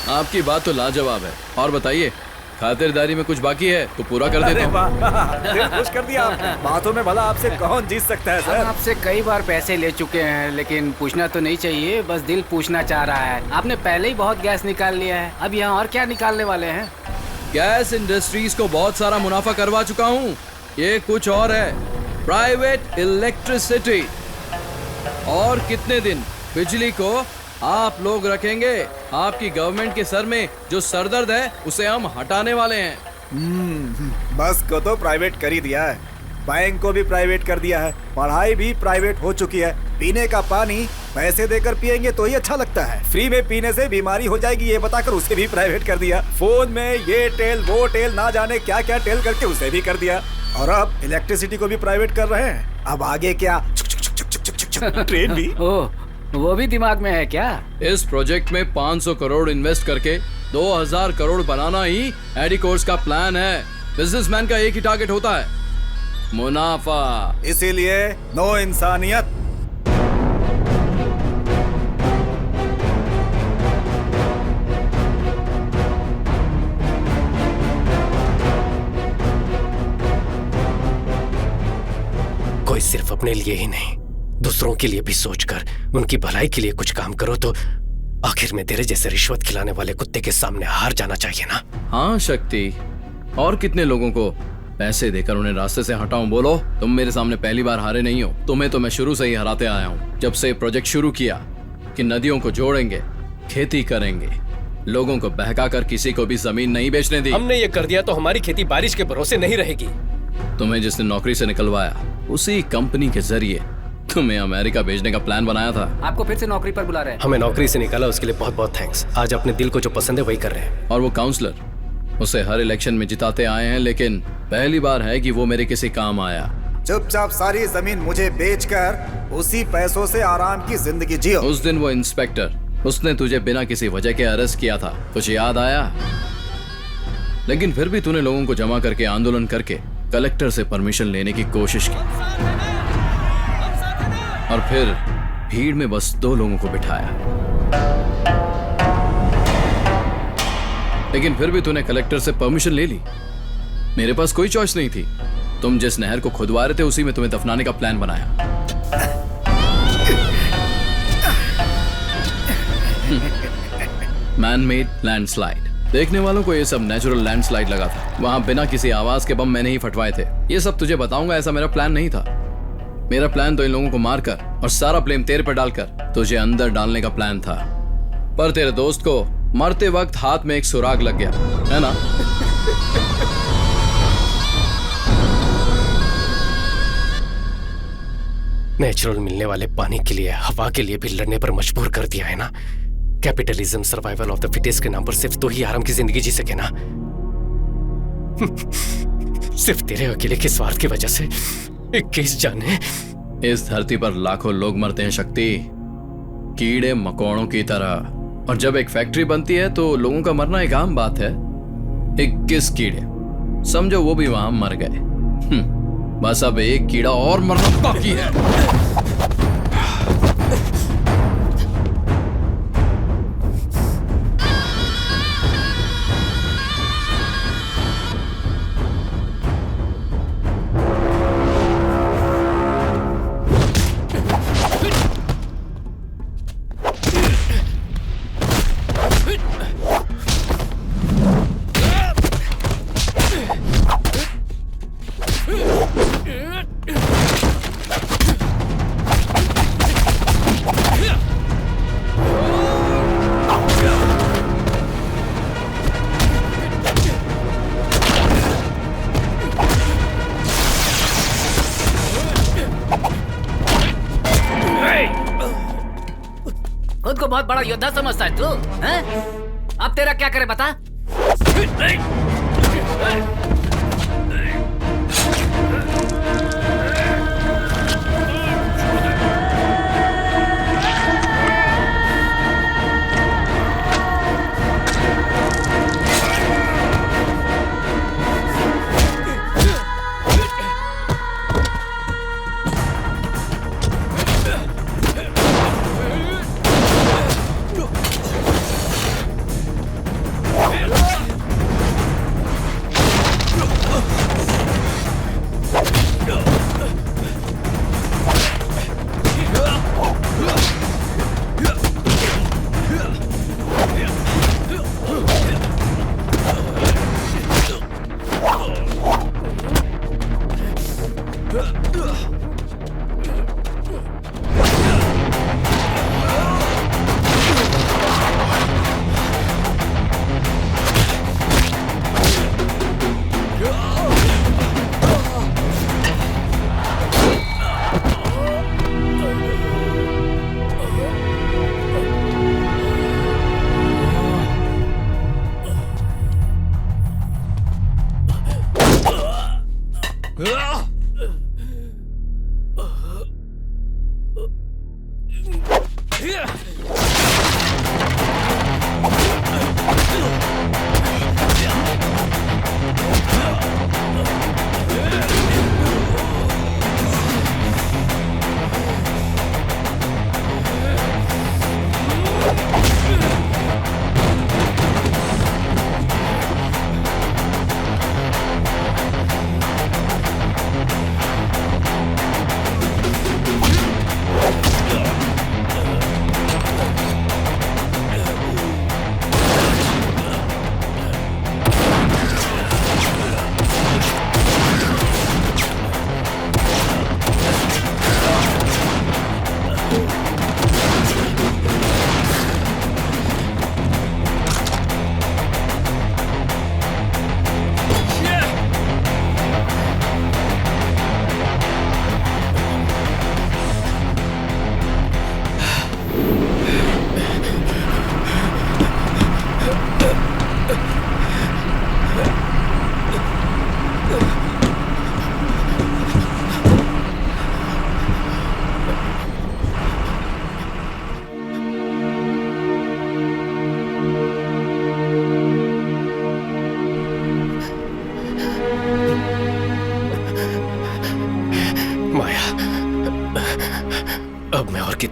आपकी बात तो लाजवाब है। और बताइए, खातिरदारी में कुछ बाकी है तो पूरा कर देता हूँ। दिल खुश कर दिया आपने। बातों में भला आपसे कौन जीत सकता है सर? हम आपसे कई बार पैसे ले चुके हैं, लेकिन पूछना तो नहीं चाहिए, बस दिल पूछना चाह रहा है। आपने पहले ही बहुत गैस निकाल लिया है, अब यहाँ और क्या निकालने वाले हैं? गैस इंडस्ट्रीज को बहुत सारा मुनाफा करवा चुका हूँ। ये कुछ और है, प्राइवेट इलेक्ट्रिसिटी। और कितने दिन बिजली को आप लोग रखेंगे? आपकी गवर्नमेंट के सर में जो सरदर्द है उसे हम हटाने वाले हैं। बस को तो प्राइवेट कर ही दिया है, बैंक को भी प्राइवेट कर दिया है, पढ़ाई भी प्राइवेट हो चुकी है। पीने का पानी पैसे देकर पिएंगे तो ही अच्छा लगता है, फ्री में पीने से बीमारी हो जाएगी ये बताकर उसे भी प्राइवेट कर दिया। फोन में ये टेल वो टेल ना जाने क्या क्या टेल करके उसे भी कर दिया। और अब इलेक्ट्रिसिटी को भी प्राइवेट कर रहे हैं। अब आगे क्या? ट्रेन भी। ओह, वो भी दिमाग में है क्या? इस प्रोजेक्ट में 500 करोड़ इन्वेस्ट करके 2000 करोड़ बनाना ही एडिकोर्स का प्लान है। बिजनेसमैन का एक ही टारगेट होता है, मुनाफा। इसीलिए नो इंसानियत। कोई सिर्फ अपने लिए ही नहीं, दूसरों के लिए भी सोचकर उनकी भलाई के लिए कुछ काम करो तो आखिर में तेरे जैसे रिश्वत खिलाने वाले कुत्ते के सामने हार जाना चाहिए ना। हाँ शक्ति, और कितने लोगों को पैसे देकर उन्हें रास्ते से हटाऊं? बोलो, तुम मेरे सामने पहली बार हारे नहीं हो। तुम्हें तो मैं शुरू से ही हराते आया हूँ। जब से प्रोजेक्ट शुरू किया कि नदियों को जोड़ेंगे, खेती करेंगे, लोगों को बहकाकर किसी को भी जमीन नहीं बेचने दी। हमने ये कर दिया तो हमारी खेती बारिश के भरोसे नहीं रहेगी। तुम्हें जिसने नौकरी से निकलवाया उसी कंपनी के जरिए तुम्हें अमेरिका भेजने का प्लान बनाया था। आपको फिर से नौकरी पर बुला रहे हैं। हमें नौकरी से निकाला उसके लिए बहुत बहुत थैंक्स। आज अपने दिल को जो पसंद है वही कर रहे हैं। और वो काउंसलर, उसे हर इलेक्शन में जिताते आए हैं, लेकिन पहली बार है कि वो मेरे किसी काम आया। चुपचाप सारी जमीन मुझे बेचकर उसी पैसों से आराम की जिंदगी जियो। उस दिन वो इंस्पेक्टर, उसने तुझे बिना किसी वजह के अरेस्ट किया था, कुछ याद आया? लेकिन फिर भी तूने लोगों को जमा करके आंदोलन करके कलेक्टर से परमिशन लेने की कोशिश की, और फिर भीड़ में बस 2 लोगों को बिठाया। लेकिन फिर भी तूने कलेक्टर से परमिशन ले ली। मेरे पास कोई चॉइस नहीं थी। तुम जिस नहर को खुदवा रहे थे उसी में तुम्हें दफनाने का प्लान बनाया। Man made landslide. देखने वालों को ये सब नेचुरल लैंडस्लाइड लगा था। वहां बिना किसी आवाज के बम मैंने ही फटवाए थे। ये सब तुझे बताऊंगा, ऐसा मेरा प्लान नहीं था। मेरा प्लान तो इन लोगों को मारकर और सारा ब्लेम तेरे पर डालकर तुझे अंदर डालने का प्लान था। पर तेरे दोस्त को मरते वक्त हाथ में एक सुराग लग गया, है ना? नेचुरल मिलने वाले पानी के लिए, हवा के लिए भी लड़ने पर मजबूर कर दिया है ना। Capitalism, survival of the fittest के नाम पर सिर्फ तो ही आराम की जिंदगी जी सके ना। सिर्फ तेरे अकेले के स्वार्थ की वजह से 21 जाने। इस धरती पर लाखों लोग मरते हैं शक्ति, कीड़े मकोड़ों की तरह। और जब एक फैक्ट्री बनती है तो लोगों का मरना एक आम बात है। 21 कीड़े, समझो वो भी वहां मर गए। बस अब एक कीड़ा और मरना बाकी है। खुद को बहुत बड़ा योद्धा समझता है तू, हैं? अब तेरा क्या करे बता?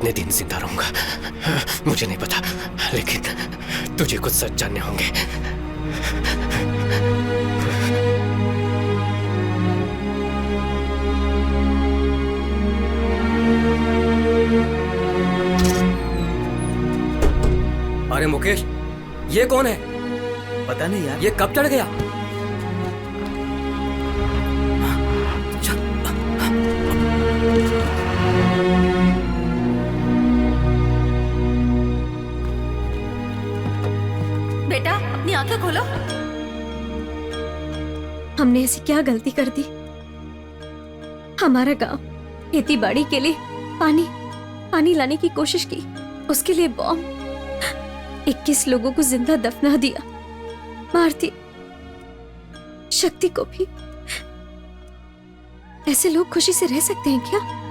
कितने दिन जिंदा रहूंगा मुझे नहीं पता, लेकिन तुझे कुछ सच जानने होंगे। अरे मुकेश, ये कौन है? पता नहीं यार। ये कब चढ़ गया? बेटा अपनी आंखें खोलो। हमने ऐसी क्या गलती कर दी? हमारा गांव खेती बाड़ी के लिए पानी लाने की कोशिश की, उसके लिए बॉम्ब, 21 लोगों को जिंदा दफना दिया, मार दी शक्ति को भी। ऐसे लोग खुशी से रह सकते हैं क्या?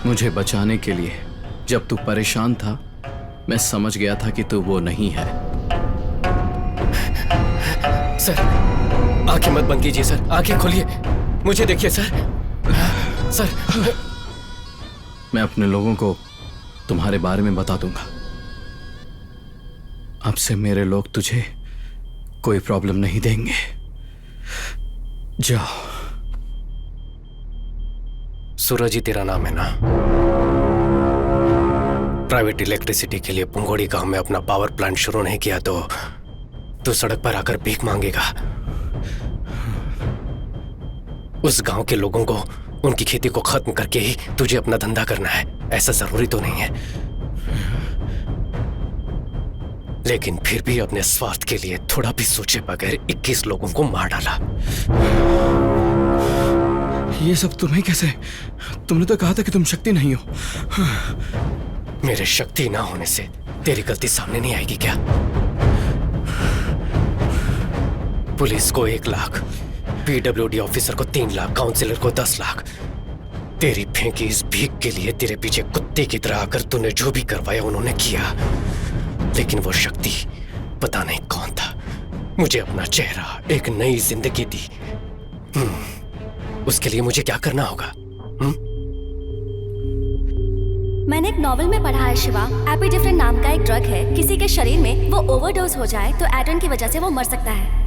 मुझे बचाने के लिए जब तू परेशान था, मैं समझ गया था कि तू वो नहीं है। सर, आंखें मत बंद कीजिए सर, आंखें खोलिए, मुझे देखिए सर। सर, मैं अपने लोगों को तुम्हारे बारे में बता दूंगा। अब से मेरे लोग तुझे कोई प्रॉब्लम नहीं देंगे। जाओ। सूरज ही तेरा नाम है ना? प्राइवेट इलेक्ट्रिसिटी के लिए पुंगोड़ी गांव में अपना पावर प्लांट शुरू नहीं किया तो तू सड़क पर आकर भीख मांगेगा। उस गांव के लोगों को उनकी खेती को खत्म करके ही तुझे अपना धंधा करना है, ऐसा जरूरी तो नहीं है। लेकिन फिर भी अपने स्वार्थ के लिए थोड़ा भी सोचे बगैर 21 लोगों को मार डाला। ये सब तुम्हें कैसे? तुमने तो कहा था कि तुम शक्ति नहीं हो। मेरे शक्ति ना होने से तेरी गलती सामने नहीं आएगी क्या? पुलिस को 1 लाख, पीडब्ल्यूडी ऑफिसर को 3 लाख, काउंसिलर को 10 लाख। तेरी फेंकी इस भीख के लिए तेरे पीछे कुत्ते की तरह आकर तूने जो भी करवाया उन्होंने किया। लेकिन वो शक्ति पता नहीं कौन था, मुझे अपना चेहरा, एक नई जिंदगी दी। उसके लिए मुझे क्या करना होगा? मैंने एक नॉवेल में पढ़ा है शिवा, एपिडेफ्रिन नाम का एक ड्रग है, किसी के शरीर में वो ओवरडोज हो जाए तो एड्रेन की वजह से वो मर सकता है।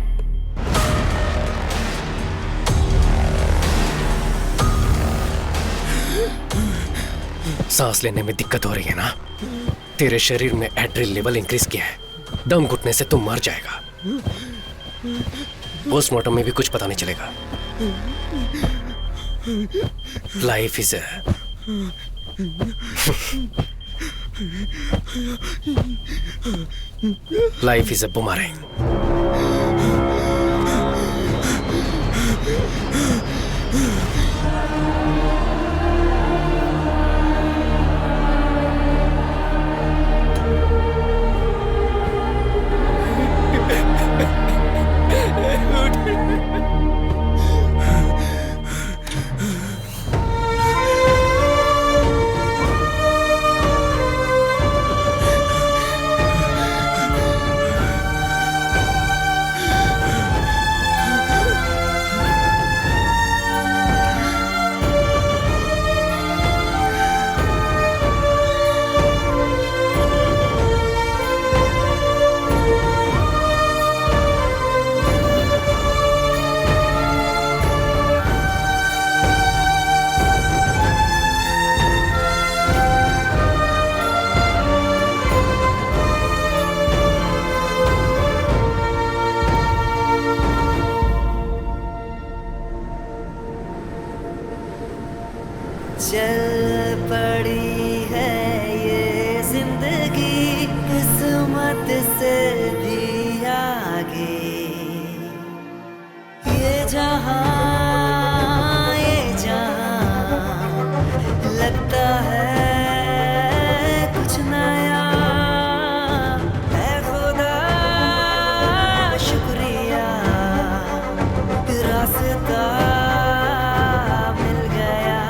सांस लेने में दिक्कत हो रही है ना? तेरे शरीर में एड्रेनल लेवल इंक्रीज किया है, दम घुटने से तुम मर जाएगा। पोस्टमार्टम में भी कुछ पता नहीं चलेगा। Life is life is a boomerang. लगता है कुछ नया है खुदा शुक्रिया रास्ता मिल गया